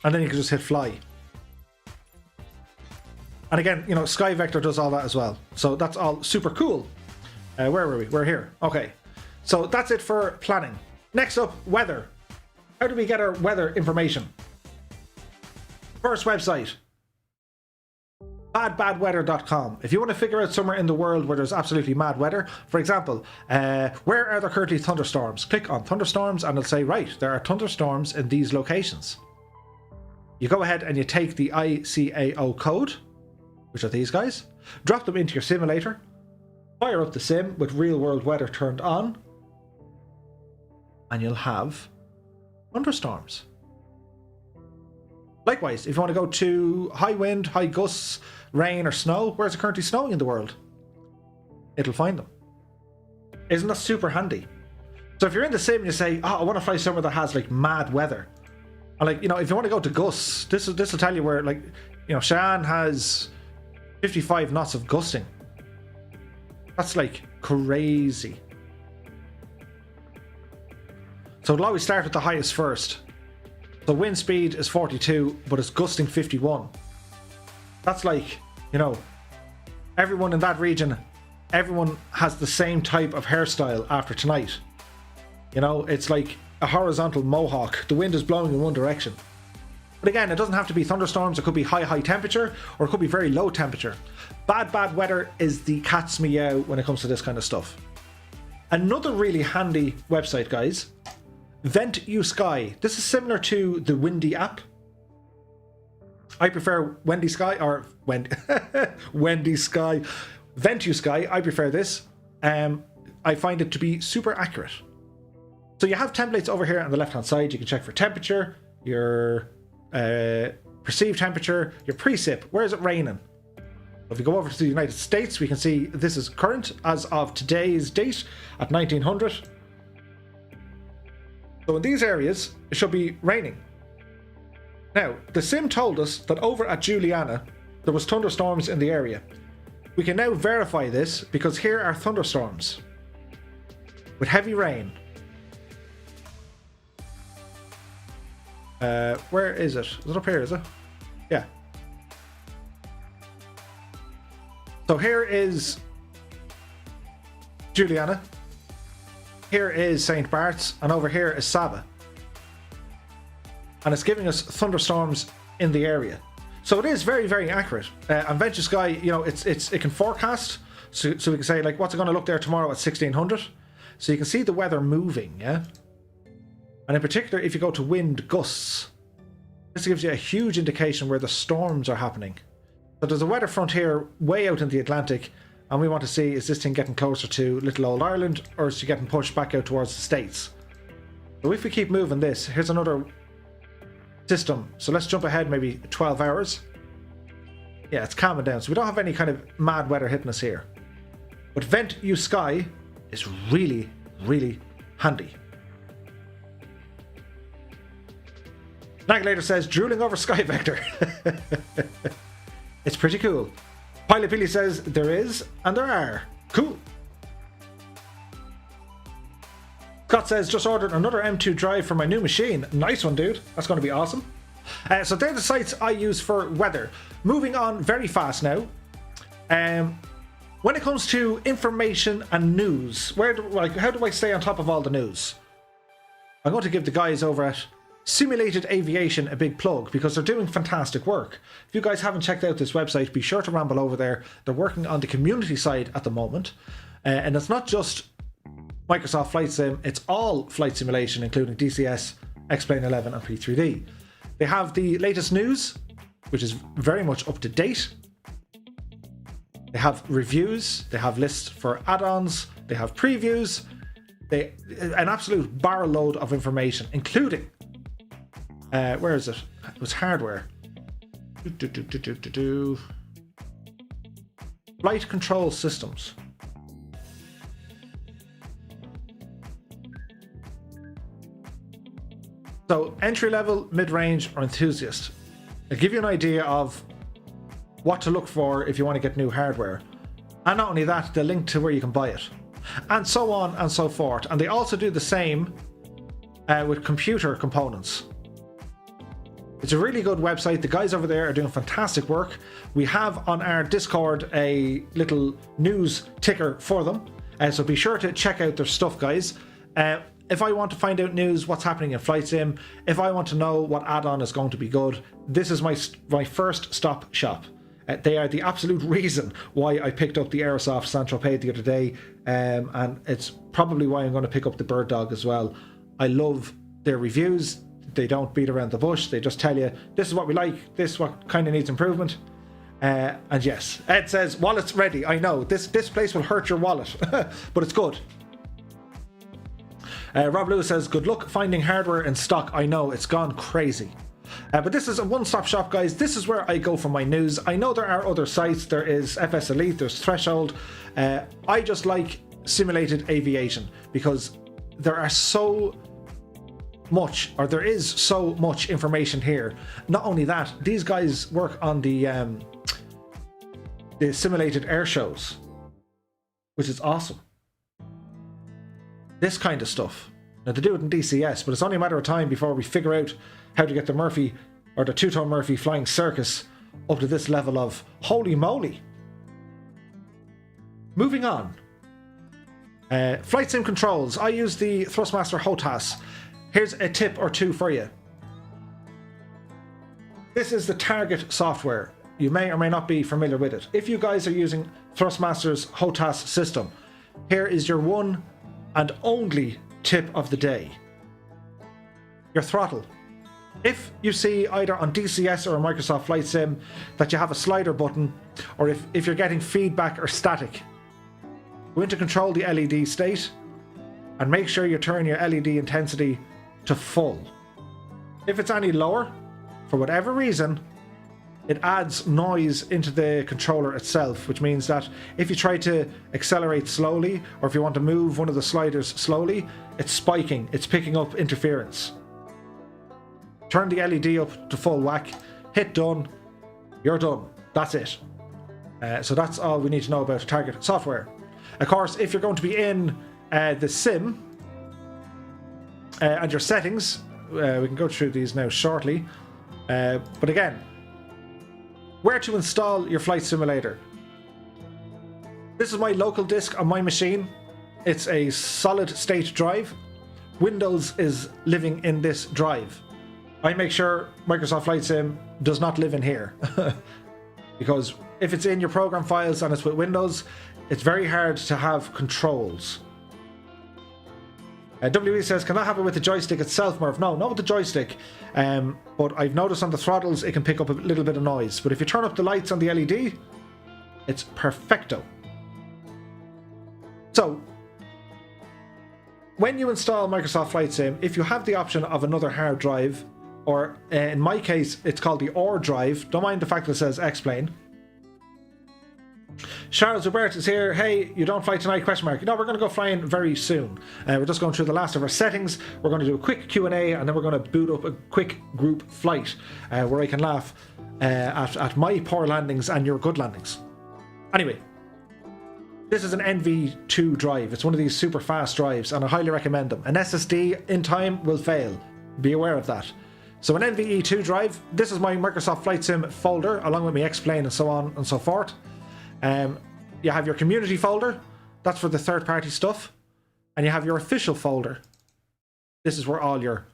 And then you can just hit fly. And again, you know, Sky Vector does all that as well. So that's all super cool. Where were we? We're here. Okay. So that's it for planning. Next up, weather. How do we get our weather information? First website. badweather.com. If you want to figure out somewhere in the world where there's absolutely mad weather, for example, where are there currently thunderstorms? Click on thunderstorms and it'll say, right, there are thunderstorms in these locations. You go ahead and you take the ICAO code, which are these guys, drop them into your simulator, fire up the sim with real world weather turned on, and you'll have thunderstorms. Likewise, if you want to go to high wind, high gusts, rain or snow, where's it currently snowing in the world? It'll find them. Isn't that super handy? So if you're in the sim and you say, oh, I want to fly somewhere that has like mad weather. And like, you know, if you want to go to gusts, this will tell you where, like, you know, Cheyenne has 55 knots of gusting. That's like crazy. So it'll always start with the highest first. So wind speed is 42, but it's gusting 51. That's like, you know, everyone in that region, everyone has the same type of hairstyle after tonight. You know, it's like a horizontal mohawk. The wind is blowing in one direction. But again, it doesn't have to be thunderstorms. It could be high temperature, or it could be very low temperature. Bad weather is the cat's meow when it comes to this kind of stuff. Another really handy website, guys, Vent You Sky. This is similar to the Windy app. I prefer Wendy Sky, or Wendy Sky. Vent You Sky, I prefer this. I find it to be super accurate. So you have templates over here on the left hand side. You can check for temperature, your perceived temperature, your precip. Where is it raining? If we go over to the United States, we can see this is current as of today's date at 1900. So in these areas, it should be raining. Now, the sim told us that over at Juliana, there was thunderstorms in the area. We can now verify this because here are thunderstorms with heavy rain. Where is it? Is it up here, is it? Yeah. So here is Juliana. Here is St. Bart's, and over here is Saba. And it's giving us thunderstorms in the area. So it is very accurate. And Venture Sky, you know, it can forecast. So we can say, like, what's it going to look there tomorrow at 1600? So you can see the weather moving, yeah? And in particular, if you go to wind gusts, this gives you a huge indication where the storms are happening. So there's a weather front here way out in the Atlantic, and we want to see, is this thing getting closer to little old Ireland, or is it getting pushed back out towards the States? So if we keep moving this, here's another system. So let's jump ahead maybe 12 hours. Yeah, it's calming down. So we don't have any kind of mad weather hitting us here. But Vent You Sky is really handy. Naglator says, drooling over Sky Vector. It's pretty cool. Pilot Billy says, there is, and there are. Cool. Scott says, just ordered another M2 drive for my new machine. Nice one, dude. That's going to be awesome. So they're the sites I use for weather. Moving on very fast now. When it comes to information and news, how do I stay on top of all the news? I'm going to give the guys over at Simulated Aviation a big plug because they're doing fantastic work. If you guys haven't checked out this website, be sure to ramble over there. They're working on the community side at the moment. And it's not just Microsoft Flight Sim, it's all flight simulation, including DCS, X-Plane 11 and P3D. They have the latest news, which is very much up to date. They have reviews, they have lists for add-ons, they have previews, an absolute barrel load of information, including where is it? It was hardware. Flight control systems. So entry level, mid range, or enthusiast. I'll give you an idea of what to look for if you want to get new hardware. And not only that, the link to where you can buy it. And so on and so forth. And they also do the same with computer components. It's a really good website. The guys over there are doing fantastic work. We have on our Discord a little news ticker for them. So be sure to check out their stuff, guys. If I want to find out news, what's happening in Flight Sim, if I want to know what add-on is going to be good, this is my first stop shop. They are the absolute reason why I picked up the Aerosoft Saint-Tropez the other day, and it's probably why I'm going to pick up the Bird Dog as well. I love their reviews. They don't beat around the bush. They just tell you, this is what we like, this is what kind of needs improvement. And yes, Ed says, wallet's ready. I know, this place will hurt your wallet, but it's good. Rob Lewis says, good luck finding hardware in stock. I know, it's gone crazy. But this is a one-stop shop, guys. This is where I go for my news. I know there are other sites. There is FS Elite, there's Threshold. I just like simulated aviation because there is so much information here. Not only that, these guys work on the simulated air shows, which is awesome. This kind of stuff. Now, they do it in DCS, but it's only a matter of time before we figure out how to get the Murphy, or the two-tone Murphy flying circus up to this level of holy moly. Moving on. Flight sim controls. I use the Thrustmaster HOTAS. Here's a tip or two for you. This is the target software. You may or may not be familiar with it. If you guys are using Thrustmaster's HOTAS system, here is your one and only tip of the day. Your throttle. If you see either on DCS or a Microsoft Flight Sim that you have a slider button, or if you're getting feedback or static, go into control the LED state and make sure you turn your LED intensity to full. If it's any lower, for whatever reason, it adds noise into the controller itself, which means that if you try to accelerate slowly, or if you want to move one of the sliders slowly, it's spiking, it's picking up interference. Turn the LED up to full whack, hit done, you're done. That's it. So that's all we need to know about target software. Of course, if you're going to be in the sim and your settings, we can go through these now shortly. But again, where to install your flight simulator. This is my local disk on my machine. It's a solid state drive. Windows is living in this drive. I make sure Microsoft Flight Sim does not live in here. Because if it's in your program files and it's with Windows, it's very hard to have controls. WE says, can that happen with the joystick itself, Murph? No, not with the joystick. But I've noticed on the throttles it can pick up a little bit of noise. But if you turn up the lights on the LED, it's perfecto. So, when you install Microsoft Flight Sim, if you have the option of another hard drive, or in my case, it's called the OR drive. Don't mind the fact that it says X-Plane. Charles Hubert is here. Hey, you don't fly tonight? Question mark. No, we're going to go flying very soon. We're just going through the last of our settings. We're going to do a quick Q&A, and then we're going to boot up a quick group flight where I can laugh at my poor landings and your good landings. Anyway, this is an NV2 drive. It's one of these super fast drives, and I highly recommend them. An SSD in time will fail. Be aware of that. So an NVE2 drive, this is my Microsoft Flight Sim folder, along with my X-Plane and so on and so forth. You have your community folder, that's for the third-party stuff, and you have your official folder. This is where all your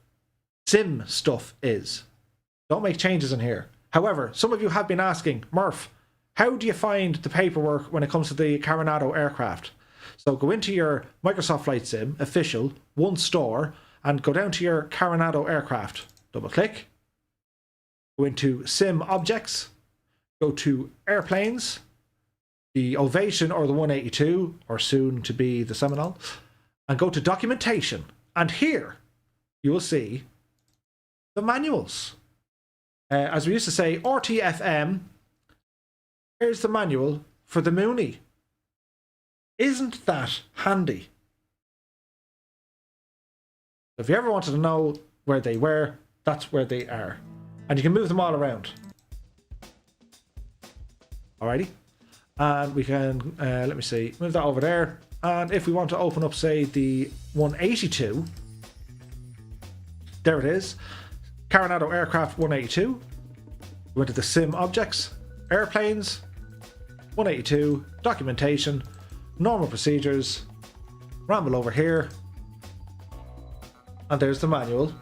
sim stuff is. Don't make changes in here. However, some of you have been asking, Murph, how do you find the paperwork when it comes to the Coronado aircraft? So go into your Microsoft Flight Sim, official, one store, and go down to your Coronado aircraft. Double click, go into Sim Objects, go to Airplanes, the Ovation or the 182, or soon to be the Seminole, and go to Documentation. And here you will see the manuals. As we used to say, RTFM, here's the manual for the Mooney. Isn't that handy? If you ever wanted to know where they were, that's where they are. And you can move them all around. Alrighty. And we can, let me see, move that over there. And if we want to open up, say, the 182, there it is. Coronado Aircraft 182. Go into the Sim Objects, Airplanes, 182, Documentation, Normal Procedures, ramble over here. And there's the manual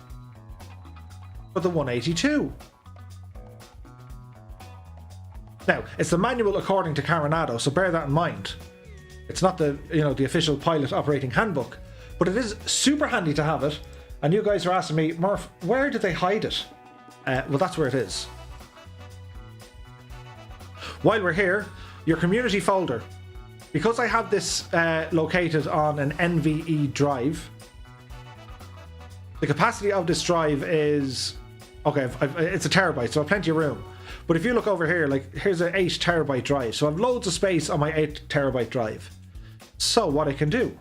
for the 182. Now, it's the manual according to Coronado, so bear that in mind. It's not the, the official pilot operating handbook, but it is super handy to have it. And you guys are asking me, Murph, where did they hide it? Well, that's where it is. While we're here, your community folder. Because I have this located on an NVE drive, the capacity of this drive is... Okay, it's a terabyte, so I have plenty of room. But if you look over here, like, here's an 8 terabyte drive. So I have loads of space on my 8 terabyte drive. So what I can do,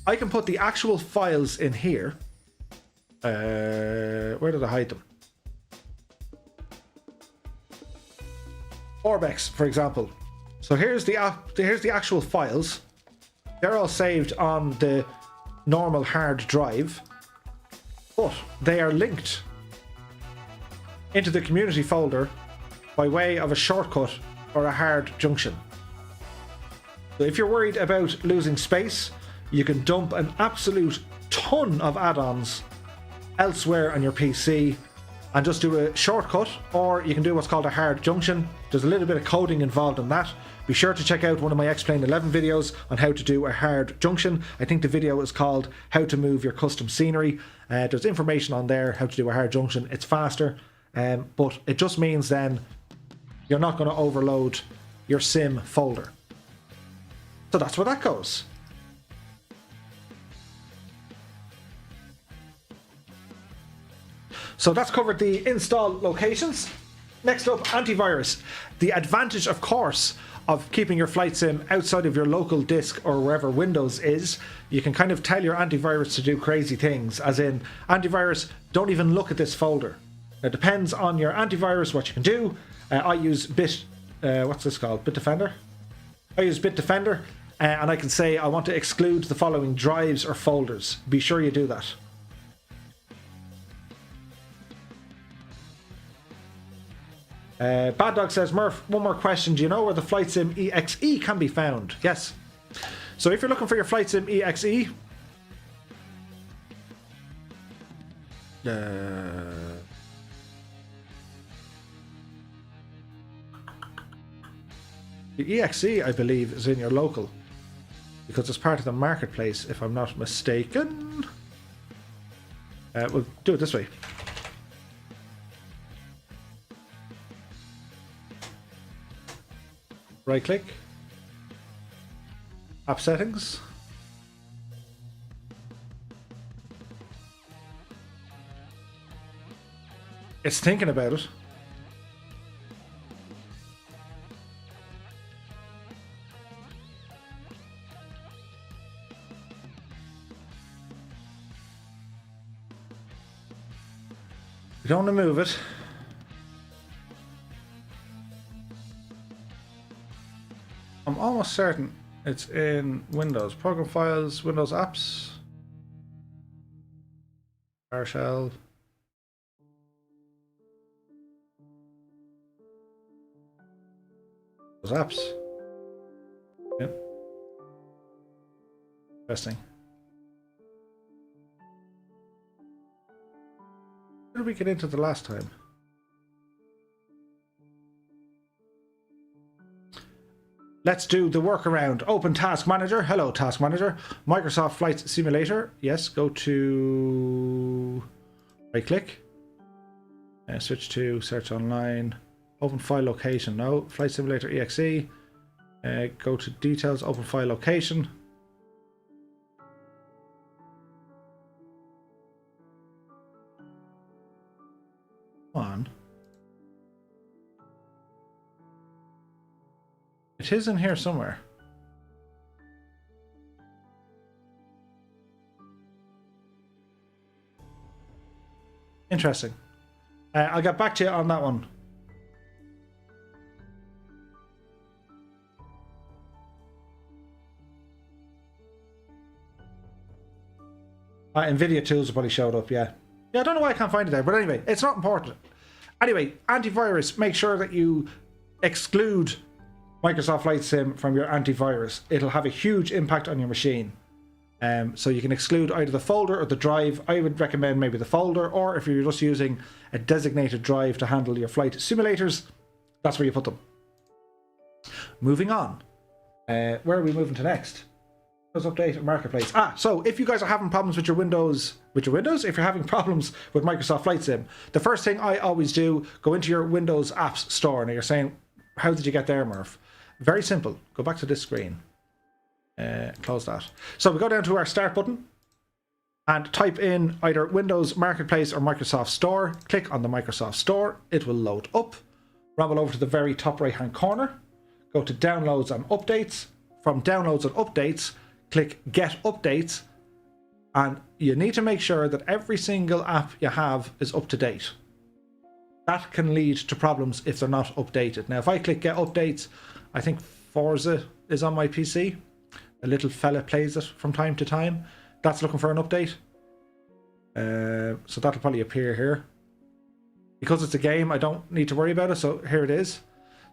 I can put the actual files in here. Where did I hide them? Orbex, for example. So here's the actual files. They're all saved on the normal hard drive, but they are linked into the community folder by way of a shortcut or a hard junction. So if you're worried about losing space, you can dump an absolute ton of add-ons elsewhere on your PC and just do a shortcut, or you can do what's called a hard junction. There's a little bit of coding involved in that. Be sure to check out one of my Explain 11 videos on how to do a hard junction. I think the video is called How to Move Your Custom Scenery. There's information on there how to do a hard junction. It's faster, but it just means then you're not going to overload your sim folder. So that's where that goes. So that's covered the install locations. Next up, antivirus. The advantage, of course, of keeping your flight sim outside of your local disk or wherever Windows is, you can kind of tell your antivirus to do crazy things, as in, antivirus, don't even look at this folder. It depends on your antivirus what you can do. I use what's this called? Bitdefender? I use Bitdefender, and I can say I want to exclude the following drives or folders. Be sure you do that. Bad Dog says, Murph, one more question. Do you know where the Flight Sim EXE can be found? Yes. So if you're looking for your Flight Sim EXE, the EXE, I believe, is in your local, because it's part of the marketplace, if I'm not mistaken. We'll do it this way. Right click, app settings, it's thinking about it. We don't want to move it. I'm almost certain it's in Windows. Program files, Windows apps, PowerShell. Those apps. Yep. Interesting. How did we get into the last time? Let's do the workaround. Open Task Manager. Hello, Task Manager. Microsoft Flight Simulator. Yes, go to right click. Switch to search online. Open file location. No. Flight Simulator EXE. Go to details. Open file location. Come on. It is in here somewhere. Interesting. I'll get back to you on that one. Nvidia tools have probably showed up, yeah. Yeah, I don't know why I can't find it there, but anyway, it's not important. Anyway, antivirus, make sure that you exclude Microsoft Flight Sim from your antivirus. It'll have a huge impact on your machine. So you can exclude either the folder or the drive. I would recommend maybe the folder, or if you're just using a designated drive to handle your flight simulators, that's where you put them. Moving on. Where are we moving to next? Update Marketplace. So if you guys are having problems with your Windows, if you're having problems with Microsoft Flight Sim, the first thing I always do, go into your Windows apps store. Now you're saying, how did you get there, Murph? Very simple. Go back to this screen. Close that. So we go down to our start button and type in either Windows Marketplace or Microsoft Store. Click on the Microsoft Store. It will load up. Ramble over to the very top right hand corner. Go to Downloads and Updates. From Downloads and Updates, click Get Updates, and you need to make sure that every single app you have is up to date. That can lead to problems if they're not updated. Now, if I click Get Updates, I think Forza is on my PC. A little fella plays it from time to time. That's looking for an update. So that'll probably appear here. Because it's a game, I don't need to worry about it, so here it is.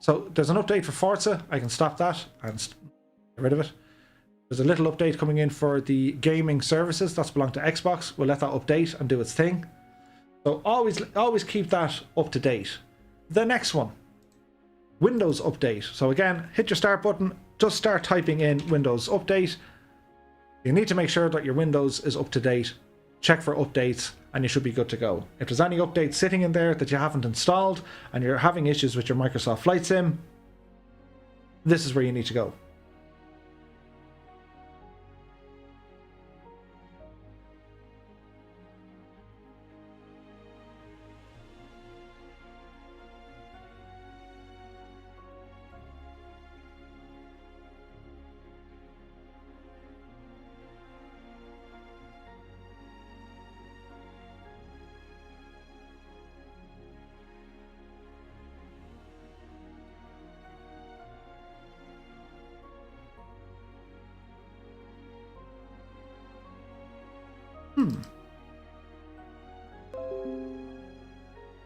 So there's an update for Forza. I can stop that and get rid of it. There's a little update coming in for the gaming services. That's belong to Xbox. We'll let that update and do its thing. So always keep that up to date. The next one, Windows Update. So again, hit your start button. Just start typing in Windows Update. You need to make sure that your Windows is up to date. Check for updates and you should be good to go. If there's any updates sitting in there that you haven't installed and you're having issues with your Microsoft Flight Sim, this is where you need to go.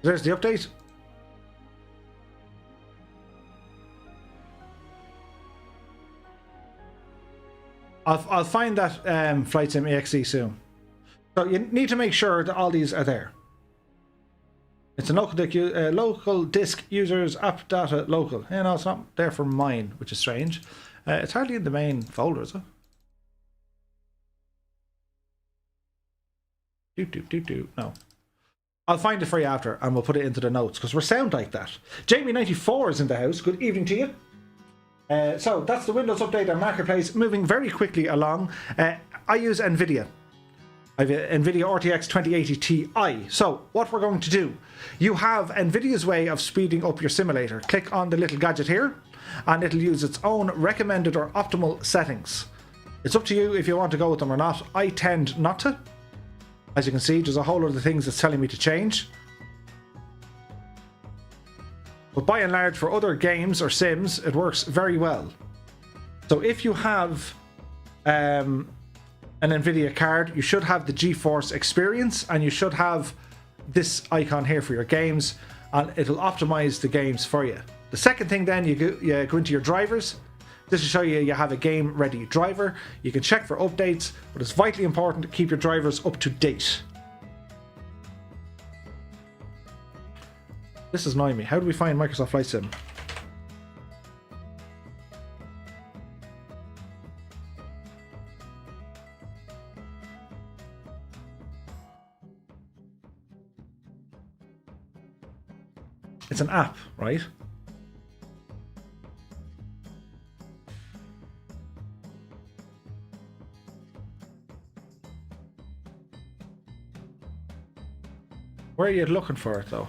There's the update. I'll find that Flight Sim EXE soon. So you need to make sure that all these are there. It's a local disk users app data local. You know, it's not there for mine, which is strange. It's hardly in the main folder, is it? No. I'll find it for you after and we'll put it into the notes because we're sound like that. Jamie94 is in the house. Good evening to you. So that's the Windows Update and Marketplace moving very quickly along. I use Nvidia. I have a Nvidia RTX 2080 Ti. So what we're going to do, you have Nvidia's way of speeding up your simulator. Click on the little gadget here and it'll use its own recommended or optimal settings. It's up to you if you want to go with them or not. I tend not to. As you can see, there's a whole lot of things that's telling me to change. But by and large, for other games or sims, it works very well. So if you have an Nvidia card, you should have the GeForce Experience, and you should have this icon here for your games, and it'll optimize the games for you. The second thing then, you go into your drivers. This will show you have a game-ready driver. You can check for updates, but it's vitally important to keep your drivers up to date. This is annoying me. How do we find Microsoft Flight Sim? It's an app, right? Where are you looking for it though?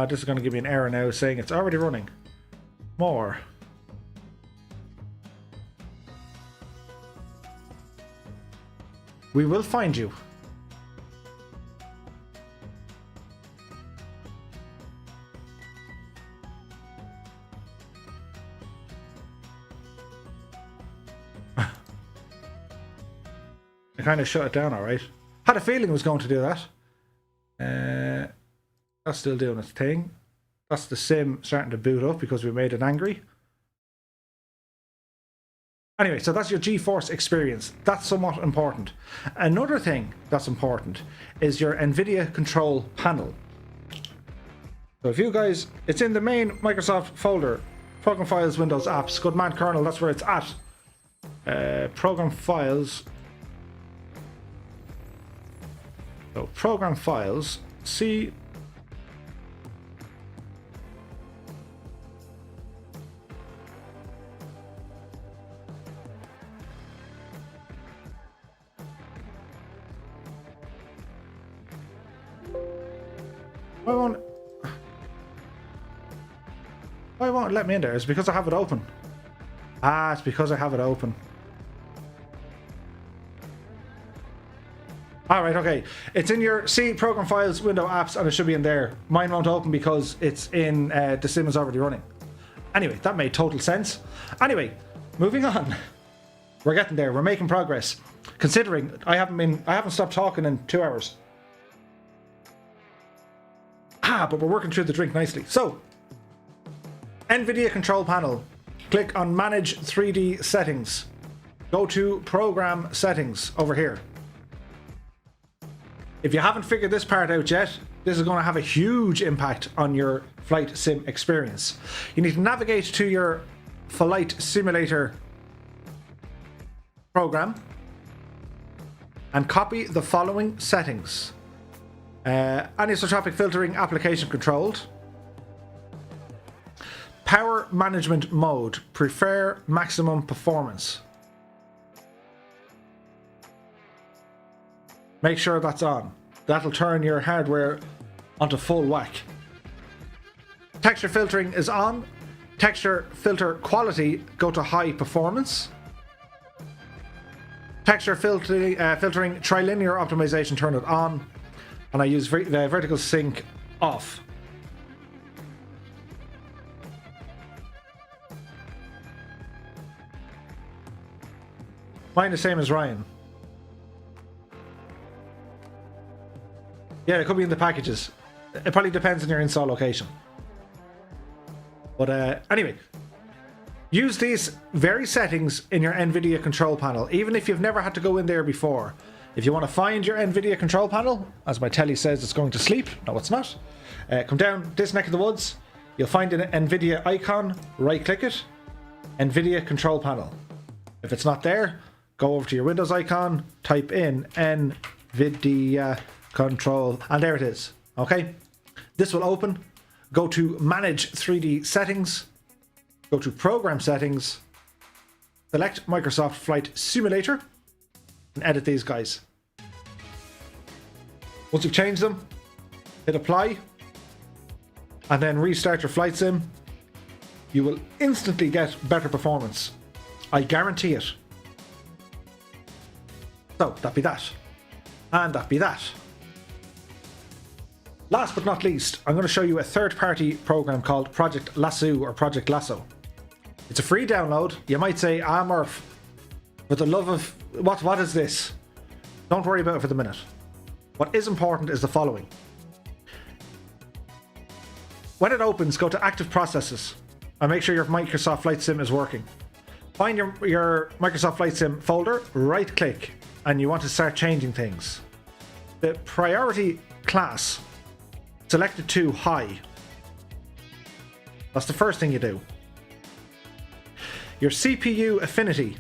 This is going to give me an error now saying it's already running. More. We will find you. I kind of shut it down, alright. Had a feeling it was going to do that. That's still doing its thing. That's the sim starting to boot up because we made it angry. Anyway, so that's your GeForce Experience. That's somewhat important. Another thing that's important is your Nvidia control panel. So if you guys, it's in the main Microsoft folder, Program Files, Windows Apps, Good Man Kernel, that's where it's at. Program files. So program files. See. Why won't it let me in there? It's because I have it open. Ah, it's because I have it open. Alright, okay. It's in your C program files, window apps, and it should be in there. Mine won't open because it's in the sim is already running. Anyway, that made total sense. Anyway, moving on. We're getting there. We're making progress. Considering I haven't stopped talking in 2 hours. But we're working through the drink nicely. So, Nvidia control panel. Click on Manage 3D Settings. Go to Program Settings over here. If you haven't figured this part out yet, this is going to have a huge impact on your flight sim experience. You need to navigate to your flight simulator program and copy the following settings. Anisotropic filtering application controlled. Power management mode. Prefer maximum performance. Make sure that's on. That'll turn your hardware onto full whack. Texture filtering is on. Texture filter quality, go to high performance. Texture filtering trilinear optimization, turn it on. And I use vertical sync off. Mine the same as Ryan. Yeah, it could be in the packages. It probably depends on your install location. But anyway, use these very settings in your Nvidia control panel, even if you've never had to go in there before. If you want to find your Nvidia control panel, as my telly says it's going to sleep, no it's not. Come down this neck of the woods, you'll find an Nvidia icon, right click it, Nvidia control panel. If it's not there, go over to your Windows icon, type in Nvidia control, and there it is. Okay, this will open. Go to Manage 3D Settings, go to Program Settings, select Microsoft Flight Simulator, and edit these guys. Once you've changed them, hit apply, and then restart your flight sim. You will instantly get better performance. I guarantee it. So, that be that. And that be that. Last but not least, I'm going to show you a third-party program called Project Lasso or Project Lasso. It's a free download. You might say, Murph, for the love of... What is this? Don't worry about it for the minute. What is important is the following. When it opens, go to Active Processes and make sure your Microsoft Flight Sim is working. Find your Microsoft Flight Sim folder, right-click, and you want to start changing things. The priority class, select it to high. That's the first thing you do. Your CPU affinity.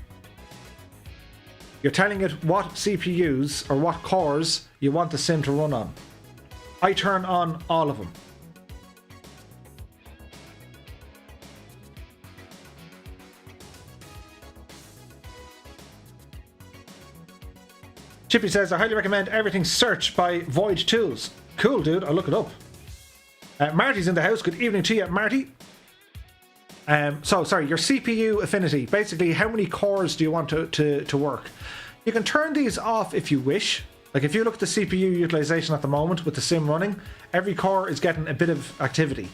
You're telling it what CPUs or what cores you want the sim to run on. I turn on all of them. Chippy says, I highly recommend everything search by Void Tools. Cool, dude. I'll look it up. Marty's in the house. Good evening to you, Marty. Sorry, your CPU affinity. Basically, how many cores do you want to work? You can turn these off if you wish. Like if you look at the CPU utilization at the moment with the sim running, every core is getting a bit of activity.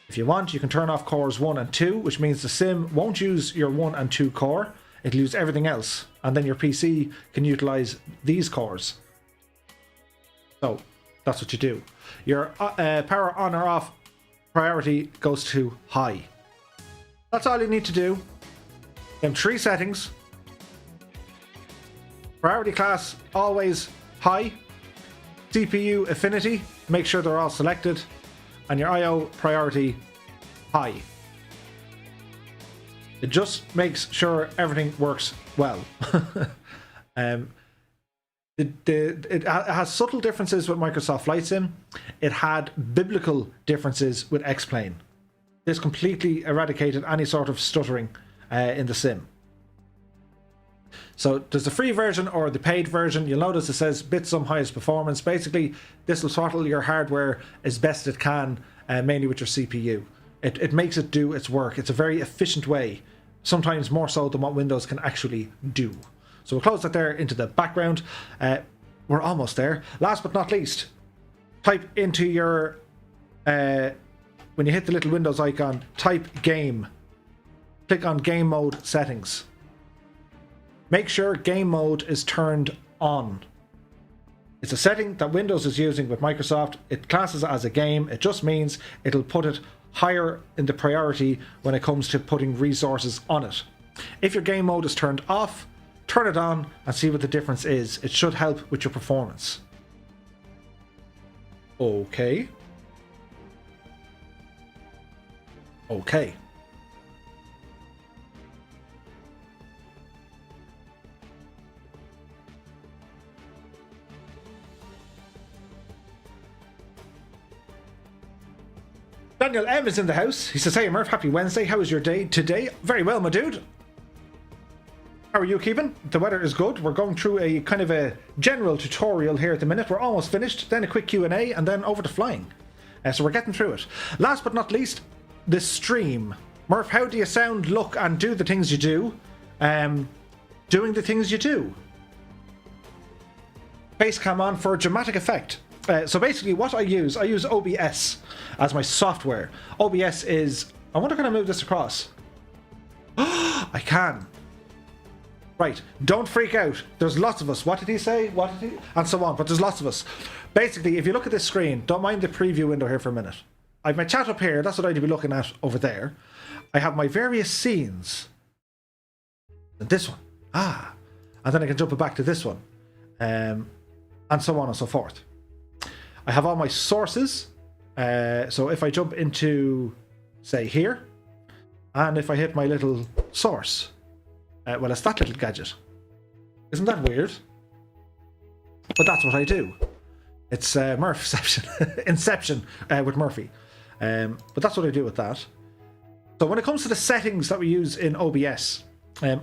If you want, you can turn off cores 1 and 2, which means the sim won't use your 1 and 2 core. It'll use everything else. And then your PC can utilize these cores. So that's what you do. Your power on or off priority goes to high. That's all you need to do. Then 3 settings. Priority class, always high. CPU affinity, make sure they're all selected. And your IO priority, high. It just makes sure everything works well. It has subtle differences with Microsoft Flight Sim. It had biblical differences with X-Plane. This completely eradicated any sort of stuttering in the sim. So there's the free version or the paid version. You'll notice it says Bitsum highest performance. Basically, this will throttle your hardware as best it can, mainly with your CPU. It makes it do its work. It's a very efficient way, sometimes more so than what Windows can actually do. So we'll close that there into the background. We're almost there. Last but not least, type into your... when you hit the little Windows icon, type game. Click on game mode settings. Make sure game mode is turned on. It's a setting that Windows is using with Microsoft. It classes it as a game. It just means it'll put it higher in the priority when it comes to putting resources on it. If your game mode is turned off, turn it on and see what the difference is. It should help with your performance. Okay. Okay. Daniel M is in the house. He says, hey Murph, happy Wednesday. How was your day today? Very well, my dude. How are you keeping? The weather is good. We're going through a kind of a general tutorial here at the minute. We're almost finished. Then a quick Q&A and then over to flying. So we're getting through it. Last but not least, the stream. Murph, how do you sound, look, and do the things you do? Doing the things you do. Facecam on for dramatic effect. So basically what I use OBS as my software. OBS is... I wonder, can I move this across? I can. Right, don't freak out. There's lots of us. What did he say? What did he... And so on, but there's lots of us. Basically, if you look at this screen, don't mind the preview window here for a minute. I have my chat up here. That's what I'd be looking at over there. I have my various scenes. And this one. Ah. And then I can jump it back to this one. And so on and so forth. I have all my sources. So if I jump into, say, here, and if I hit my little source, well, it's that little gadget. Isn't that weird? But that's what I do. It's Murphception, Inception with Murphy. But that's what I do with that. So when it comes to the settings that we use in OBS,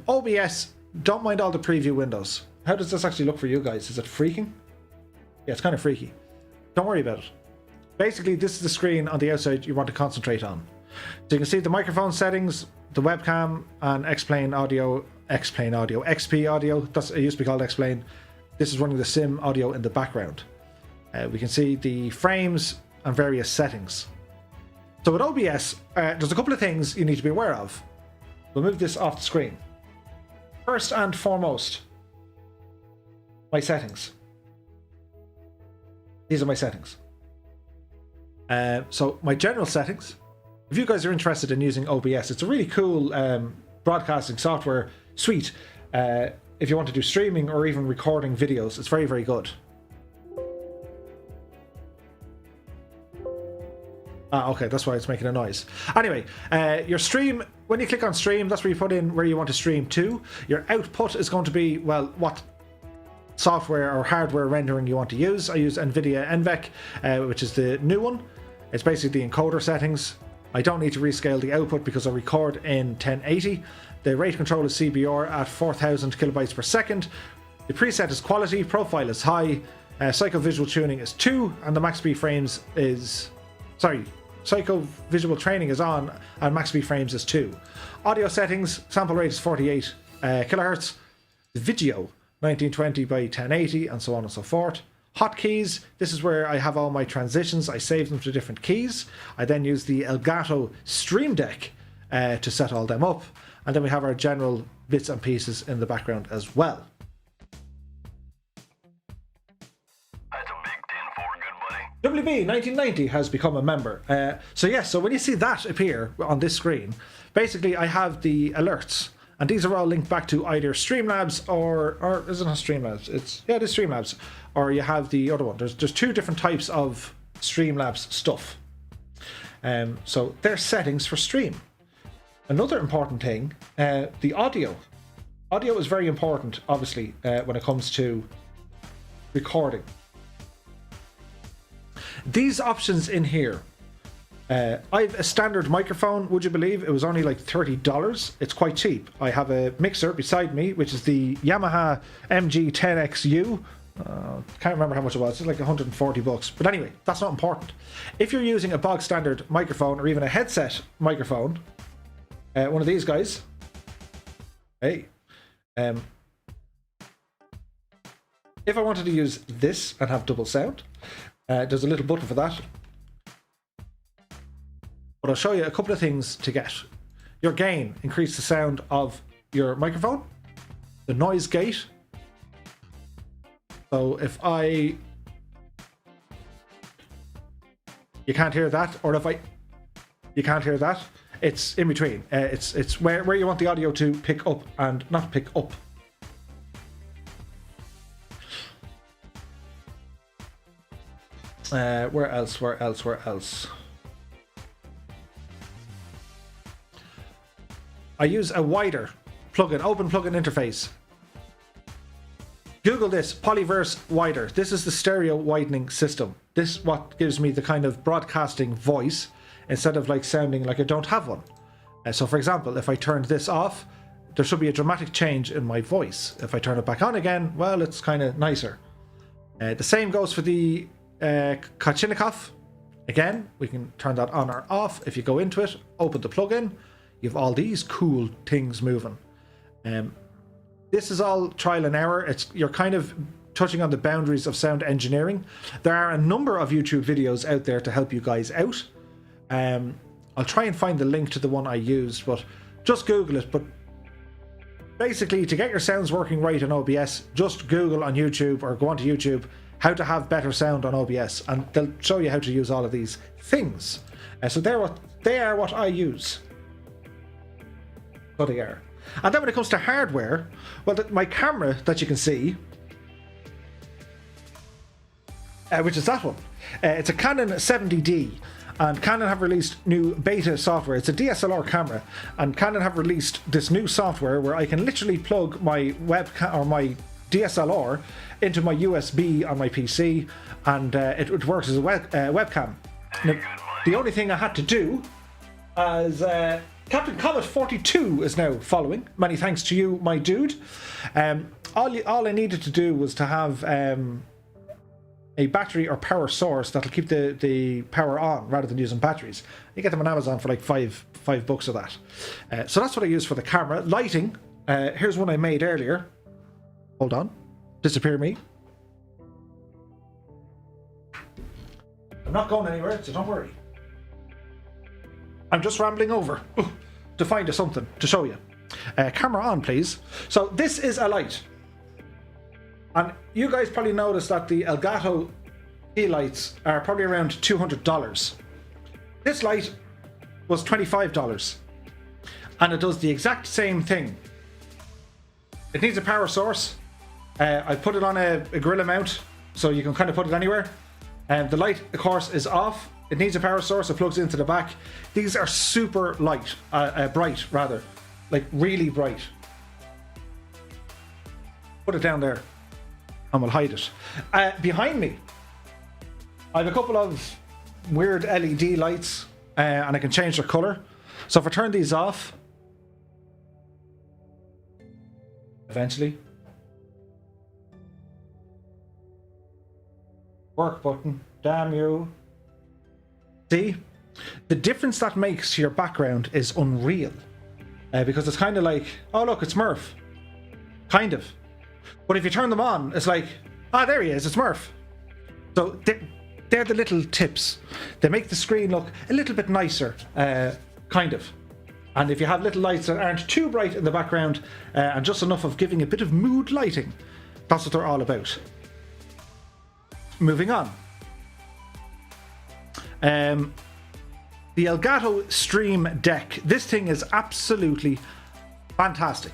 OBS, don't mind all the preview windows. How does this actually look for you guys? Is it freaking? Yeah, it's kind of freaky. Don't worry about it. Basically, this is the screen on the outside you want to concentrate on. So you can see the microphone settings, the webcam, and XP audio. That's, it used to be called X-Plane. This is running the sim audio in the background. We can see the frames and various settings. So with OBS, there's a couple of things you need to be aware of. We'll move this off the screen. First and foremost, my settings. These are my settings. So my general settings, if you guys are interested in using OBS, it's a really cool broadcasting software suite. If you want to do streaming or even recording videos, it's very, very good. Ah, okay, that's why it's making a noise. Anyway, your stream, when you click on stream, that's where you put in where you want to stream to. Your output is going to be, well, what software or hardware rendering you want to use. I use Nvidia NVEC, which is the new one. It's basically the encoder settings. I don't need to rescale the output because I record in 1080. The rate control is CBR at 4000 kilobytes per second. The preset is quality, profile is high, psycho visual tuning is 2, and the max speed frames is... Sorry, psycho visual training is on, and max speed frames is 2. Audio settings, sample rate is 48 kilohertz. The video, 1920 by 1080, and so on and so forth. Hotkeys, this is where I have all my transitions. I save them to different keys. I then use the Elgato Stream Deck to set all them up. And then we have our general bits and pieces in the background as well. That's a big 10-4, good buddy. WB 1990 has become a member. So when you see that appear on this screen, basically I have the alerts. And these are all linked back to either Streamlabs or is it not Streamlabs? It is Streamlabs. Or you have the other one. There's two different types of Streamlabs stuff. So they're settings for stream. Another important thing, the audio. Audio is very important, obviously, when it comes to recording. These options in here. I have a standard microphone, would you believe? It was only like $30. It's quite cheap. I have a mixer beside me, which is the Yamaha MG10XU. Can't remember how much it was. It's like 140 bucks. But anyway, that's not important. If you're using a bog standard microphone or even a headset microphone, one of these guys, hey, if I wanted to use this and have double sound, there's a little button for that. But I'll show you a couple of things to get. Your gain, increase the sound of your microphone. The noise gate. So if you can't hear that, or if you can't hear that, it's in between. It's where you want the audio to pick up and not pick up. Where else? I use a wider plugin, open plugin interface. Google this, Polyverse Wider. This is the stereo widening system. This is what gives me the kind of broadcasting voice instead of like sounding like I don't have one. So for example, if I turned this off, there should be a dramatic change in my voice. If I turn it back on again, well, it's kind of nicer. The same goes for the Kachinikov. Again, we can turn that on or off. If you go into it, open the plugin, you have all these cool things moving. This is all trial and error. You're kind of touching on the boundaries of sound engineering. There are a number of YouTube videos out there to help you guys out. I'll try and find the link to the one I used, but just Google it. But basically, to get your sounds working right in OBS, just Google on YouTube or go onto YouTube how to have better sound on OBS, and they'll show you how to use all of these things. So they are what I use. So they are. And then when it comes to hardware, well, my camera that you can see, which is that one, it's a Canon 70D, and Canon have released new beta software. It's a DSLR camera, and Canon have released this new software where I can literally plug my webcam or my DSLR into my USB on my PC, and it works as a webcam. Now, the only thing I had to do as Captain Comet 42 is now following. Many thanks to you, my dude. All I needed to do was to have a battery or power source that'll keep the power on rather than using batteries. You get them on Amazon for like five bucks of that. So that's what I use for the camera. Lighting. Here's one I made earlier. Hold on. Disappear me. I'm not going anywhere, so don't worry. I'm just rambling over to find us something to show you. Camera on, please. So this is a light. And you guys probably noticed that the Elgato key lights are probably around $200. This light was $25. And it does the exact same thing. It needs a power source. I put it on a Gorilla mount, so you can kind of put it anywhere. The light, of course, is off. It needs a power source. It plugs into the back. These are super light, bright rather, like really bright. Put it down there, and we'll hide it. Behind me, I have a couple of weird LED lights, and I can change their color. So if I turn these off, eventually, work button. Damn you. See, the difference that makes to your background is unreal, because it's kind of like, oh look, it's Murph, kind of. But if you turn them on, it's like, ah, there he is, it's Murph. So they're the little tips. They make the screen look a little bit nicer, kind of. And if you have little lights that aren't too bright in the background, and just enough of giving a bit of mood lighting, that's what they're all about. Moving on. The Elgato Stream Deck. This thing is absolutely fantastic.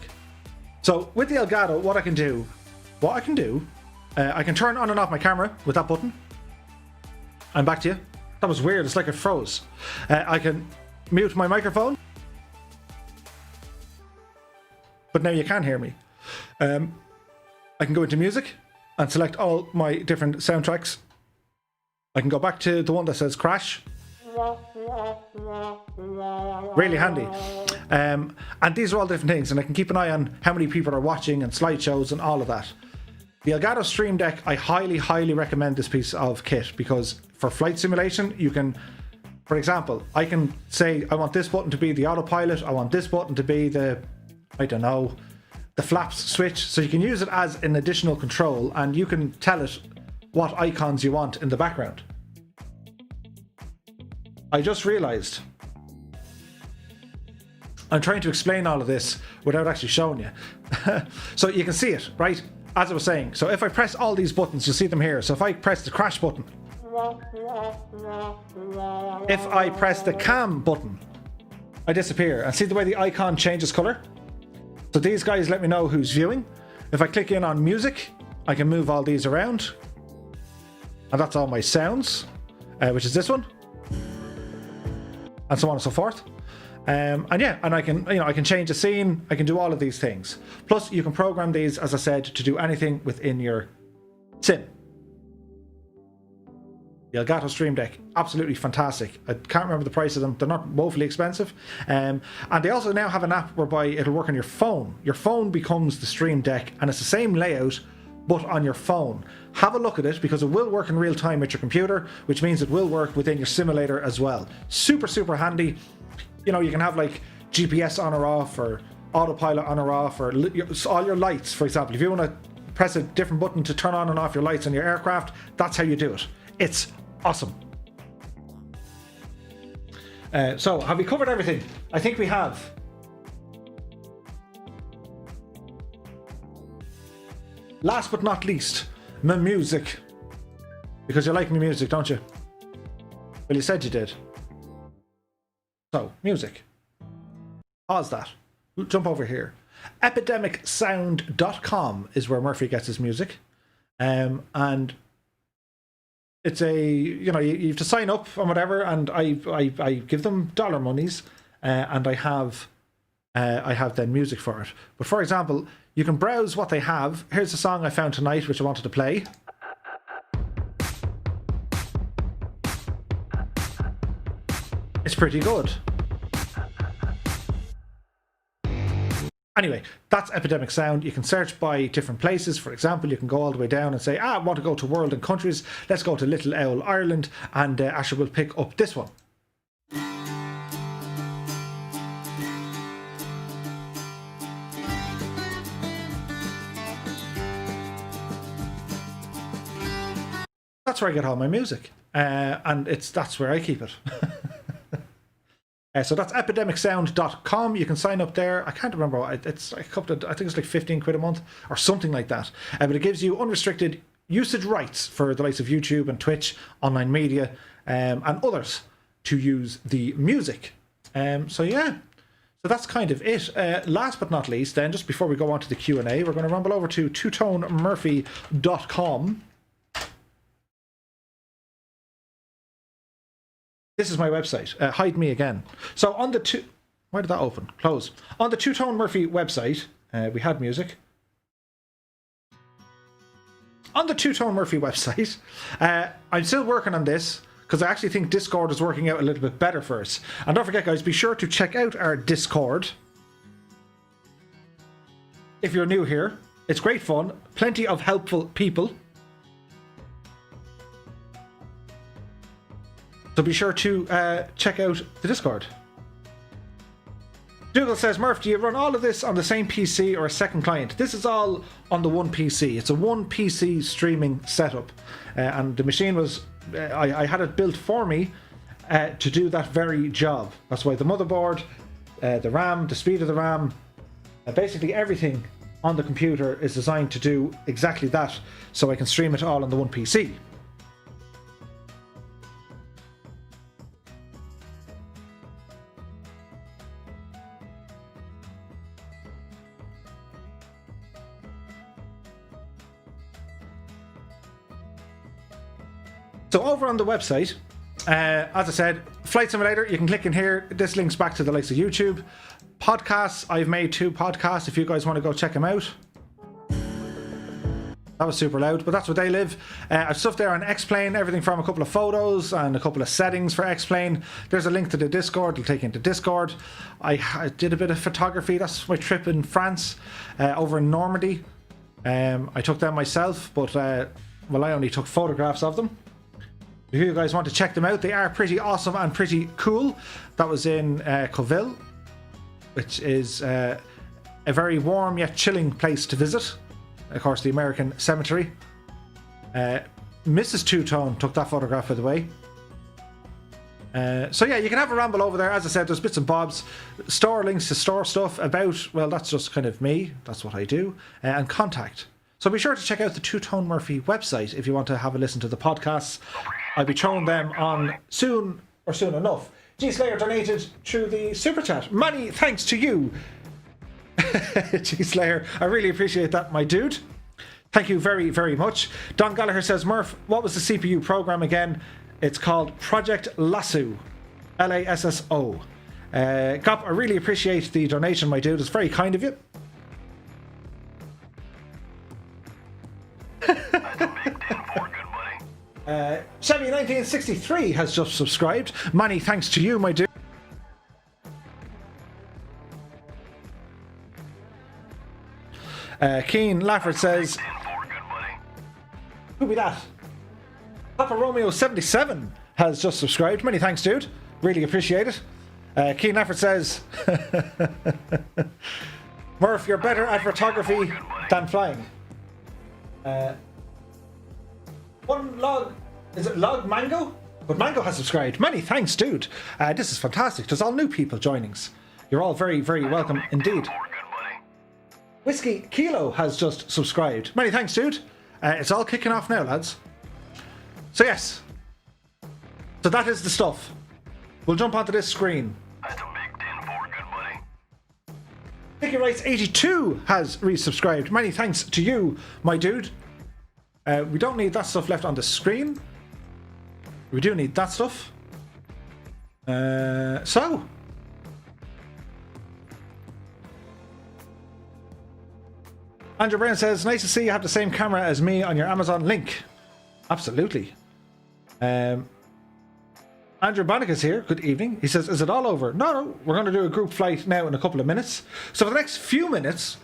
So with the Elgato, what I can do, I can turn on and off my camera with that button. I'm back to you. That was weird. It's like it froze. I can mute my microphone. but now you can hear me. I can go into music and select all my different soundtracks. I can go back to the one that says crash. Really handy. And these are all different things, and I can keep an eye on how many people are watching and slideshows and all of that. The Elgato Stream Deck, I highly recommend this piece of kit, because for flight simulation, you can, for example, I can say I want this button to be the autopilot, I want this button to be the, I don't know, the flaps switch, so you can use it as an additional control, and you can tell it what icons you want in the background. I just realized I'm trying to explain all of this without actually showing you. So you can see it, right? As I was saying, so if I press all these buttons, you'll see them here. So if I press the crash button, if I press the cam button, I disappear. And see the way the icon changes color? So these guys let me know who's viewing. If I click in on music, I can move all these around. And that's all my sounds, which is this one. And so on and so forth. And yeah, and I can, I can change the scene. I can do all of these things. Plus, you can program these, as I said, to do anything within your sim. The Elgato Stream Deck, absolutely fantastic. I can't remember the price of them. They're not woefully expensive. And they also now have an app whereby it'll work on your phone. Your phone becomes the Stream Deck, and it's the same layout, but on your phone. Have a look at it, because it will work in real time with your computer, which means it will work within your simulator as well. Super handy. You know, you can have like GPS on or off, or autopilot on or off, or all your lights, for example. If you want to press a different button to turn on and off your lights on your aircraft, that's how you do it. It's awesome. So, have we covered everything? I think we have. Last but not least, my music. Because you like my music, don't you? Well, you said you did. So, music. Pause that. Jump over here. Epidemicsound.com is where Murphy gets his music. And it's a, you have to sign up and whatever, and I give them dollar monies, and I have then music for it. But for example, you can browse what they have. Here's a song I found tonight, which I wanted to play. It's pretty good. Anyway, that's Epidemic Sound. You can search by different places. For example, you can go all the way down and say, I want to go to World and Countries. Let's go to Little Owl, Ireland. And Asher will pick up this one. That's where I get all my music. And that's where I keep it. So that's epidemicsound.com. You can sign up there. I can't remember. It's a couple of, I think it's like 15 quid a month or something like that. But it gives you unrestricted usage rights for the likes of YouTube and Twitch, online media, and others to use the music. So yeah, so that's kind of it. Last but not least, then, just before we go on to the Q&A, we're going to rumble over to twotonemurphy.com. This is my website. Hide me again. So on the why did that open? Close. On the Two Tone Murphy website, we had music. On the Two Tone Murphy website, I'm still working on this, because I actually think Discord is working out a little bit better for us. And don't forget, guys, be sure to check out our Discord. If you're new here, it's great fun. Plenty of helpful people. So be sure to check out the Discord. Dougal says, Murph, do you run all of this on the same PC or a second client? This is all on the one PC. It's a one PC streaming setup. And the machine was, I had it built for me to do that very job. That's why the motherboard, the RAM, the speed of the RAM, basically everything on the computer is designed to do exactly that. So I can stream it all on the one PC. So over on the website, as I said, Flight Simulator, you can click in here. This links back to the likes of YouTube. podcasts. I've made 2 podcasts if you guys want to go check them out. That was super loud, but that's where they live. I've stuff there on X-Plane, everything from a couple of photos and a couple of settings for X-Plane. There's a link to the Discord, it'll take you into Discord. I did a bit of photography, that's my trip in France, over in Normandy. I took them myself, but well, I only took photographs of them. If you guys want to check them out, they are pretty awesome and pretty cool. That was in Coville, which is a very warm yet chilling place to visit. Of course, the American cemetery. Mrs. Two-Tone took that photograph, by the way. So yeah, you can have a ramble over there. As I said, there's bits and bobs. Store links to store stuff about, well, that's just kind of me. That's what I do. And contact. So be sure to check out the twotonemurphy website if you want to have a listen to the podcasts. I'll be throwing them on soon, or soon enough. G Slayer donated through the super chat. Many thanks to you, G Slayer. I really appreciate that, my dude. Thank you very, very much. Don Gallagher says, Murph, what was the CPU program again? It's called Project Lasso. Lasso. Gop, I really appreciate the donation, my dude. It's very kind of you. Chevy 1963 has just subscribed. Many thanks to you, my dude. Keen Lafford says, who be that? Papa Romeo 77 has just subscribed. Many thanks, dude. Really appreciate it. Keen Lafford says, Murph, you're better at photography than flying. One log, is it Log Mango? But Mango has subscribed. Many thanks, dude. This is fantastic. There's all new people joining us. You're all very, very welcome indeed. Whiskey Kilo has just subscribed. Many thanks, dude. It's all kicking off now, lads. So yes. So that is the stuff. We'll jump onto this screen. That's a big 10-4, good buddy. Mickey Rice 82 has resubscribed. Many thanks to you, my dude. We don't need that stuff left on the screen. We do need that stuff. So. Andrew Brown says, nice to see you have the same camera as me on your Amazon link. Absolutely. Andrew Bonnick is here. Good evening. He says, is it all over? No, we're going to do a group flight now in a couple of minutes. So for the next few minutes,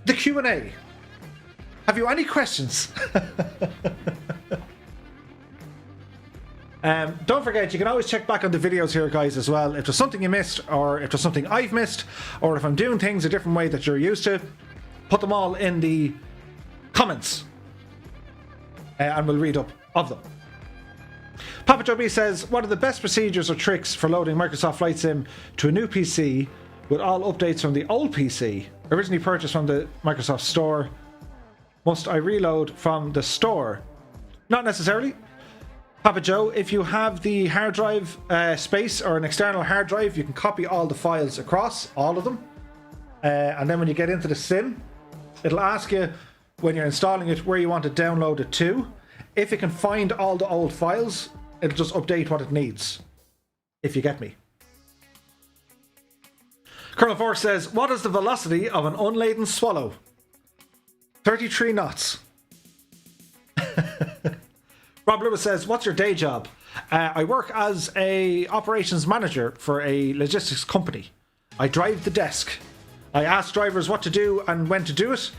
the Q&A. Have you any questions? Don't forget, you can always check back on the videos here, guys, as well. If there's something you missed, or if there's something I've missed, or if I'm doing things a different way that you're used to, put them all in the comments. And we'll read up of them. Papa Joe B says, what are the best procedures or tricks for loading Microsoft Flight Sim to a new PC with all updates from the old PC, originally purchased from the Microsoft Store? Must I reload from the store? Not necessarily. Papa Joe, if you have the hard drive space or an external hard drive, you can copy all the files across, all of them. And then when you get into the sim, it'll ask you when you're installing it where you want to download it to. If it can find all the old files, it'll just update what it needs. If you get me. Colonel Force says, what is the velocity of an unladen swallow? 33 knots. Rob Lewis says, what's your day job? I work as a operations manager for a logistics company. I drive the desk. I ask drivers what to do and when to do it.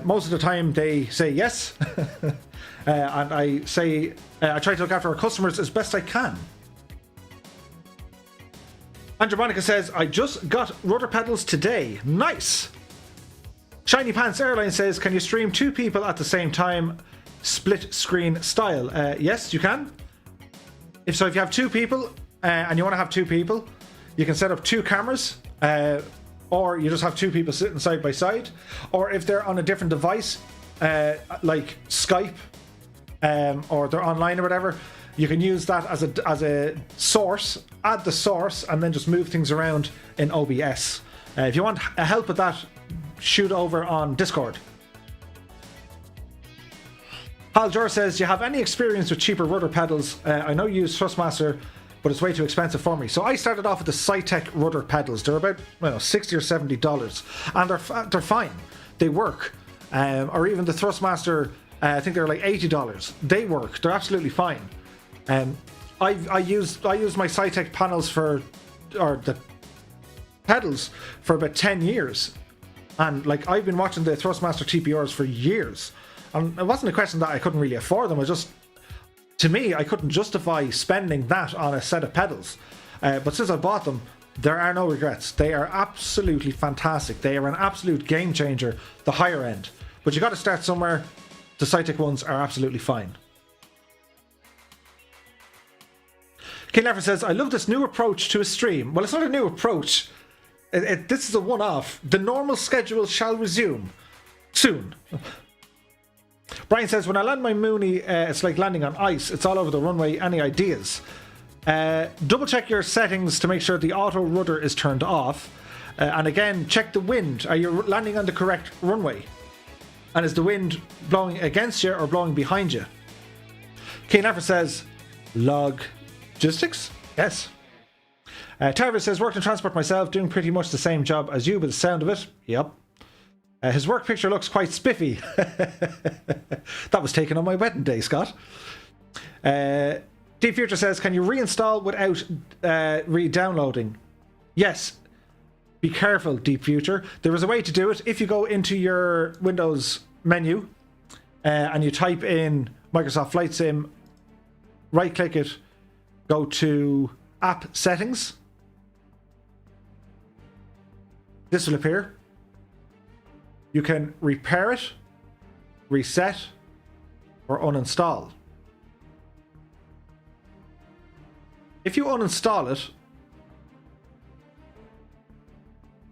Most of the time they say yes. And I try to look after our customers as best I can. Andrew Monica says, I just got rudder pedals today. Nice. Shiny Pants Airline says, can you stream 2 people at the same time, split screen style? Yes, you can. If you have 2 people and you want to have 2 people, you can set up 2 cameras, or you just have 2 people sitting side by side. Or if they're on a different device, like Skype, or they're online or whatever, you can use that as a source, add the source, and then just move things around in OBS. If you want help with that, shoot over on Discord. Hal Jor says, do you have any experience with cheaper rudder pedals? I know you use Thrustmaster but it's way too expensive for me. So I started off with the Cytec Rudder pedals. They're about, well, $60 or $70, and they're fine. They work. Or even the Thrustmaster, I think they're like $80. They work. They're absolutely fine. I used my Cytec panels or the pedals for about 10 years, and like I've been watching the Thrustmaster TPRs for years, and it wasn't a question that I couldn't really afford them. To me, I couldn't justify spending that on a set of pedals. But since I bought them, there are no regrets. They are absolutely fantastic. They are an absolute game changer, the higher end. But you got to start somewhere. The Cytec ones are absolutely fine. King Leffer says, I love this new approach to a stream. Well, it's not a new approach. This is a one-off. The normal schedule shall resume soon. Brian says, when I land my Mooney, it's like landing on ice. It's all over the runway. Any ideas? Double check your settings to make sure the auto rudder is turned off. And again, check the wind. Are you landing on the correct runway? And is the wind blowing against you or blowing behind you? King Leffer says, logistics? Yes. Tarver says, worked in transport myself, doing pretty much the same job as you, by the sound of it. Yep. His work picture looks quite spiffy. That was taken on my wedding day, Scott. Deep Future says, can you reinstall without re-downloading? Yes. Be careful, Deep Future. There is a way to do it. If you go into your Windows menu and you type in Microsoft Flight Sim, right-click it, go to App Settings. This will appear. You can repair it, reset, or uninstall. If you uninstall it,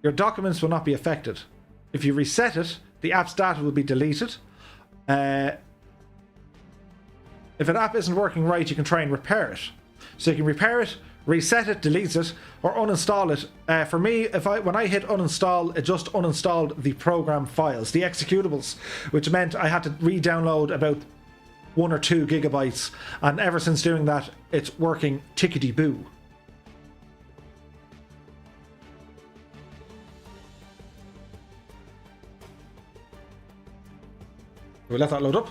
your documents will not be affected. If you reset it, the app's data will be deleted. If an app isn't working right, you can try and repair it. So you can repair it, reset it, delete it, or uninstall it. For me, when I hit uninstall, it just uninstalled the program files, the executables, which meant I had to re-download about 1 or 2 gigabytes. And ever since doing that, it's working tickety-boo. We'll let that load up.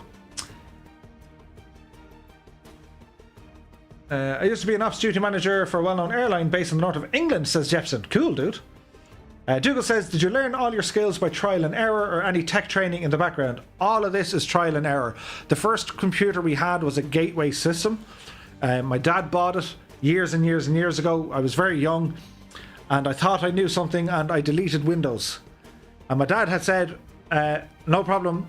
I used to be an ops duty manager for a well-known airline based in the north of England, says Jepson. Cool, dude. Dougal says, did you learn all your skills by trial and error or any tech training in the background? All of this is trial and error. The first computer we had was a gateway system. My dad bought it years and years and years ago. I was very young and I thought I knew something and I deleted Windows. And my dad had said, no problem,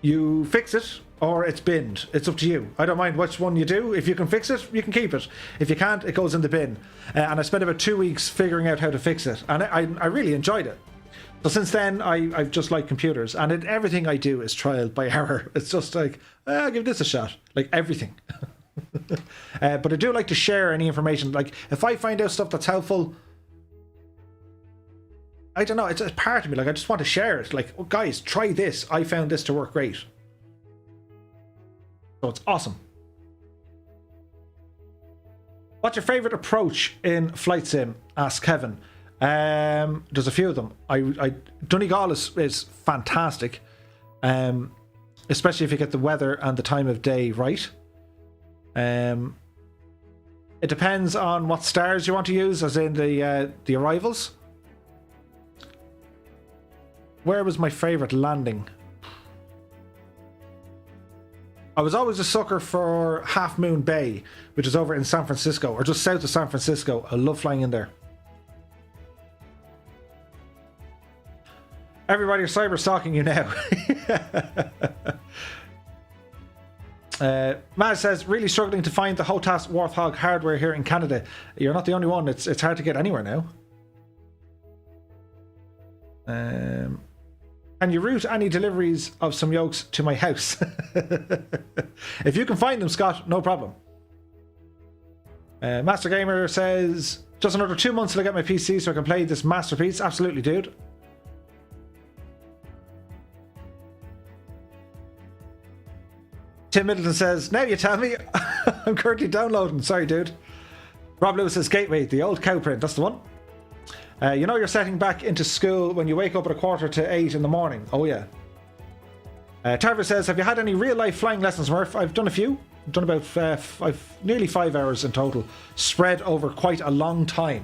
you fix it or it's binned. It's up to you. I don't mind which one you do. If you can fix it, you can keep it. If you can't, it goes in the bin. And I spent about 2 weeks figuring out how to fix it. And I really enjoyed it. So since then, I've just liked computers. And everything I do is trial by error. It's just like, I'll give this a shot. Like everything. But I do like to share any information. Like if I find out stuff that's helpful, I don't know, it's a part of me. Like I just want to share it. Like, oh, guys, try this. I found this to work great. So it's awesome. What's your favorite approach in Flight Sim? Asks Kevin. There's a few of them. Donegal is fantastic. Especially if you get the weather and the time of day right. It depends on what stars you want to use, as in the arrivals. Where was my favorite landing? I was always a sucker for Half Moon Bay, which is over in San Francisco, or just south of San Francisco. I love flying in there. Everybody is cyber stalking you now. Maz says, really struggling to find the HOTAS Warthog hardware here in Canada. You're not the only one. It's hard to get anywhere now. Can you route any deliveries of some yokes to my house? If you can find them, Scott, no problem. Master Gamer says, just another 2 months till I get my PC so I can play this masterpiece. Absolutely, dude. Tim Middleton says, now you tell me. I'm currently downloading. Sorry, dude. Rob Lewis says Gateway, the old cow print. That's the one. You know you're setting back into school when you wake up at 7:45 in the morning. Oh, yeah. Tarver says, have you had any real-life flying lessons, Murph? I've done a few. I've done about nearly 5 hours in total, spread over quite a long time.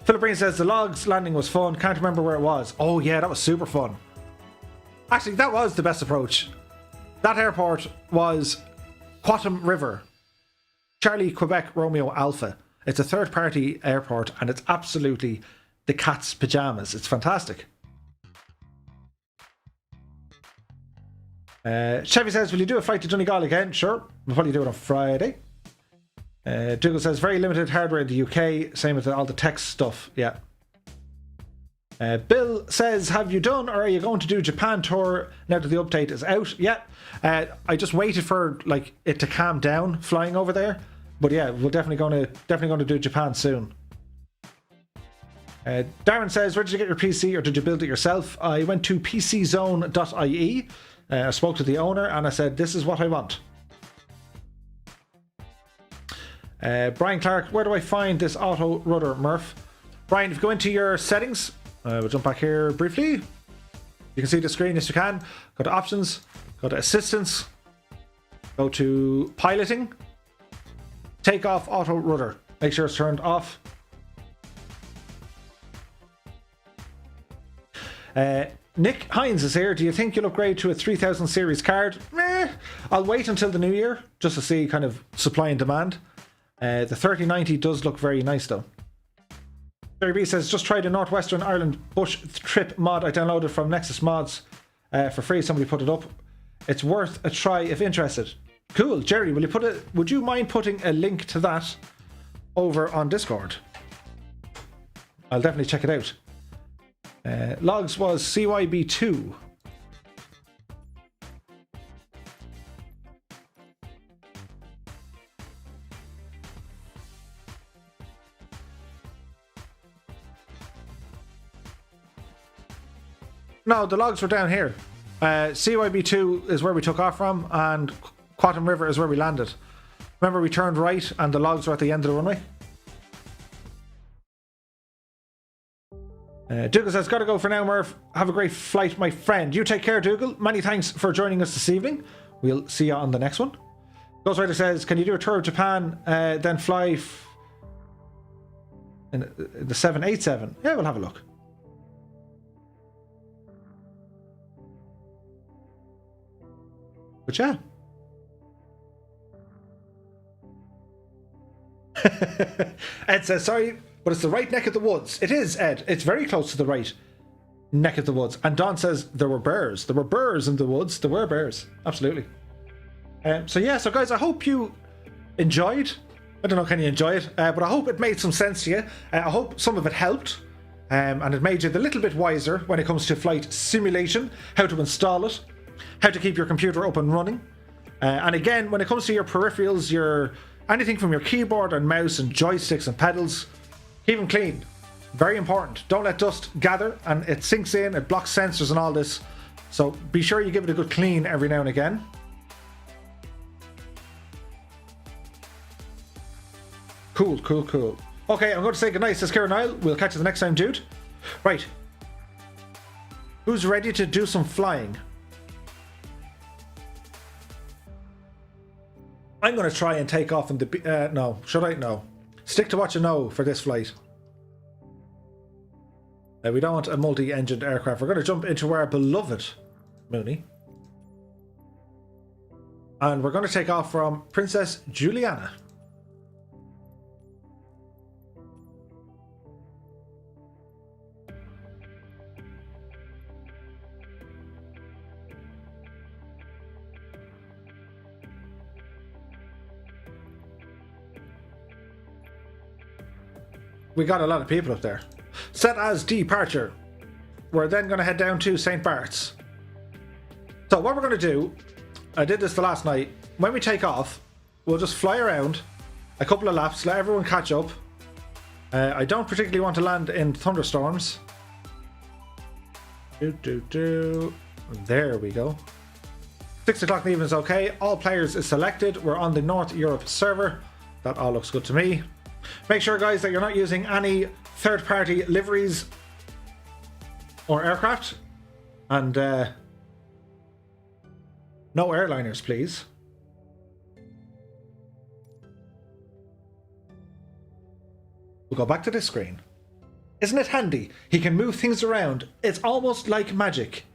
Philip Breen says, the logs landing was fun. Can't remember where it was. Oh, yeah, that was super fun. Actually, that was the best approach. That airport was Quattam River, Charlie Quebec Romeo Alpha. It's a third-party airport, and it's absolutely the cat's pajamas. It's fantastic. Chevy says, will you do a flight to Donegal again? Sure. We'll probably do it on Friday. Dougal says, very limited hardware in the UK. Same with all the tech stuff. Yeah. Bill says, have you done or are you going to do Japan tour now that the update is out? Yeah. I just waited for like it to calm down flying over there. But yeah, we're definitely going to do Japan soon. Darren says, where did you get your PC or did you build it yourself? I went to pczone.ie. I spoke to the owner and I said, this is what I want. Brian Clark, where do I find this auto rudder, Murph? Brian, if you go into your settings, we'll jump back here briefly. You can see the screen as you can. Go to options, go to assistance, go to piloting, take off auto rudder. Make sure it's turned off. Nick Hines is here. Do you think you'll upgrade to a 3000 series card? I'll wait until the new year just to see kind of supply and demand. The 3090 does look very nice though. Jerry B says, just tried a Northwestern Ireland bush trip mod I downloaded from Nexus Mods for free. Somebody put it up. It's worth a try if interested. Cool. Jerry, would you mind putting a link to that over on Discord? I'll definitely check it out. Logs was CYB2. No, the logs were down here. CYB2 is where we took off from, and Quattam River is where we landed. Remember, we turned right, and the logs were at the end of the runway. Dougal says, gotta go for now, Murph. Have a great flight, my friend. You take care, Dougal. Many thanks for joining us this evening. We'll see you on the next one. Ghost Rider says, can you do a tour of Japan, then fly in the 787? Yeah, we'll have a look. But yeah. Ed says, sorry, but it's the right neck of the woods. It is, Ed. It's very close to the right neck of the woods. And Don says there were bears. There were bears in the woods. There were bears. Absolutely. So guys, I hope you enjoyed. I don't know, can you enjoy it? But I hope it made some sense to you. I hope some of it helped. And it made you a little bit wiser when it comes to flight simulation, how to install it, how to keep your computer up and running. And again, when it comes to your peripherals, anything from your keyboard and mouse and joysticks and pedals, keep them clean. Very important. Don't let dust gather and it sinks in, it blocks sensors and all this. So be sure you give it a good clean every now and again. Cool. Okay, I'm going to say goodnight, says Kieran Nile. We'll catch you the next time, dude. Right. Who's ready to do some flying? I'm going to try and take off in the... no. Should I? No. Stick to what you know for this flight. We don't want a multi-engined aircraft. We're going to jump into our beloved Mooney. And we're going to take off from Princess Juliana. We got a lot of people up there. Set as departure. We're then going to head down to St. Bart's. So what we're going to do, I did this the last night. When we take off, we'll just fly around a couple of laps, let everyone catch up. I don't particularly want to land in thunderstorms. There we go. 6 o'clock in the evening is okay. All players is selected. We're on the North Europe server. That all looks good to me. Make sure, guys, that you're not using any third-party liveries or aircraft. And no airliners, please. We'll go back to this screen. Isn't it handy? He can move things around. It's almost like magic.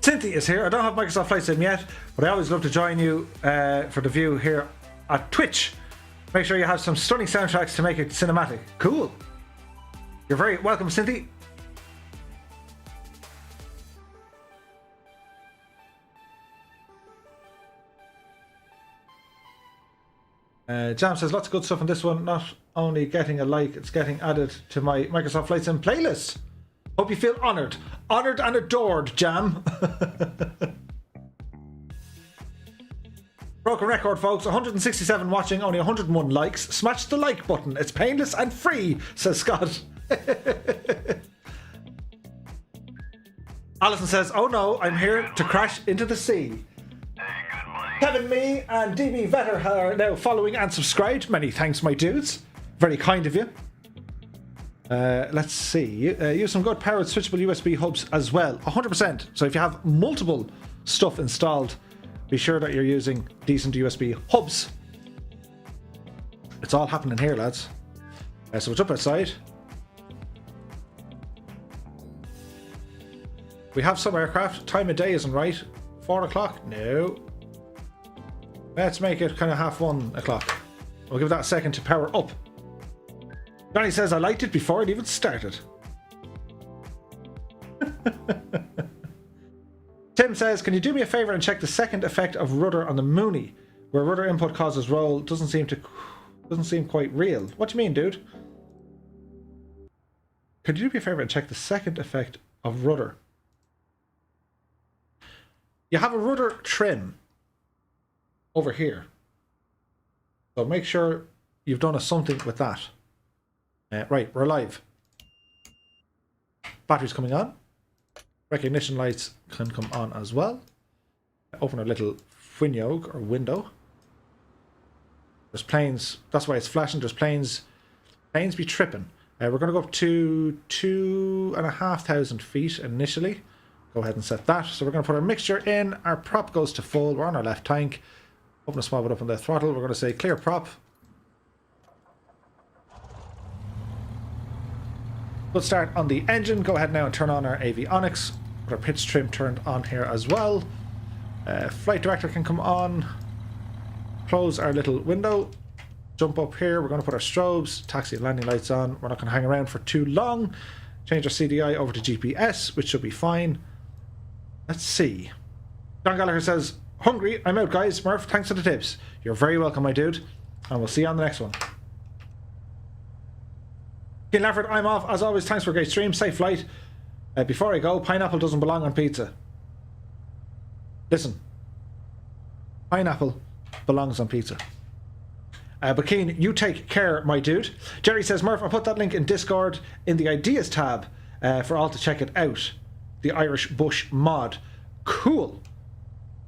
Cynthia is here. I don't have Microsoft Flight Sim yet, but I always love to join you for the view here at Twitch. Make sure you have some stunning soundtracks to make it cinematic. Cool. You're very welcome, Cynthia. Jam says lots of good stuff in this one. Not only getting a like, it's getting added to my Microsoft Flight Sim playlist. Hope you feel honoured. Honoured and adored, Jam. Broken record, folks. 167 watching, only 101 likes. Smash the like button. It's painless and free, says Scott. Alison says, oh no, I'm here to crash into the sea. Kevin, me, and DB Vetter are now following and subscribed. Many thanks, my dudes. Very kind of you. Let's see. Use some good powered switchable USB hubs as well. 100%. So if you have multiple stuff installed, be sure that you're using decent USB hubs. It's all happening here, lads. So we'll jump outside. We have some aircraft. Time of day isn't right. 4 o'clock? No. Let's make it kind of half 1 o'clock. We'll give that a second to power up. Johnny says, I liked it before it even started. Tim says, can you do me a favour and check the second effect of rudder on the Mooney? Where rudder input causes roll doesn't seem quite real. What do you mean, dude? Could you do me a favour and check the second effect of rudder? You have a rudder trim over here. So make sure you've done something with that. Right, we're live. Battery's coming on. Recognition lights can come on as well. Open a little window. There's planes. That's why it's flashing. There's planes. Planes be tripping. We're going to go up to 2,500 feet initially. Go ahead and set that. So we're going to put our mixture in. Our prop goes to full. We're on our left tank. Open a small bit up on the throttle. We're going to say clear prop. We'll start on the engine. Go ahead now and turn on our avionics. Put our pitch trim turned on here as well. Flight director can come on. Close our little window. Jump up here. We're going to put our strobes, taxi and landing lights on. We're not going to hang around for too long. Change our CDI over to GPS, which should be fine. Let's see. John Gallagher says, hungry. I'm out, guys. Murph, thanks for the tips. You're very welcome, my dude. And we'll see you on the next one. Ken Lafford, I'm off. As always, thanks for a great stream. Safe flight. Before I go, pineapple doesn't belong on pizza. Listen. Pineapple belongs on pizza. But Keen, you take care, my dude. Jerry says, Murph, I'll put that link in Discord in the Ideas tab for all to check it out. The Irish Bush mod. Cool.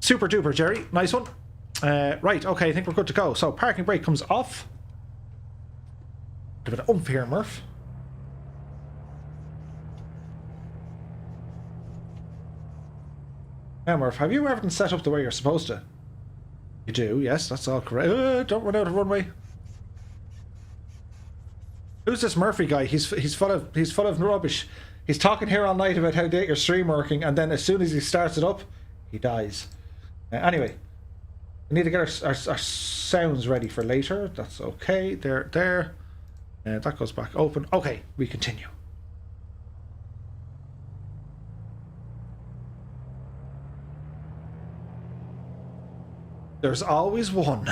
Super duper, Jerry. Nice one. Right, okay, I think we're good to go. So, parking brake comes off. A bit of oomph here, Murph. Now, Murph, have you everything set up the way you're supposed to? You do, yes, that's all correct. Don't run out of runway. Who's this Murphy guy? He's full of rubbish. He's talking here all night about how your stream working, and then as soon as he starts it up, he dies. Anyway, we need to get our sounds ready for later. That's okay. There. That goes back open. Okay, we continue. there's always one.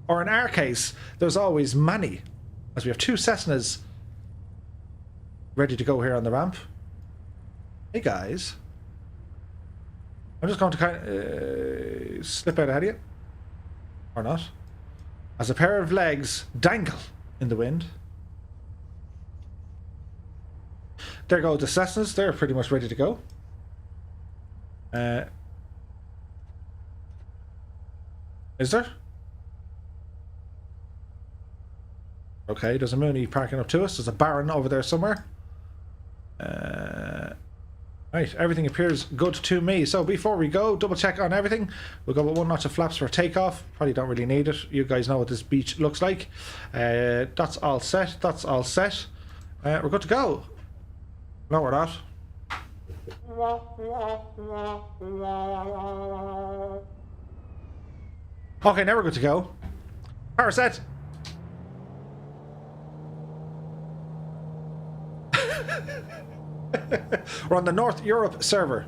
Or in our case, there's always many. As we have two Cessnas ready to go here on the ramp. Hey guys. I'm just going to kind of slip out ahead of you. Or not. As a pair of legs dangle in the wind. There go the Cessnas. They're pretty much ready to go. Is there? Okay, there's a Mooney parking up to us. There's a Baron over there somewhere. Right, everything appears good to me. So before we go, double check on everything. We'll go with 1 notch of flaps for takeoff. Probably don't really need it. You guys know what this beach looks like. That's all set. That's all set. We're good to go. No, we're not. Okay, now we're good to go. Power set. We're on the North Europe server.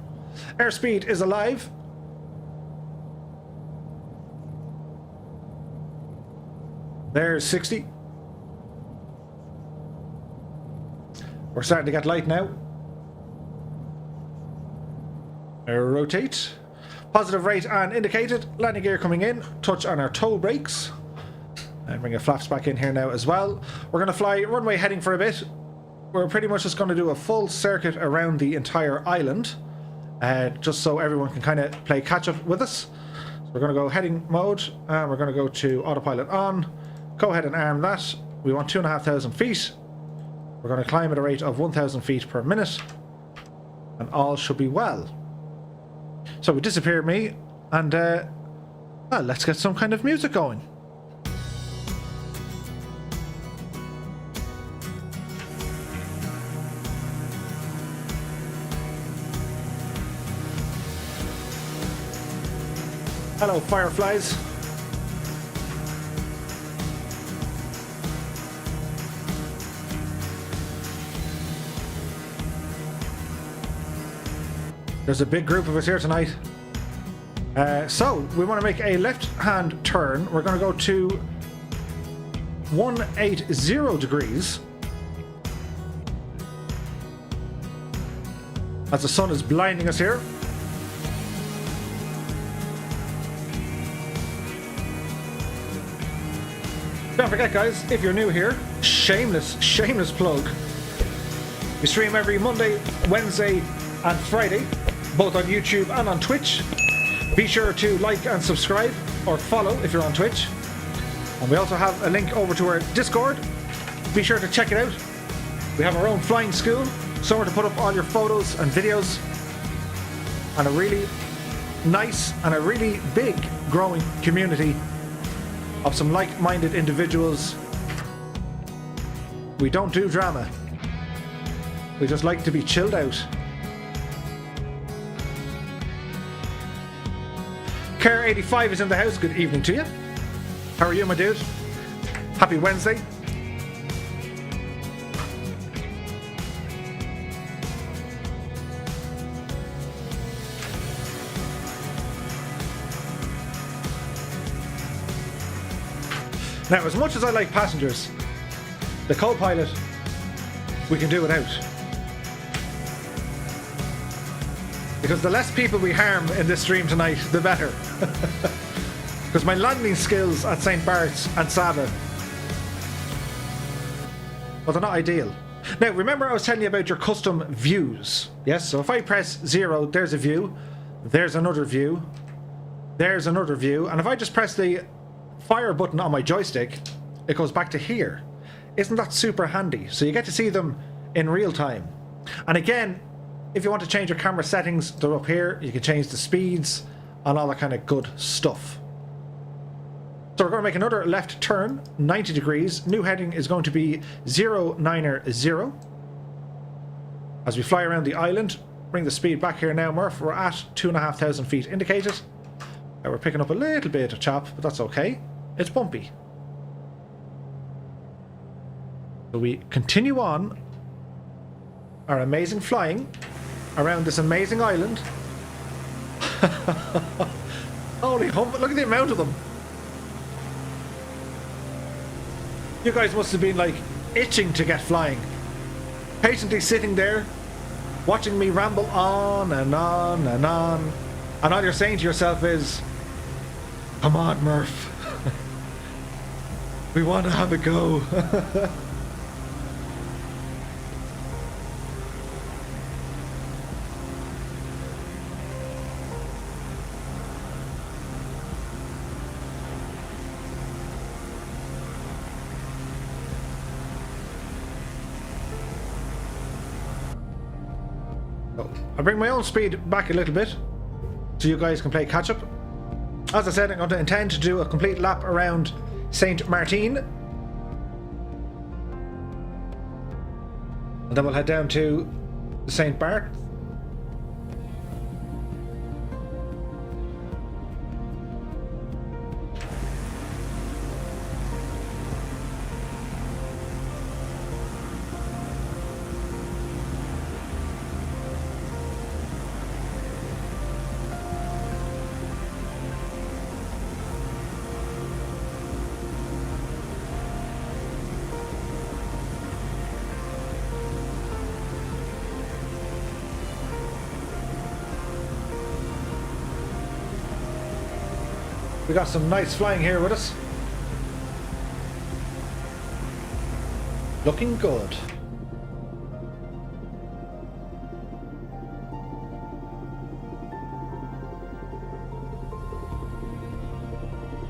Airspeed is alive. There's 60. We're starting to get light now. Rotate. Positive rate and indicated. Landing gear coming in. Touch on our toe brakes. And bring our flaps back in here now as well. We're going to fly runway heading for a bit. We're pretty much just going to do a full circuit around the entire island. Just so everyone can kind of play catch up with us. So we're going to go heading mode. And we're going to go to autopilot on. Go ahead and arm that. We want 2,500 feet. We're going to climb at a rate of 1,000 feet per minute. And all should be well. So we disappear me. And well, let's get some kind of music going. Hello, fireflies. There's a big group of us here tonight. So, we want to make a left-hand turn. We're going to go to 180 degrees. As the sun is blinding us here. Don't forget, guys, if you're new here, shameless plug. We stream every Monday, Wednesday, and Friday, both on YouTube and on Twitch. Be sure to like and subscribe, or follow if you're on Twitch. And we also have a link over to our Discord. Be sure to check it out. We have our own flying school, somewhere to put up all your photos and videos. And a really nice and a really big growing community of some like-minded individuals. We don't do drama. We just like to be chilled out. Care85 is in the house. Good evening to you. How are you, my dude? Happy Wednesday. Now, as much as I like passengers, the co-pilot, we can do without. Because the less people we harm in this stream tonight, the better. Because my landing skills at St. Bart's and Sava, well, they're not ideal. Now, remember I was telling you about your custom views. Yes, so if I press 0, there's a view. There's another view. There's another view. And if I just press the fire button on my joystick, it goes back to here. Isn't that super handy? So you get to see them in real time. And again, if you want to change your camera settings, they're up here. You can change the speeds and all that kind of good stuff. So we're going to make another left turn, 90 degrees. New heading is going to be 090. As we fly around the island, bring the speed back here now, Murph. We're at 2,500 feet indicated. We're picking up a little bit of chop, but that's okay. It's bumpy. So we continue on our amazing flying around this amazing island. Holy hump, look at the amount of them. You guys must have been like itching to get flying. Patiently sitting there, watching me ramble on and on and on. And all you're saying to yourself is, come on, Murph. We want to have a go. I bring my own speed back a little bit so you guys can play catch up. As I said, I'm going to intend to do a complete lap around Saint Martin, and then we'll head down to Saint Bart. We got some nice flying here with us. Looking good.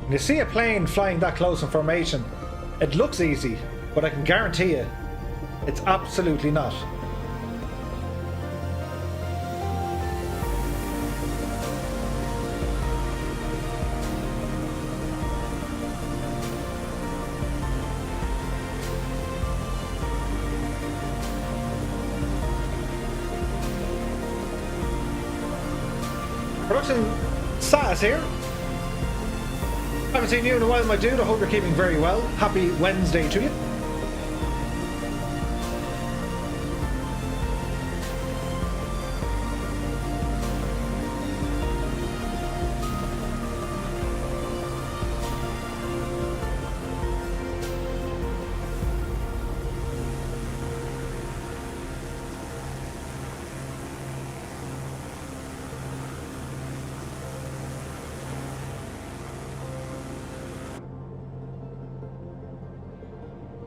When you see a plane flying that close in formation, it looks easy, but I can guarantee you, it's absolutely not. Production Saz here. Haven't seen you in a while, my dude. I hope you're keeping very well. Happy Wednesday to you.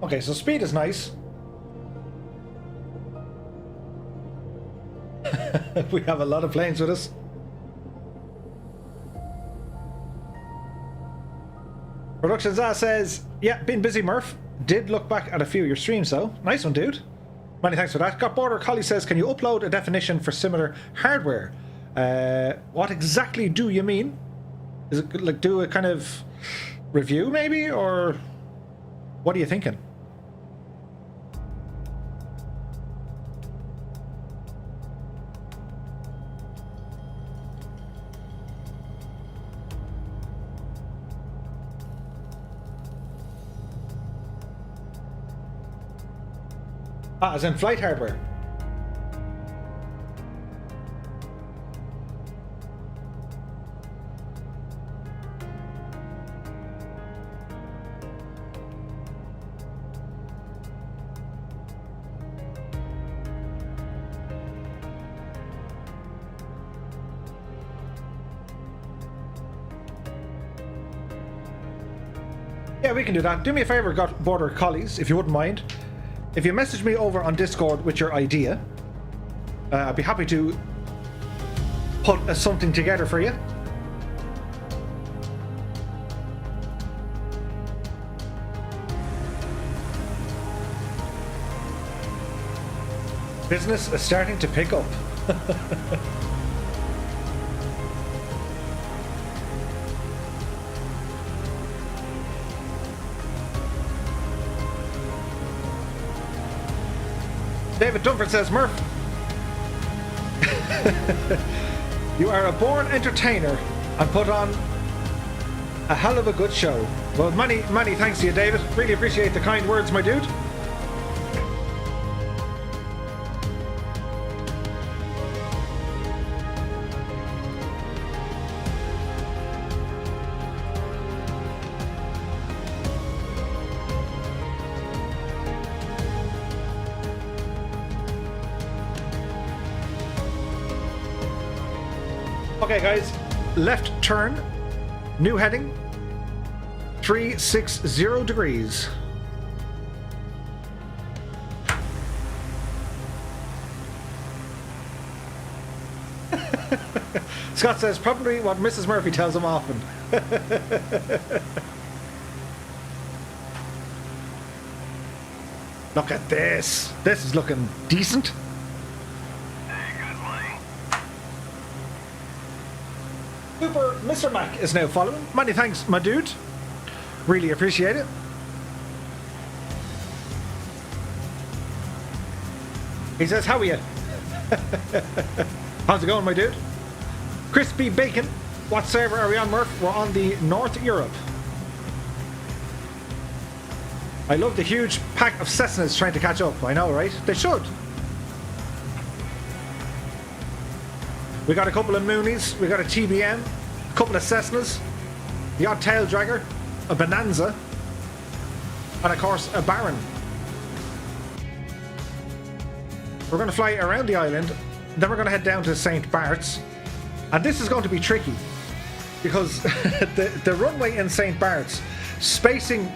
Okay, so speed is nice. We have a lot of planes with us. Productions says, yeah, been busy, Murph. Did look back at a few of your streams though. Nice one, dude. Many thanks for that. Got Border Collie says, can you upload a definition for similar hardware? What exactly do you mean? Is it like do a kind of review maybe, or what are you thinking? Ah, as in flight hardware. Yeah, we can do that. Do me a favor, got Border Collies, if you wouldn't mind. If you message me over on Discord with your idea, I'd be happy to put something together for you. Business is starting to pick up. David Dunford says, Murph, you are a born entertainer and put on a hell of a good show. Well, many thanks to you, David. Really appreciate the kind words, my dude. Okay, guys, left turn, new heading, 360 degrees. Scott says probably what Mrs. Murphy tells him often. Look at this. This is looking decent. Hey, good money. Super Mr. Mac is now following. Many thanks, my dude. Really appreciate it. He says, how are you? How's it going, my dude? Crispy Bacon. What server are we on, Murph? We're on the North Europe. I love the huge pack of Cessnas trying to catch up. I know, right? They should. We got a couple of Moonies. We got a TBM. A couple of Cessnas. The odd tail dragger. A Bonanza. And of course, a Baron. We're going to fly around the island. Then we're going to head down to St. Bart's. And this is going to be tricky. Because the runway in St. Bart's, spacing,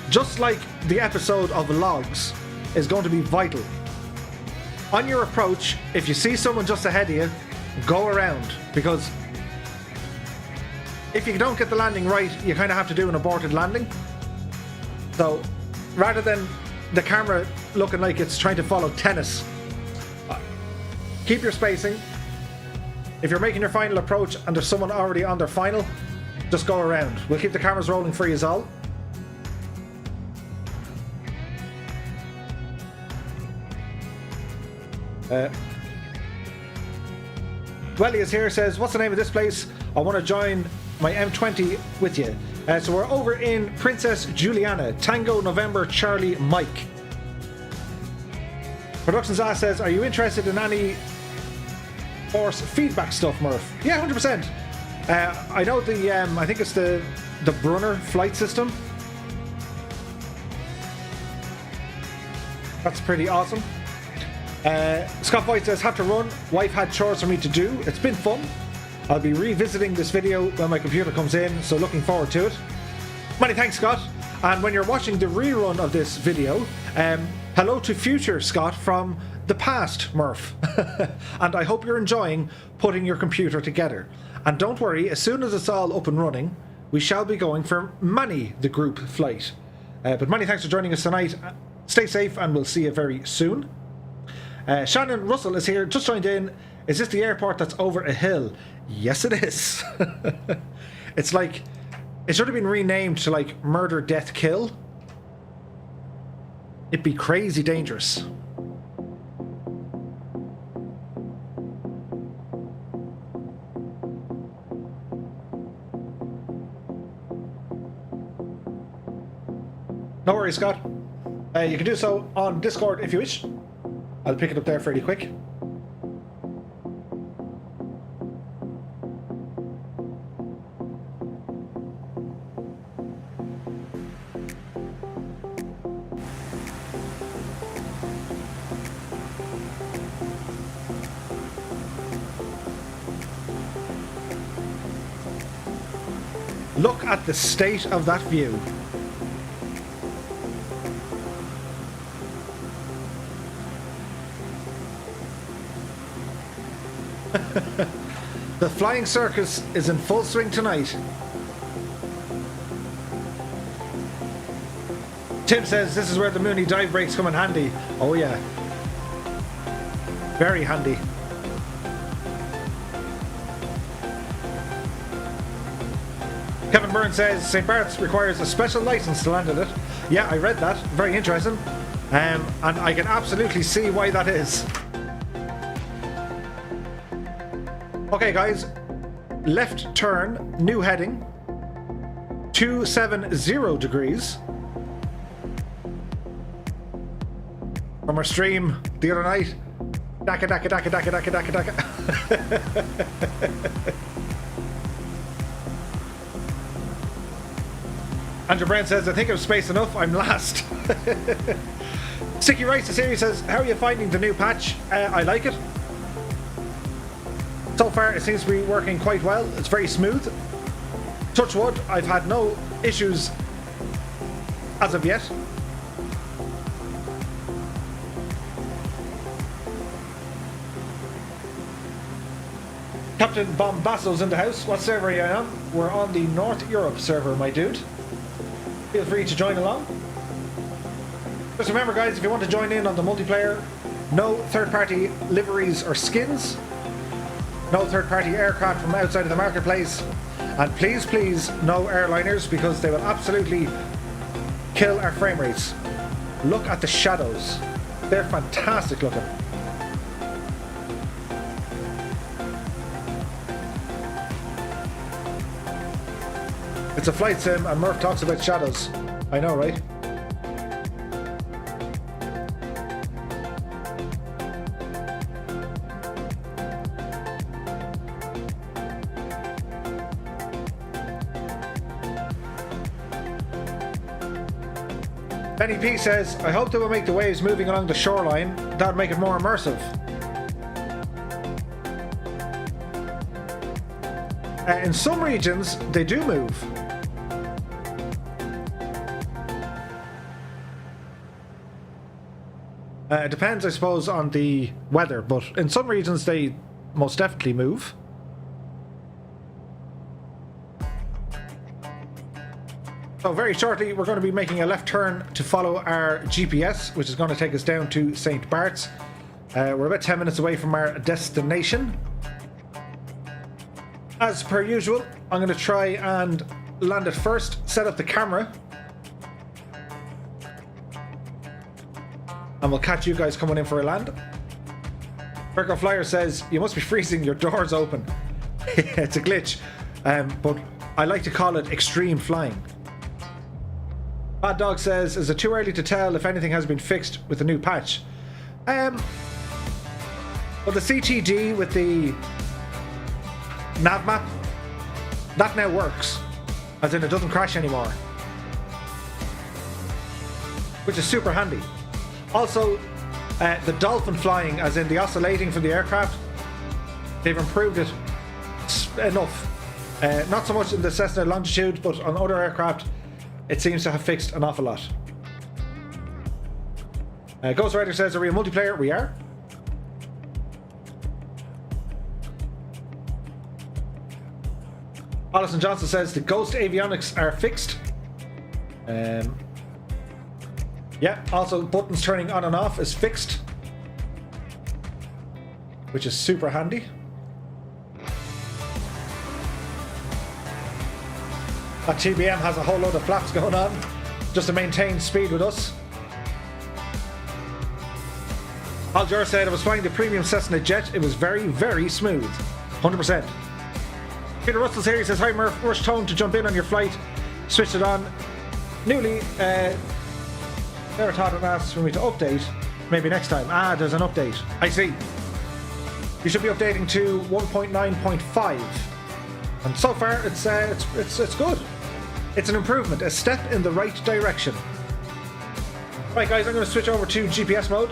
just like the episode of Logs, is going to be vital. On your approach, if you see someone just ahead of you, go around. Because if you don't get the landing right, you kind of have to do an aborted landing. So rather than the camera looking like it's trying to follow tennis, keep your spacing. If you're making your final approach and there's someone already on their final, just go around. We'll keep the cameras rolling for you all. Welly is here, says, what's the name of this place? I want to join my M20 with you. So we're over in Princess Juliana, Tango November Charlie Mike. Productions Ass says, are you interested in any force feedback stuff, Murph? Yeah, 100%. I know the, I think it's the Brunner flight system. That's pretty awesome. Scott White says, have to run. Wife had chores for me to do. It's been fun. I'll be revisiting this video when my computer comes in, so looking forward to it. Many thanks, Scott. And when you're watching the rerun of this video, hello to future Scott from the past, Murph. And I hope you're enjoying putting your computer together. And don't worry, as soon as it's all up and running, we shall be going for Manny, the group flight. But many thanks for joining us tonight. Stay safe, and we'll see you very soon. Shannon Russell is here, just joined in. Is this the airport that's over a hill? Yes, it is. It's like, it should have been renamed to like Murder, Death, Kill. It'd be crazy dangerous. No worries, Scott. You can do so on Discord if you wish. I'll pick it up there fairly quick. Look at the state of that view. The flying circus is in full swing tonight. Tim says this is where the Mooney dive brakes come in handy. Oh yeah. Very handy. Kevin Byrne says St. Bart's requires a special license to land at it. Yeah, I read that. Very interesting. And I can absolutely see why that is. Okay, guys. Left turn, new heading. 270 degrees. From our stream the other night. Daka daka daka daka daka daka daka. Andrew Brand says, I think I'm space enough, I'm last. Sticky Rice the series says, how are you finding the new patch? I like it. So far, it seems to be working quite well. It's very smooth. Touch wood, I've had no issues as of yet. Captain Bombasso's in the house. What server are you on? We're on the North Europe server, my dude. Feel free to join along. Just remember, guys, if you want to join in on the multiplayer, no third-party liveries or skins, no third-party aircraft from outside of the marketplace, and please, please, no airliners, because they will absolutely kill our frame rates. Look at the shadows. They're fantastic looking. It's a flight sim and Murph talks about shadows. I know, right? Benny P says, I hope they will make the waves moving along the shoreline. That would make it more immersive. In some regions, they do move. It depends, I suppose, on the weather, but in some regions they most definitely move. So very shortly we're going to be making a left turn to follow our GPS, which is going to take us down to St. Bart's. We're about 10 minutes away from our destination. As per usual, I'm going to try and land it first, set up the camera, and we'll catch you guys coming in for a land. Virgo Flyer says, you must be freezing, your door's open. It's a glitch, but I like to call it extreme flying. Bad Dog says, is it too early to tell if anything has been fixed with the new patch? Well, the CTD with the nav map, that now works, as in it doesn't crash anymore, which is super handy. Also, the dolphin flying, as in the oscillating from the aircraft, they've improved it enough. Not so much in the Cessna Longitude, but on other aircraft it seems to have fixed an awful lot. Ghost Rider says, are we a multiplayer? We are. Alison Johnson says the Ghost avionics are fixed. Yeah, also buttons turning on and off is fixed, which is super handy. That TBM has a whole load of flaps going on just to maintain speed with us. Aljur said, I was flying the premium Cessna jet. It was very, very smooth. 100%. Peter Russell's here. He says, hi Murph, rushed home to jump in on your flight. Switched it on. Newly, never thought it asked for me to update. Maybe next time. Ah, there's an update. I see. You should be updating to 1.9.5. And so far, it's good. It's an improvement, a step in the right direction. Right, guys, I'm going to switch over to GPS mode.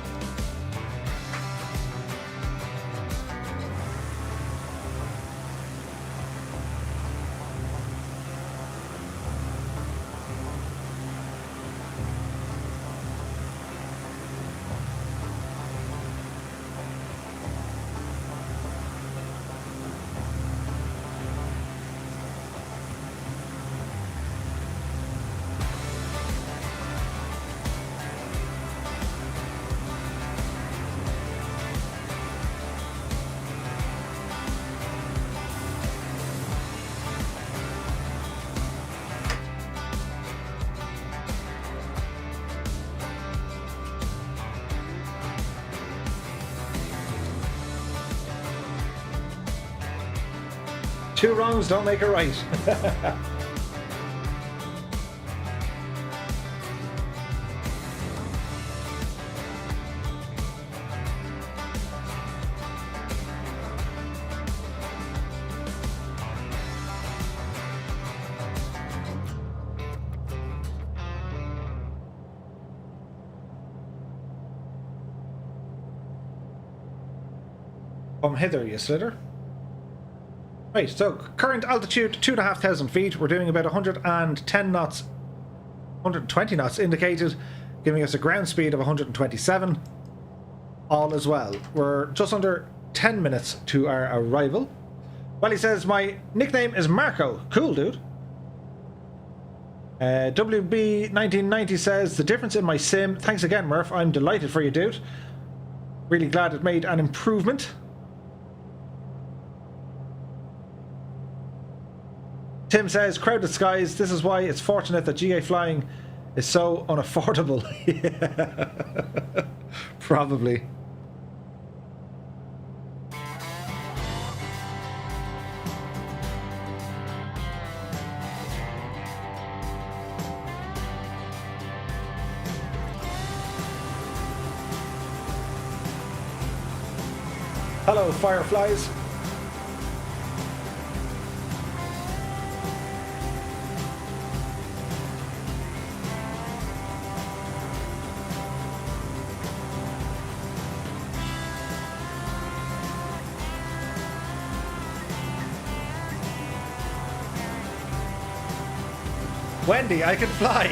Two wrongs don't make a right. Come hither, you slither. Right, so current altitude 2,500 feet. We're doing about 110 knots, 120 knots indicated, giving us a ground speed of 127. All as well. We're just under 10 minutes to our arrival. Well, he says, my nickname is Marco. Cool, dude. WB1990 says, the difference in my sim. Thanks again, Murph. I'm delighted for you, dude. Really glad it made an improvement. Tim says, crowded skies. This is why it's fortunate that GA flying is so unaffordable. Yeah. Probably. Hello, fireflies. Wendy, I can fly.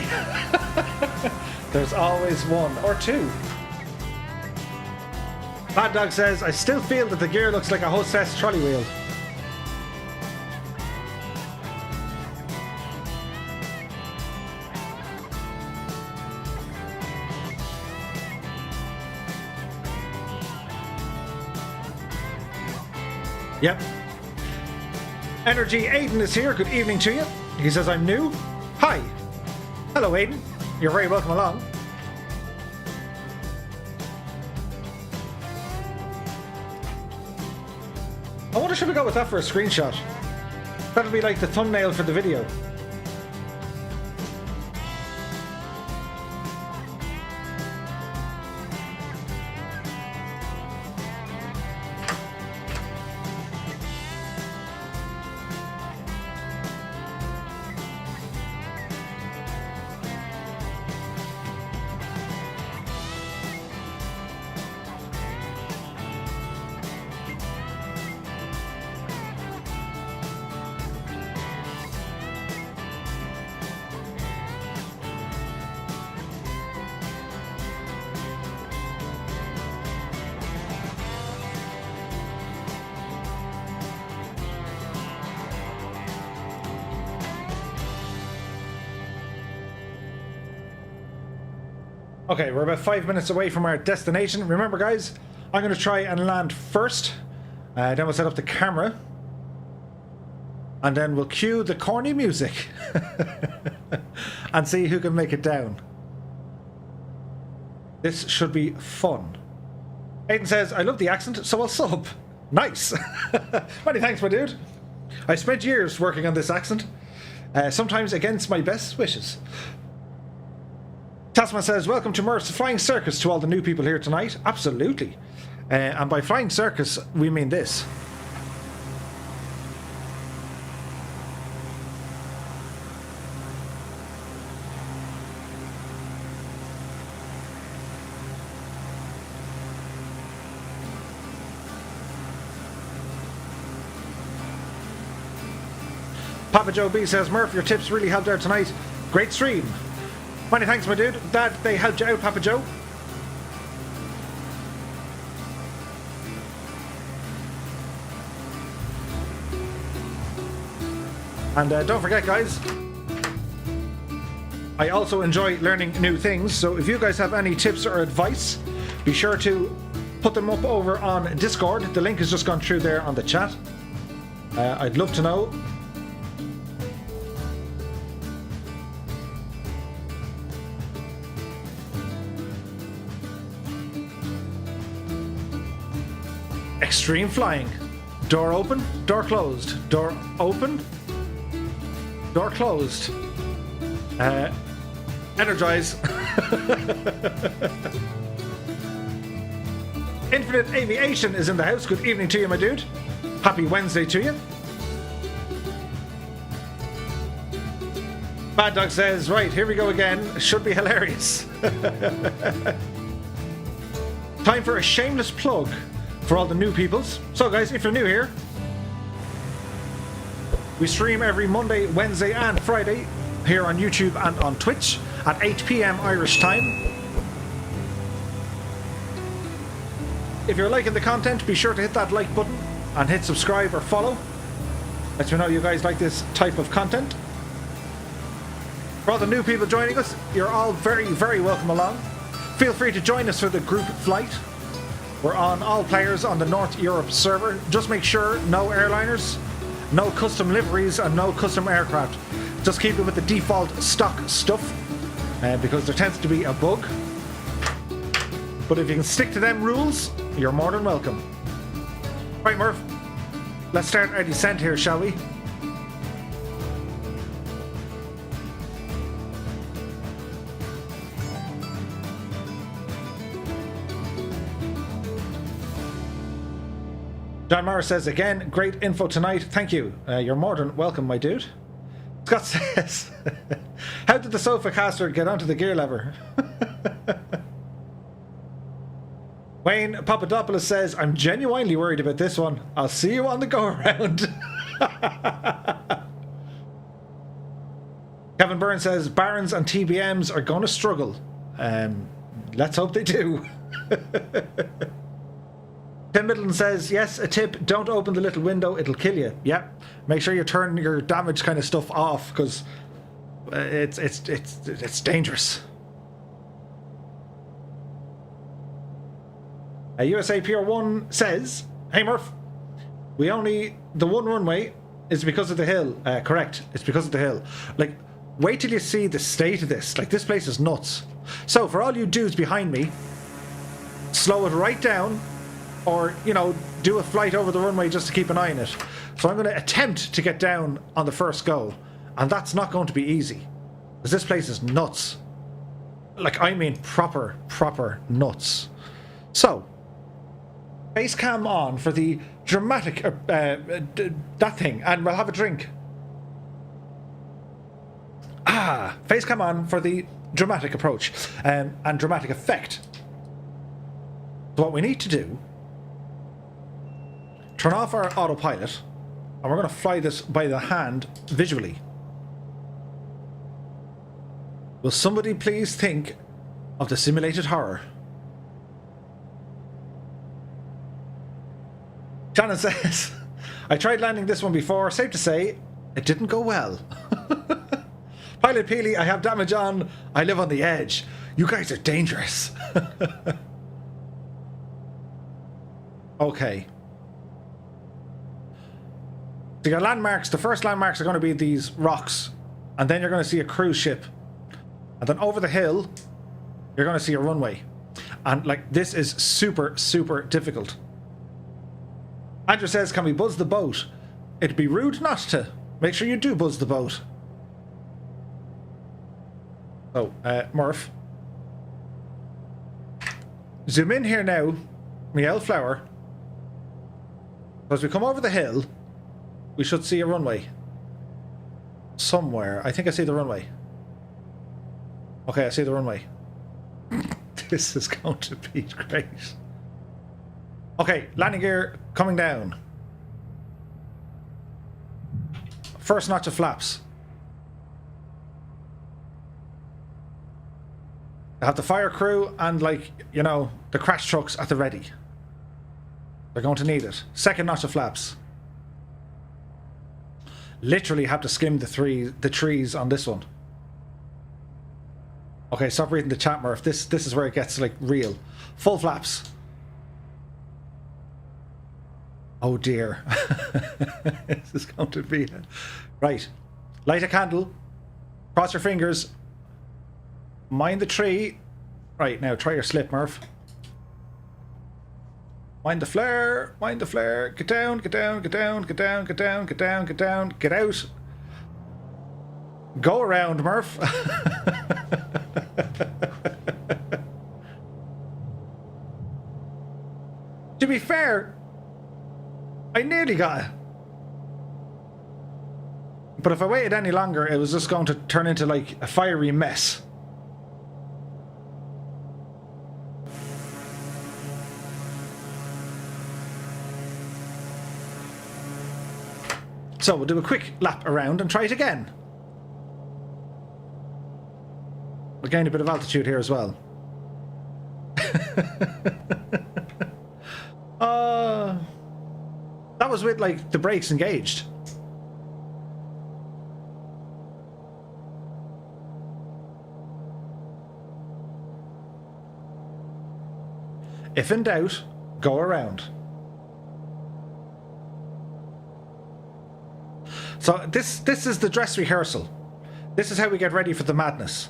There's always one or two. Bad Dog says, I still feel that the gear looks like a hostess trolley wheel. Yep. Energy Aiden is here. Good evening to you. He says, I'm new. Hi. Hello, Aiden. You're very welcome along. I wonder, should we go with that for a screenshot? That'll be like the thumbnail for the video. Okay, we're about 5 minutes away from our destination. Remember, guys, I'm going to try and land first. Then we'll set up the camera. And then we'll cue the corny music. And see who can make it down. This should be fun. Aiden says, I love the accent, so I'll sub. Nice. Many thanks, my dude. I spent years working on this accent. Sometimes against my best wishes. Tasman says, welcome to Murph's Flying Circus to all the new people here tonight. Absolutely. And by Flying Circus, we mean this. Papa Joe B says, Murph, your tips really helped out tonight. Great stream. Many thanks, my dude. Glad they helped you out, Papa Joe. And don't forget, guys, I also enjoy learning new things. So if you guys have any tips or advice, be sure to put them up over on Discord. The link has just gone through there on the chat. I'd love to know. Extreme flying. Door open, door closed. Door open, door closed. Energize. Infinite Aviation is in the house. Good evening to you, my dude. Happy Wednesday to you. Bad Dog says, right, here we go again. Should be hilarious. Time for a shameless plug for all the new peoples. So guys, if you're new here, We stream every Monday, Wednesday and Friday here on YouTube and on Twitch at 8 p.m. Irish time. If you're liking the content, be sure to hit that like button and hit subscribe or follow. Let me know you guys like this type of content. For all the new people joining us, you're all very, very welcome along. Feel free to join us for the group flight. We're on all players on the North Europe server. Just make sure no airliners, no custom liveries and no custom aircraft. Just keep it with the default stock stuff because there tends to be a bug. But if you can stick to them rules, you're more than welcome. Right, Murph, let's start our descent here, shall we? John Morris says again, great info tonight. Thank you. You're more than welcome, my dude. Scott says, how did the sofa caster get onto the gear lever? Wayne Papadopoulos says, I'm genuinely worried about this one. I'll see you on the go around. Kevin Byrne says, Barons and TBMs are going to struggle. Let's hope they do. Tim Middleton says, yes, a tip, don't open the little window, it'll kill you. Yep. Make sure you turn your damage kind of stuff off, because it's dangerous. USA Pure 1 says, hey Murph, the one runway is because of the hill. Correct, it's because of the hill. Like, wait till you see the state of this. Like, this place is nuts. So, for all you dudes behind me, slow it right down, or, you know, do a flight over the runway just to keep an eye on it. So I'm going to attempt to get down on the first go, and that's not going to be easy, because this place is nuts. Like, I mean proper nuts. So, face cam on for the dramatic, that thing, and we'll have a drink. Face cam on for the dramatic approach, and dramatic effect. So what we need to do, turn off our autopilot, and we're going to fly this by the hand visually. Will somebody please think of the simulated horror? Shannon says, I tried landing this one before. Safe to say, it didn't go well. Pilot Peely, I have damage on. I live on the edge. You guys are dangerous. Okay. So your landmarks, the first landmarks are going to be these rocks, and then you're going to see a cruise ship, and then over the hill you're going to see a runway, and like, this is super difficult. Andrew says, can we buzz the boat? It'd be rude not to. Make sure you do buzz the boat. Oh, Murph, zoom in here now, Miel Flower. As we come over the hill, we should see a runway somewhere. I think I see the runway. Okay, I see the runway. This is going to be great. Okay, landing gear coming down. First notch of flaps. I have the fire crew and, like, you know, the crash trucks at the ready. They're going to need it. Second notch of flaps. Literally have to skim the trees on this one. Okay, stop reading the chat, Murph. This is where it gets, like, real. Full flaps. Oh dear. This is going to be... Right. Light a candle. Cross your fingers. Mind the tree. Right, now try your slip, Murph. Mind the flare. Mind the flare. Get down, get down, get down, get down, get down, get down, get down, get out. Go around, Murph. To be fair, I nearly got it. But if I waited any longer, it was just going to turn into, like, a fiery mess. So we'll do a quick lap around and try it again. We'll gain a bit of altitude here as well. That was with like the brakes engaged. If in doubt, go around. So this is the dress rehearsal. This is how we get ready for the madness.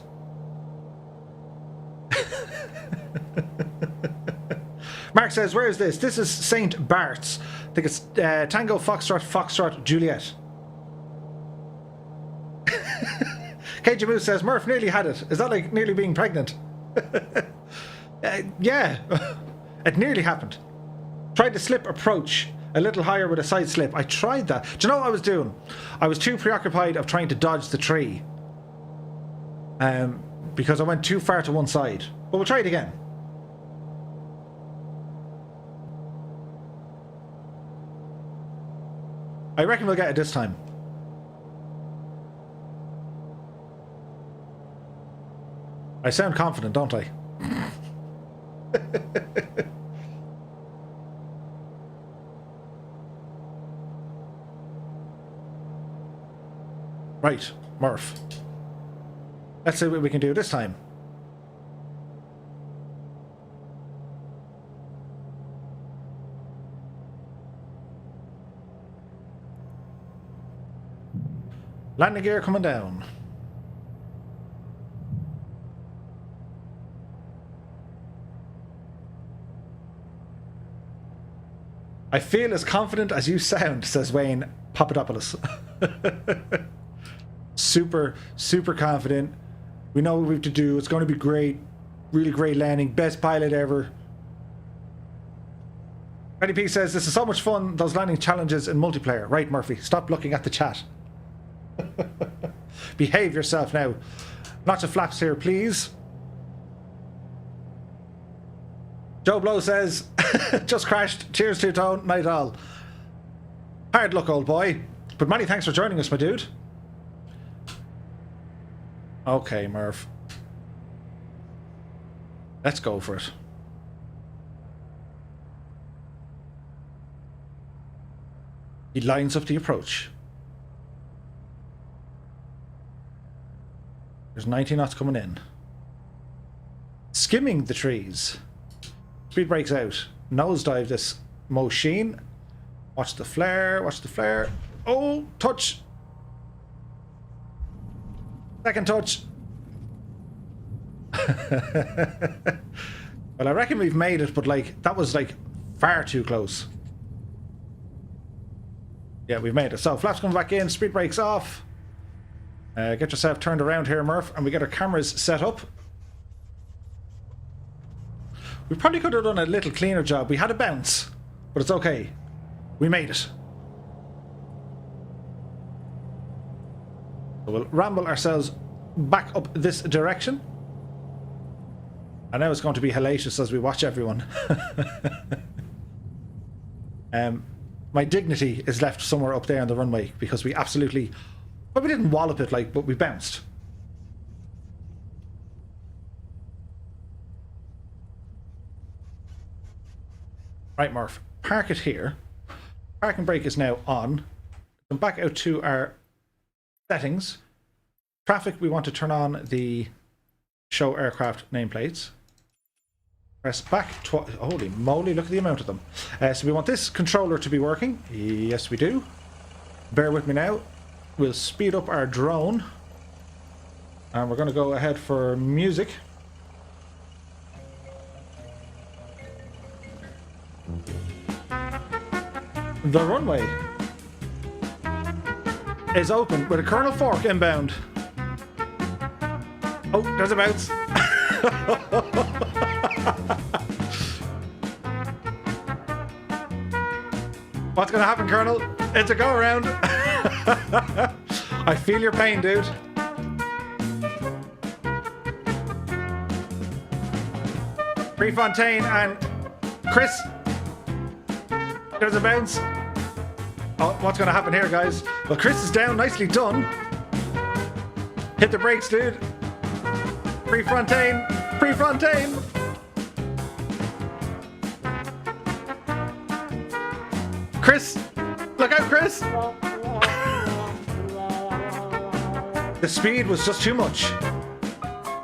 Mark says, where is this? This is St. Bart's. I think it's Tango Foxtrot Foxtrot Juliet. KJ Moose says, Murph nearly had it. Is that like nearly being pregnant? Yeah, it nearly happened. Tried to slip approach a little higher with a side slip. I tried that. Do you know what I was doing? I was too preoccupied of trying to dodge the tree. Because I went too far to one side. But we'll try it again. I reckon we'll get it this time. I sound confident, don't I? Right, Murph. Let's see what we can do this time. Landing gear coming down. I feel as confident as you sound, says Wayne Papadopoulos. Super confident. We know what we have to do. It's going to be great. Really great landing. Best pilot ever. Eddie P says, this is so much fun, those landing challenges in multiplayer. Right, Murphy, stop looking at the chat. Behave yourself now. Lots of flaps here, please. Joe Blow says, just crashed. Cheers, two-tone. Night all. Hard luck, old boy. But many thanks for joining us, my dude. Okay, Murph. Let's go for it. He lines up the approach. There's 90 knots coming in. Skimming the trees. Speed brakes out. Nosedive this machine. Watch the flare. Watch the flare. Oh, touch. Second touch. Well, I reckon we've made it, but like that was like far too close. Yeah, we've made it. So flaps come back in. Speed brakes off. Get yourself turned around here, Murph, and we get our cameras set up. We probably could have done a little cleaner job. We had a bounce, but it's okay. We made it. So we'll ramble ourselves back up this direction. And now it's going to be hellacious as we watch everyone. My dignity is left somewhere up there on the runway because we absolutely... But we didn't wallop it, like, but we bounced. Right, Murph. Park it here. Parking brake is now on. Come back out to our settings. Traffic, we want to turn on the show aircraft nameplates. Press back. Holy moly, look at the amount of them. So we want this controller to be working. Yes, we do. Bear with me now. We'll speed up our drone. And we're going to go ahead for music. The runway is open with a Colonel Fork inbound. Oh, there's a bounce. What's going to happen, Colonel? It's a go around. I feel your pain, dude. Prefontaine and Chris. There's a bounce. Oh, what's going to happen here, guys? Well, Chris is down. Nicely done. Hit the brakes, dude. Pre-frontain. Pre-frontain. Chris. Look out, Chris. The speed was just too much.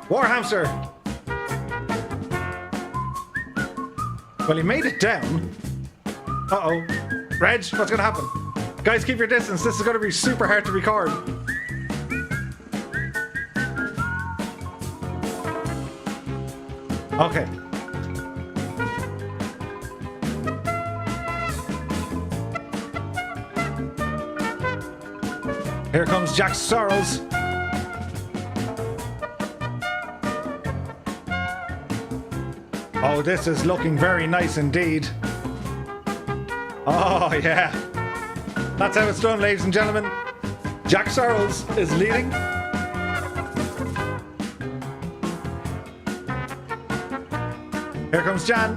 Warhamster. Well, he made it down. Uh-oh. Reg, what's going to happen? Guys, keep your distance. This is going to be super hard to record. Okay. Here comes Jack Sorrows. Oh, this is looking very nice indeed. Oh, yeah. That's how it's done, ladies and gentlemen. Jack Sorrows is leading. Here comes Jan.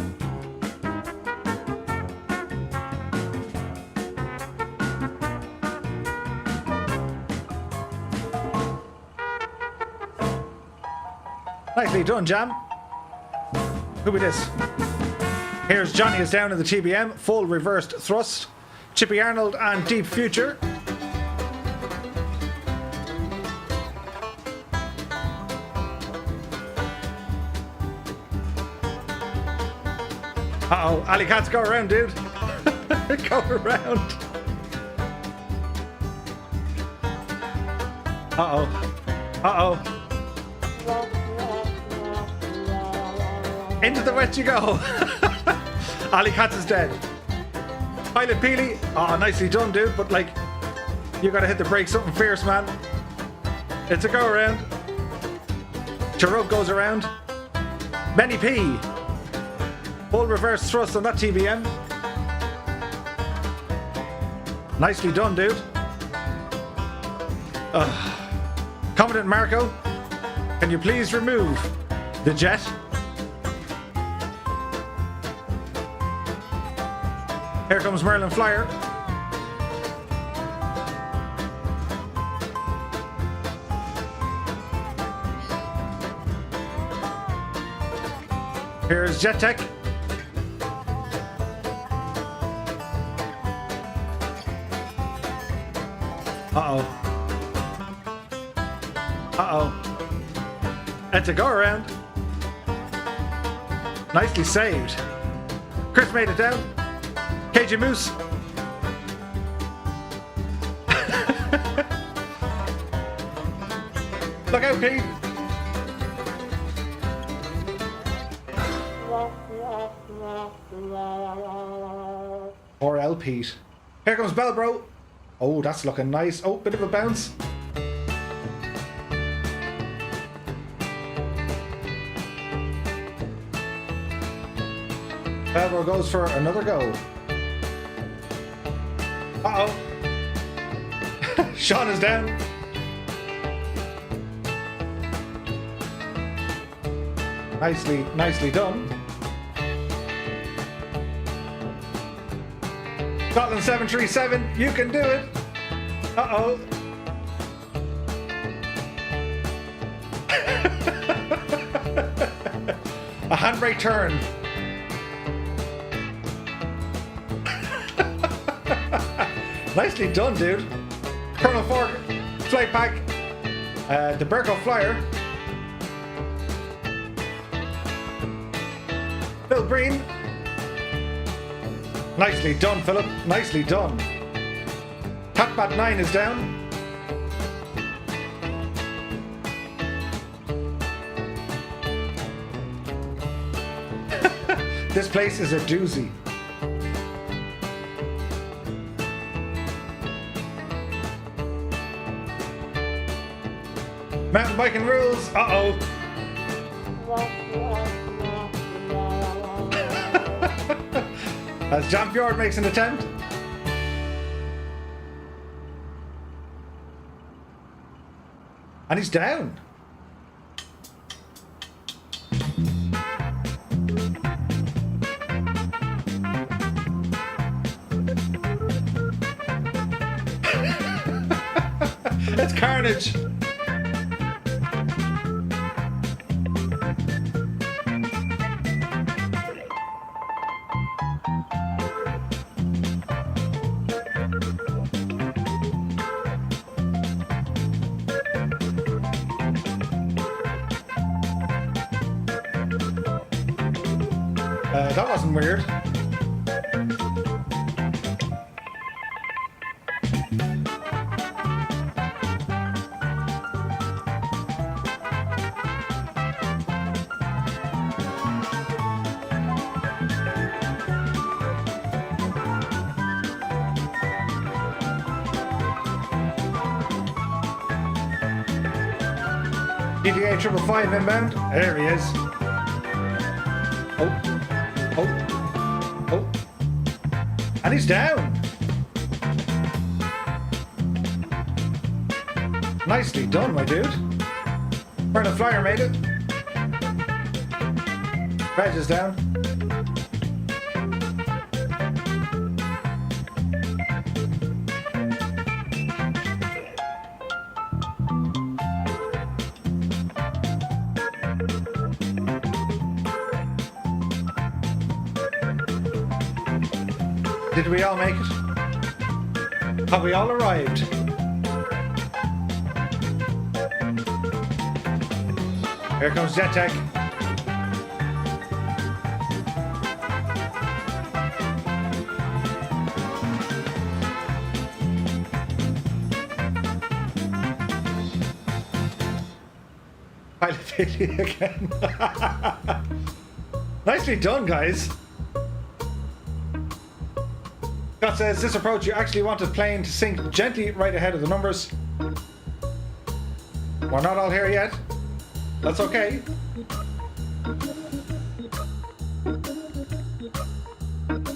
Nicely done, Jan. Who be this? Here's Johnny is down in the TBM, full reversed thrust. Chippy Arnold and Deep Future. Uh-oh, Alley Cats, go around, dude. Go around. Uh-oh. Uh-oh. Into the wet you go. Ali Katz is dead. Pilot Peely. Oh, nicely done, dude. But, like, you gotta hit the brakes something fierce, man. It's a go around. Cherub goes around. Benny P. Full reverse thrust on that TBM. Nicely done, dude. Commandant Marco, can you please remove the jet? Here comes Merlin Flyer. Here's Jet Tech. Uh-oh. Uh-oh. That's a go around. Nicely saved. Chris made it down. KJ Moose. Look out, Pete. Or L Pete. Here comes Bellbro. Oh, that's looking nice. Oh, bit of a bounce. Bellbro goes for another go. Uh-oh. Sean is down. Nicely done. Scotland 737, you can do it. Uh-oh. A handbrake turn. Nicely done, dude. Colonel Fork, flight pack, the Berko Flyer. Phil Breen. Nicely done, Philip. Nicely done. Catbat 9 is down. This place is a doozy. Mountain biking rules. Uh-oh. As John Fjord makes an attempt. And he's down. carnage. That wasn't weird. GTA 555 inbound. There he is. Oh. Oh. Oh. And he's down. Nicely done, my dude. Burn Flyer made it. Reg is down. Did we all make it? Have we all arrived? Here comes Jet Tech. Pilot failure again. Nicely done, guys. Scott says, this approach you actually want the plane to sink gently right ahead of the numbers. We're not all here yet. That's okay.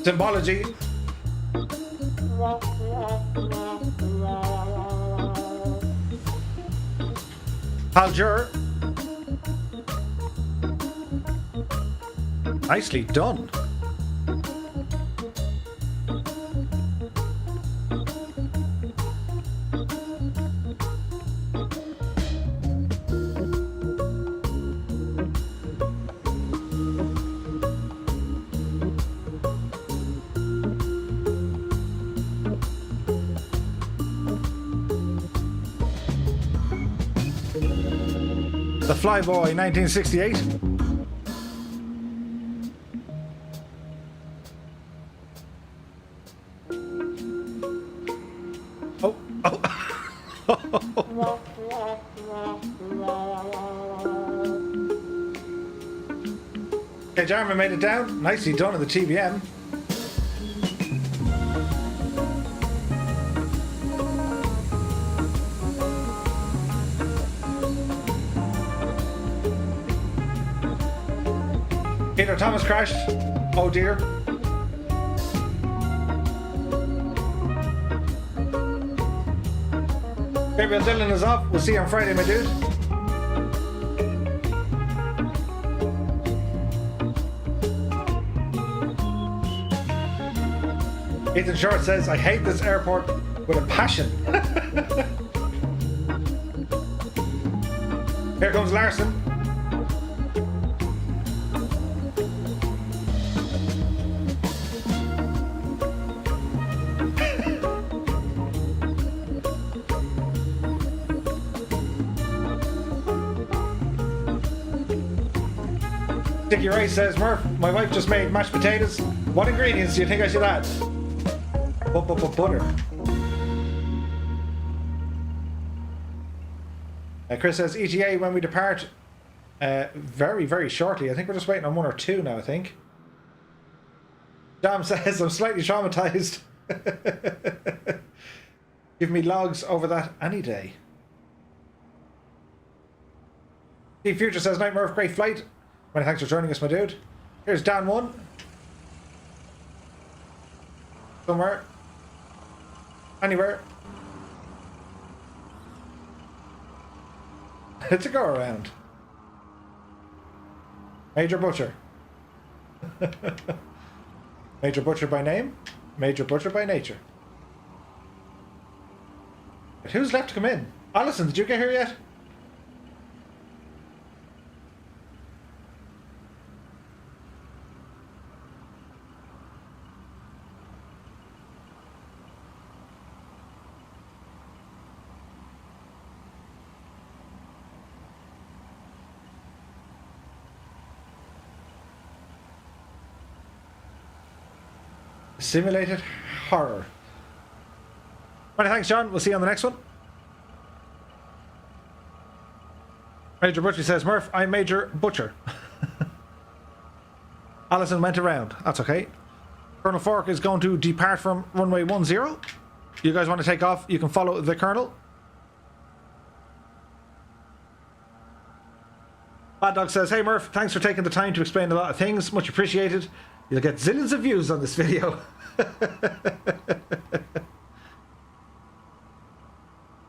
Symbology. Halger. Nicely done. The Flyboy 1968. Oh, oh. Okay, Jarman made it down. Nicely done at the TBM. Peter Thomas crashed. Oh dear. Gabriel Dillon is off. We'll see you on Friday, my dude. Ethan Short says, I hate this airport with a passion. Here comes Larson. Dickie Rice says, Murph, my wife just made mashed potatoes. What ingredients do you think I should add? Butter. Chris says, ETA when we depart very, very shortly. I think we're just waiting on one or two now, I think. Jam says, I'm slightly traumatized. Give me logs over that any day. Steve Future says, Night Murph, great flight. Many thanks for joining us, my dude. Here's Dan 1. Somewhere. Anywhere. It's a go around. Major Butcher. Major Butcher by name, Major Butcher by nature. But who's left to come in? Alison, did you get here yet? Simulated horror. Many thanks, John. We'll see you on the next one. Major Butcher says, Murph, I'm Major Butcher. Alison went around. That's okay. Colonel Fork is going to depart from runway 10. You guys want to take off? You can follow the Colonel. Bad Dog says, hey Murph, thanks for taking the time to explain a lot of things. Much appreciated. You'll get zillions of views on this video.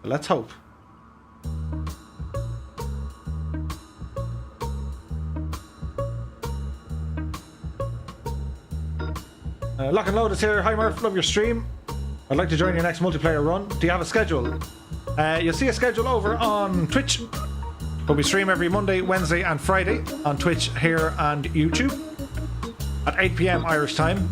Let's hope. Lock and Load is here. Hi Murph, love your stream. I'd like to join your next multiplayer run. Do you have a schedule? You'll see a schedule over on Twitch. But we stream every Monday, Wednesday and Friday on Twitch here and YouTube at 8 PM Irish time.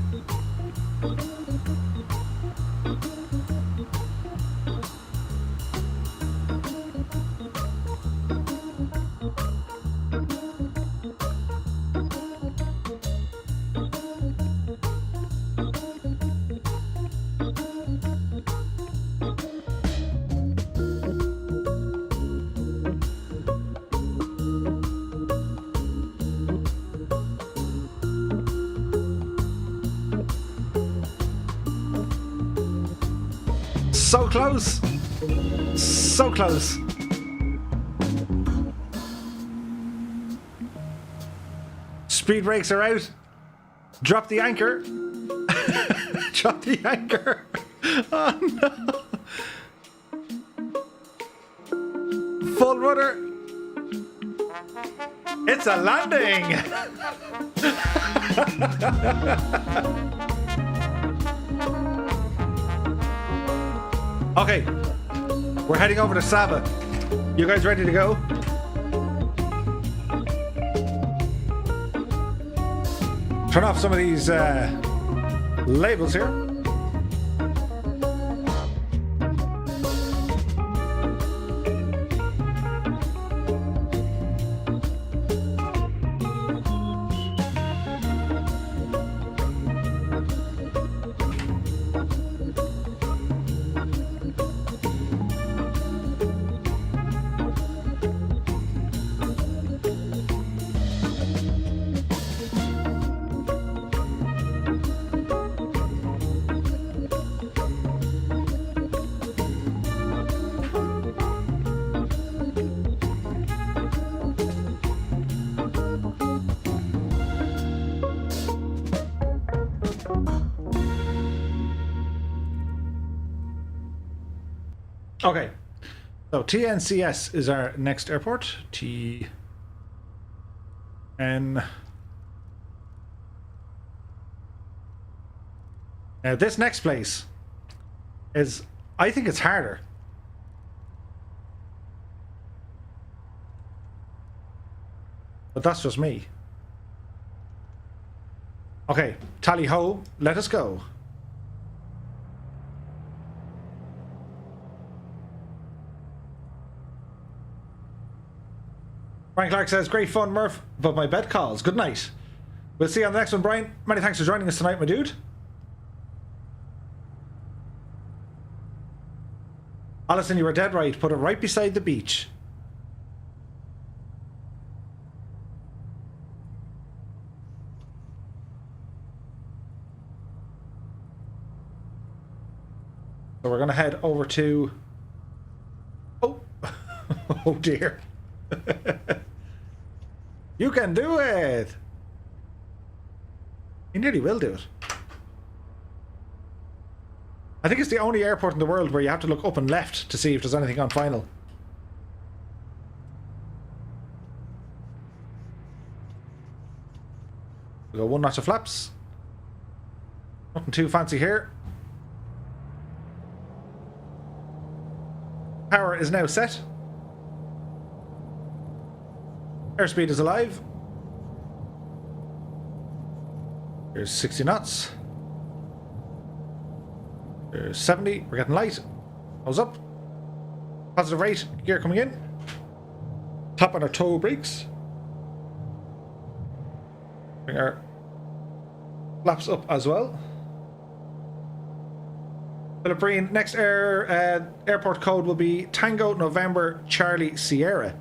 So close! So close! Speed brakes are out. Drop the anchor. Drop the anchor. Oh no! Full rudder. It's a landing! Okay, we're heading over to Saba. You guys ready to go? Turn off some of these labels here. Okay, so TNCS is our next airport. TN. Now this next place is, I think it's harder. But that's just me. Okay, tally ho, let us go. Brian Clark says, great fun, Murph, but my bed calls. Good night. We'll see you on the next one, Brian. Many thanks for joining us tonight, my dude. Alison, you were dead right. Put it right beside the beach. So we're going to head over to... Oh, oh dear. You can do it! You nearly will do it. I think it's the only airport in the world where you have to look up and left to see if there's anything on final. We'll go one notch of flaps. Nothing too fancy here. Power is now set. Airspeed is alive. There's 60 knots. There's 70. We're getting light. Nose up. Positive rate. Gear coming in. Tap on our toe brakes. Bring our flaps up as well. Philippine. Next airport code will be Tango November Charlie Sierra.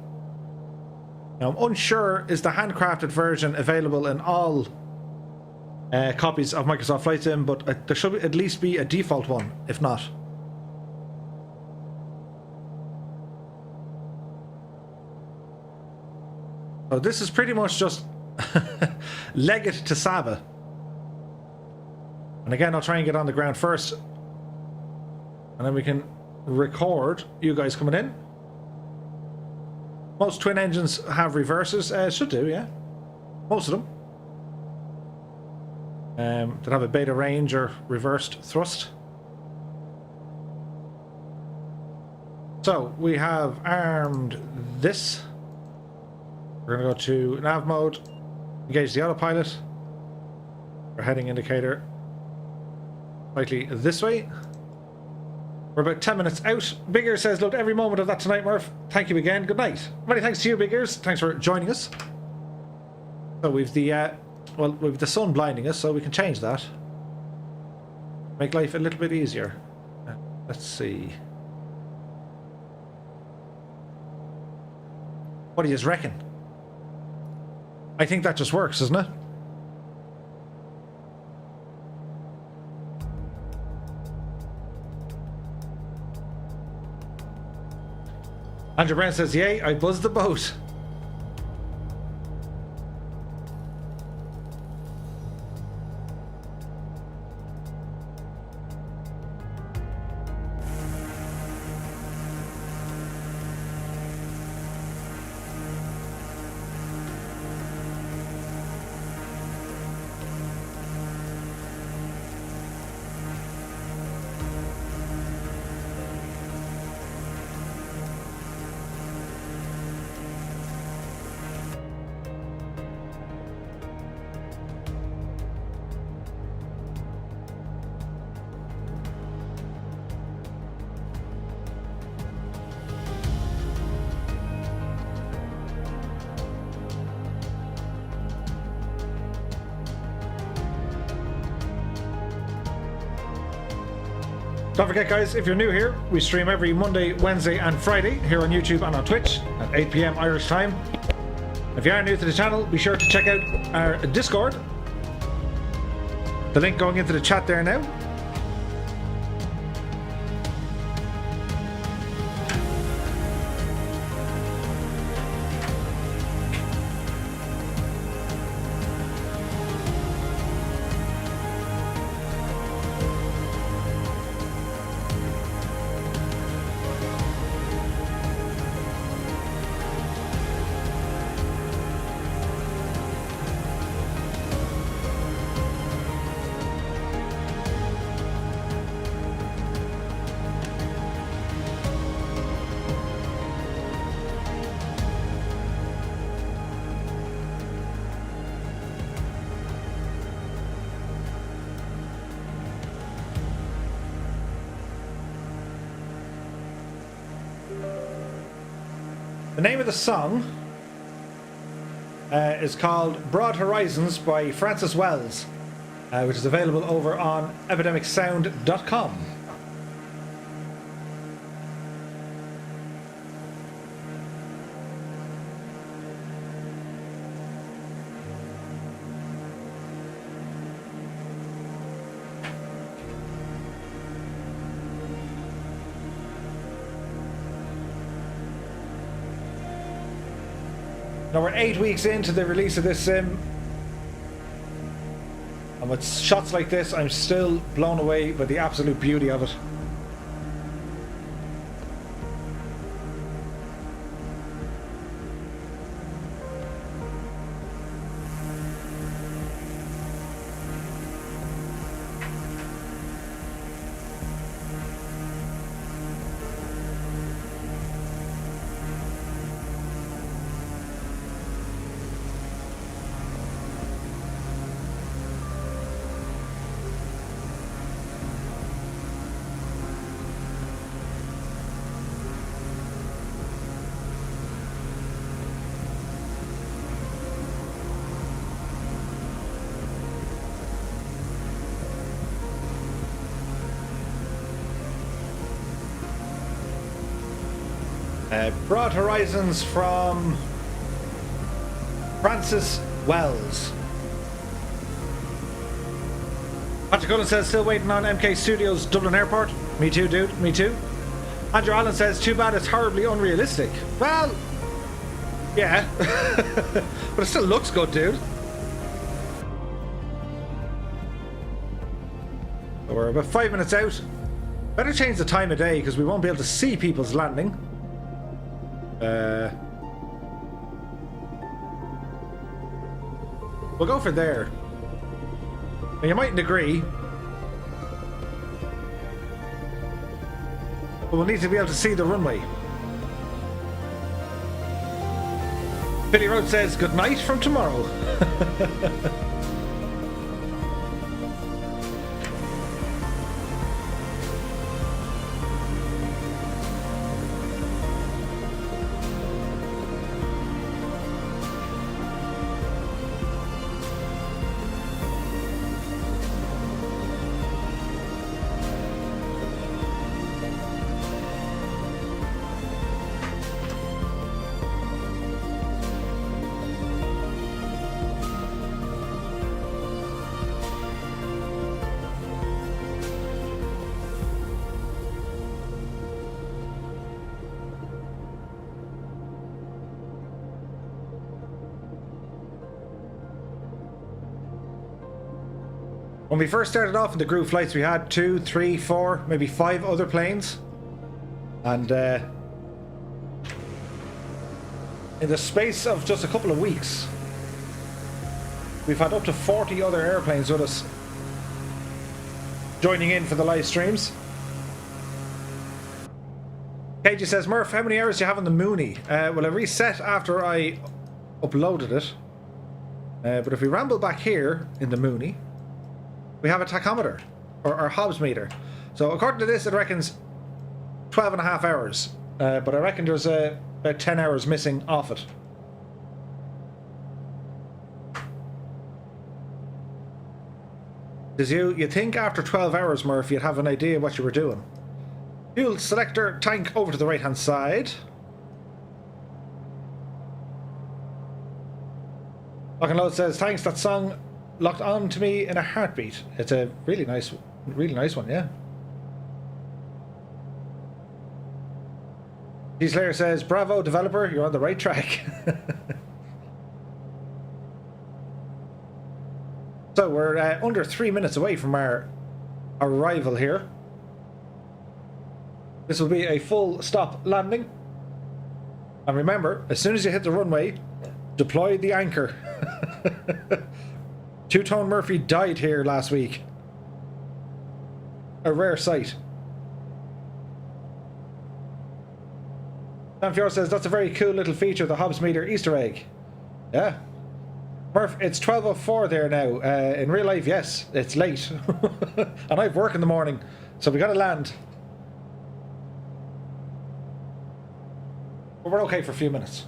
Now, I'm unsure, is the handcrafted version available in all copies of Microsoft Flight Sim, but there should at least be a default one, if not. So this is pretty much just leg it to Saba. And again, I'll try and get on the ground first. And then we can record you guys coming in. Most twin engines have reversers. Should do, yeah. Most of them. That have a beta range or reversed thrust. So we have armed this. We're going to go to nav mode. Engage the autopilot. Our heading indicator. Slightly this way. We're about 10 minutes out. Big Ears says, loved every moment of that tonight, Murph. Thank you again. Good night. Many thanks to you, Big Ears. Thanks for joining us. So we've the we've the sun blinding us, so we can change that. Make life a little bit easier. Let's see. What do you reckon? I think that just works, doesn't it? Andrew Brown says, yay, I buzzed the boat. Don't forget, guys, if you're new here, we stream every Monday, Wednesday and Friday here on YouTube and on Twitch at 8 PM Irish time. If you are new to the channel, be sure to check out our Discord. The link going into the chat there now. The name of the song is called Broad Horizons by Francis Wells, which is available over on epidemicsound.com. Now we're 8 weeks into the release of this sim, and with shots like this I'm still blown away by the absolute beauty of it. Broad Horizons from Francis Wells. Patrick Cullen says, still waiting on MK Studios Dublin Airport. Me too, dude. Me too. Andrew Allen says, too bad it's horribly unrealistic. Well, yeah. But it still looks good, dude. So we're about 5 minutes out. Better change the time of day because we won't be able to see people's landing. We'll go for there. Now, you mightn't agree, but we'll need to be able to see the runway. Billy Road says, good night from tomorrow. When we first started off in the group flights, we had 2, 3, 4, maybe 5 other planes. And in the space of just a couple of weeks, we've had up to 40 other airplanes with us joining in for the live streams. KG says, Murph, how many hours do you have on the Mooney? Well, I reset after I uploaded it. But if we ramble back here in the Mooney, we have a tachometer, or our Hobbs meter. So according to this, it reckons 12 and a half hours. But I reckon there's about 10 hours missing off it. Does you think after 12 hours, Murph, you'd have an idea what you were doing? Fuel selector tank over to the right hand side. Lock and Load says, thanks, that song locked on to me in a heartbeat. It's a really nice one, yeah. T-Slayer says, bravo developer, you're on the right track. So we're under 3 minutes away from our arrival here. This will be a full stop landing. And remember, as soon as you hit the runway, deploy the anchor. Two-Tone Murphy died here last week. A rare sight. Dan Fior says, that's a very cool little feature, the Hobbs meter Easter egg. Yeah. Murph, it's 12:04 there now. In real life, yes, it's late. And I have work in the morning, so we gotta land. But we're okay for a few minutes.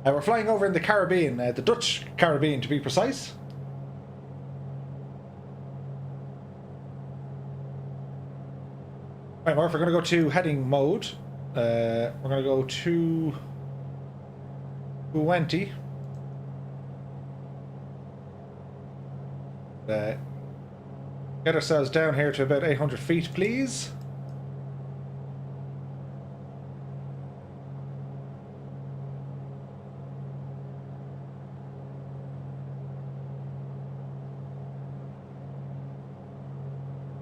We're flying over in the Caribbean, the Dutch Caribbean to be precise. Right, Murph, we're going to go to heading mode. We're going to go to 20. Get ourselves down here to about 800 feet, please.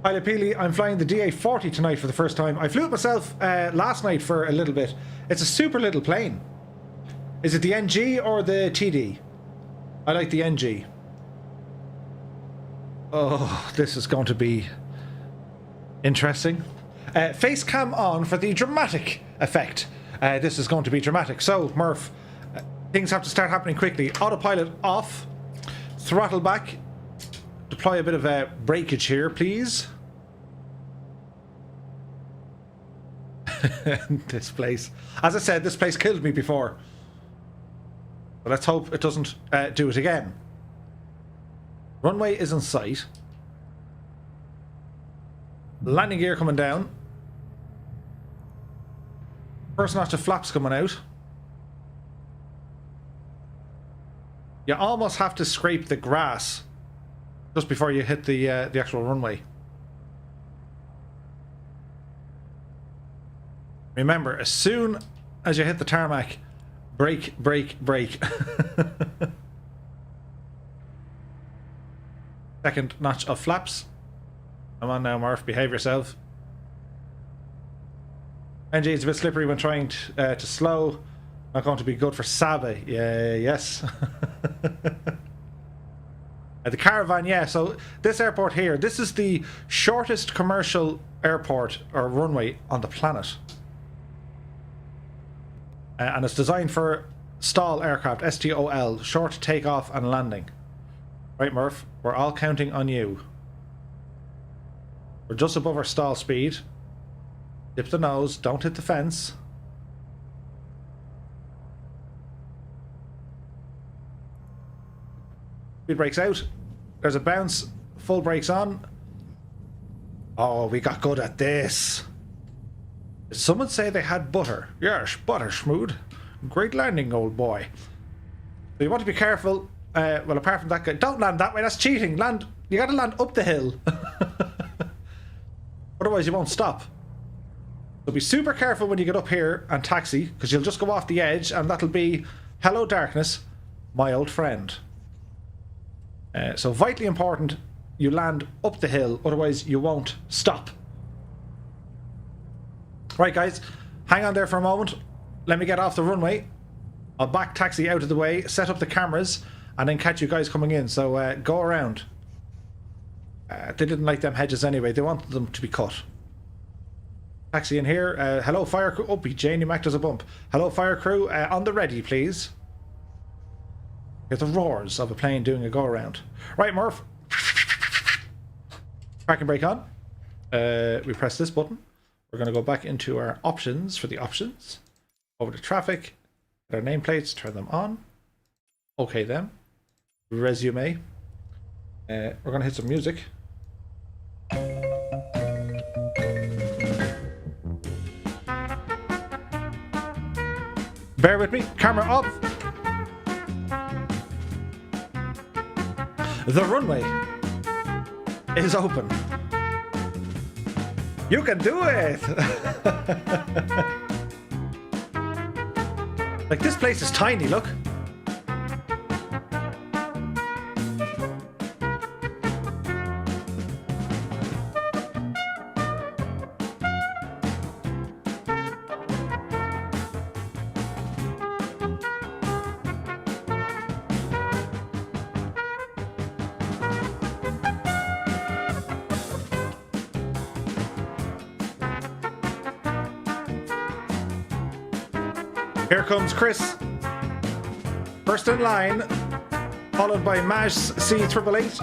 Pilot Peely, I'm flying the DA-40 tonight for the first time. I flew it myself last night for a little bit. It's a super little plane. Is it the NG or the TD? I like the NG. Oh, this is going to be interesting. Face cam on for the dramatic effect. This is going to be dramatic. So, Murph, things have to start happening quickly. Autopilot off. Throttle back. Deploy a bit of breakage here, please. This place. As I said, this place killed me before. But let's hope it doesn't do it again. Runway is in sight. Landing gear coming down. First notch of flaps coming out. You almost have to scrape the grass just before you hit the actual runway. Remember, as soon as you hit the tarmac, brake, brake, brake. Second notch of flaps. Come on now, Murph, behave yourself. NG is a bit slippery when trying to slow. Not going to be good for Sabe. Yeah, yes. The caravan, yeah. So this airport here, this is the shortest commercial airport or runway on the planet. And it's designed for STOL aircraft, STOL, short takeoff and landing. Right, Murph, we're all counting on you. We're just above our stall speed. Dip the nose, don't hit the fence. Speed brakes out. There's a bounce, full brakes on. Oh, we got good at this. Did someone say they had butter? Yes, butter, Schmood. Great landing, old boy. So you want to be careful. Well, apart from that guy, don't land that way, that's cheating. Land, you gotta land up the hill. Otherwise you won't stop. So be super careful when you get up here and taxi, because you'll just go off the edge and that'll be, hello darkness, my old friend. So vitally important, you land up the hill, otherwise you won't stop. Right guys, hang on there for a moment. Let me get off the runway. I'll back taxi out of the way, set up the cameras, and then catch you guys coming in. So go around. They didn't like them hedges anyway. They wanted them to be cut. Taxi in here. Hello fire crew. Oh, Janie Mac does a bump. Hello fire crew. On the ready, please. Hear the roars of a plane doing a go around. Right, Murph. Parking brake on. We press this button. We're going to go back into our options for the options. Over to traffic. Our nameplates, turn them on. Okay then. Resume. We're going to hit some music. Bear with me. Camera off. The runway is open. You can do it! Like, this place is tiny, look. Here comes Chris, first in line, followed by Mash C888.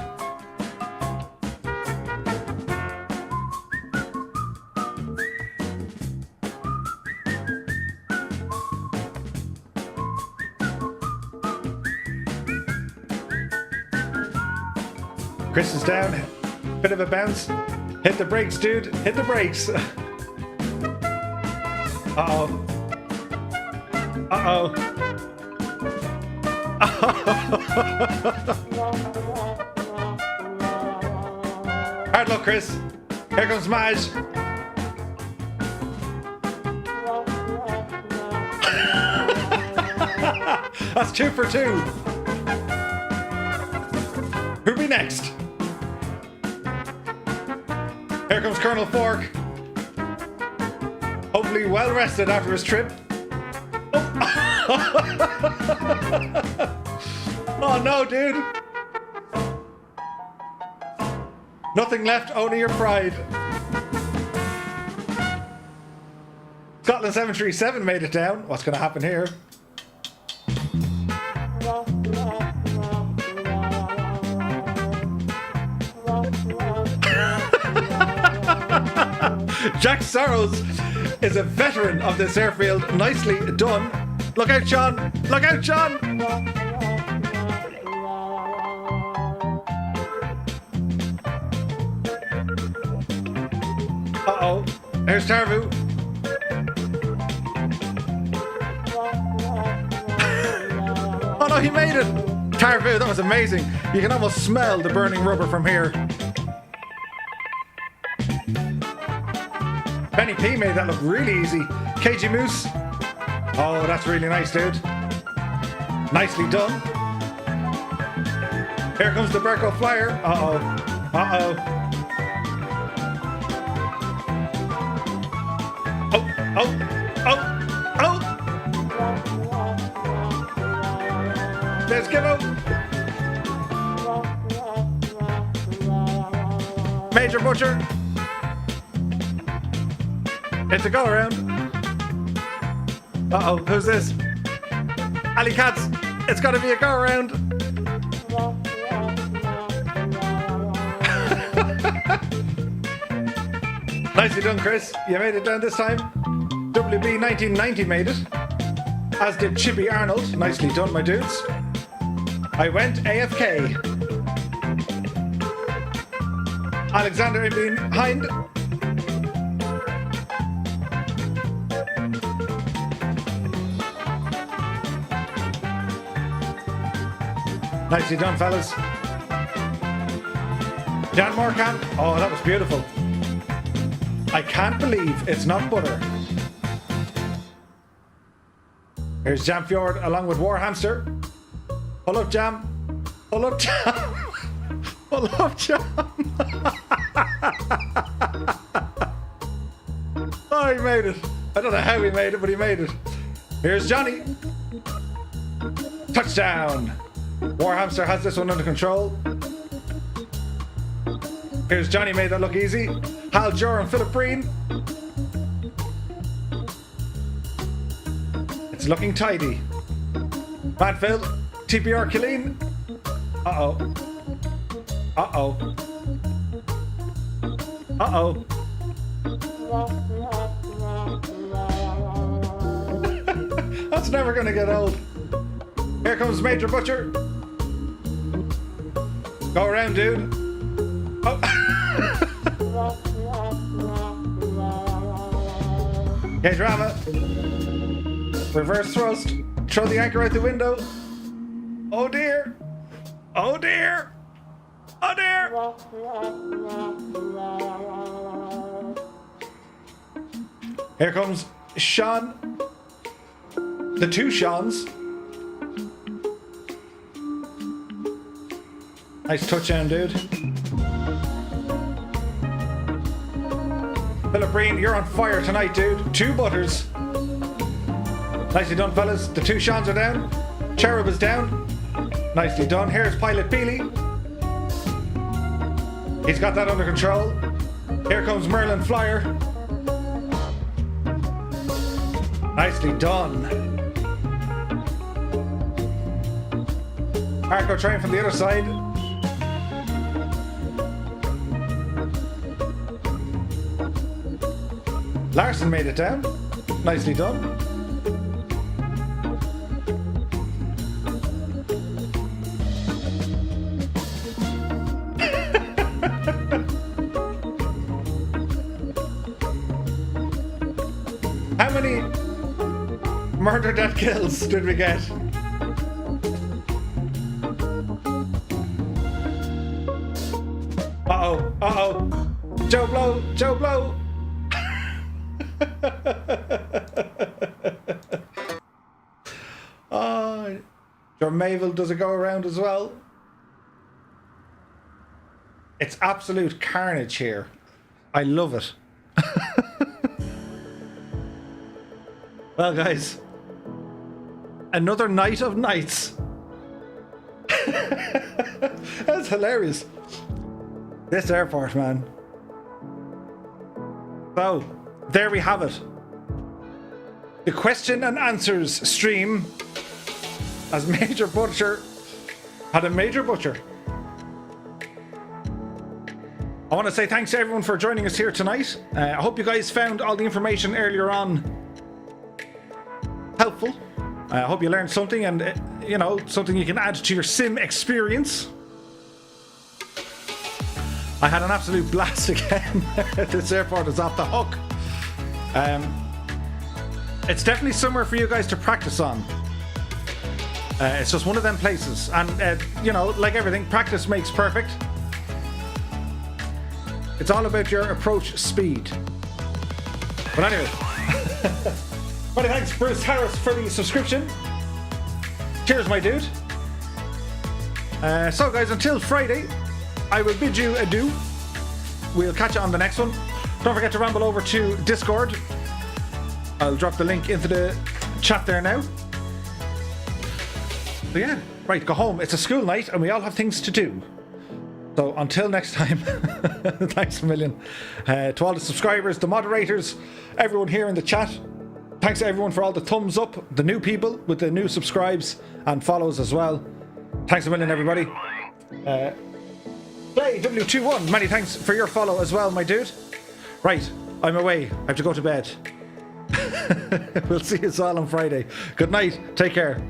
Chris is down, bit of a bounce. Hit the brakes, dude, hit the brakes. Uh-oh. Uh-oh. Hard luck, Chris. Here comes Maj. That's 2 for 2. Who'll be next? Here comes Colonel Fork. Hopefully well rested after his trip. Oh no, dude. Nothing left, only your pride. Scotland 737 made it down. What's going to happen here? Jack Sorrows is a veteran of this airfield. Nicely done. Look out, John! Look out, John! Uh-oh. Here's Tarvu. no, he made it. Tarvu, that was amazing. You can almost smell the burning rubber from here. Benny P made that look really easy. KG Moose. Oh, that's really nice, dude. Nicely done. Here comes the Berko Flyer. Uh-oh. Uh-oh. Oh, oh, oh, oh! Let's give out! Major Butcher! It's a go around. Uh-oh, who's this? Ali Katz! It's gotta be a go around! Nicely done, Chris. You made it down this time. WB1990 made it. As did Chippy Arnold. Nicely done, my dudes. I went AFK. Alexander in behind. Nicely done, fellas. Jan Morkamp. Oh, that was beautiful. I can't believe it's not butter. Here's Jam Fjord along with Warhamster. Pull up, Jam. Pull up, Jam. Pull up, Jam. Oh, he made it. I don't know how he made it, but he made it. Here's Johnny. Touchdown. Warhamster has this one under control. Here's Johnny, made that look easy. Hal Jor and Philip Breen. It's looking tidy. Matt Phil, TPR Killeen. Uh-oh. Uh-oh. Uh-oh. That's never gonna get old. Here comes Major Butcher. Go around, dude. Oh. Okay, drama. Reverse thrust. Throw the anchor out the window. Oh dear. Oh dear. Oh dear. Here comes Sean. The two Seans. Nice touchdown, dude. Philip Breen, you're on fire tonight, dude. 2 butters. Nicely done, fellas. The 2 Seans are down. Cherub is down. Nicely done. Here's Pilot Peely. He's got that under control. Here comes Merlin Flyer. Nicely done. Arco train from the other side. Larson made it down. Nicely done. How many murder death kills did we get? Uh-oh, uh-oh. Joe Blow, Joe Blow. Oh, Jormavel does a go around as well. It's absolute carnage here. I love it. Well, guys, another night of nights. That's hilarious. This airport, man. So, there we have it. The question and answers stream as Major Butcher had a Major Butcher. I want to say thanks to everyone for joining us here tonight. I hope you guys found all the information earlier on helpful. I hope you learned something and, you know, something you can add to your sim experience. I had an absolute blast again. This airport is off the hook. It's definitely somewhere for you guys to practice on. It's just one of them places. And, you know, like everything, practice makes perfect. It's all about your approach speed. But anyway. Many thanks, Bruce Harris, for the subscription. Cheers, my dude. So, guys, until Friday, I will bid you adieu. We'll catch you on the next one. Don't forget to ramble over to Discord. I'll drop the link into the chat there now. So yeah, right, go home. It's a school night and we all have things to do. So until next time, thanks a million. To all the subscribers, the moderators, everyone here in the chat. Thanks to everyone for all the thumbs up, the new people with the new subscribes and follows as well. Thanks a million, everybody. Play W21, many thanks for your follow as well, my dude. Right, I'm away. I have to go to bed. We'll see you all on Friday. Good night. Take care.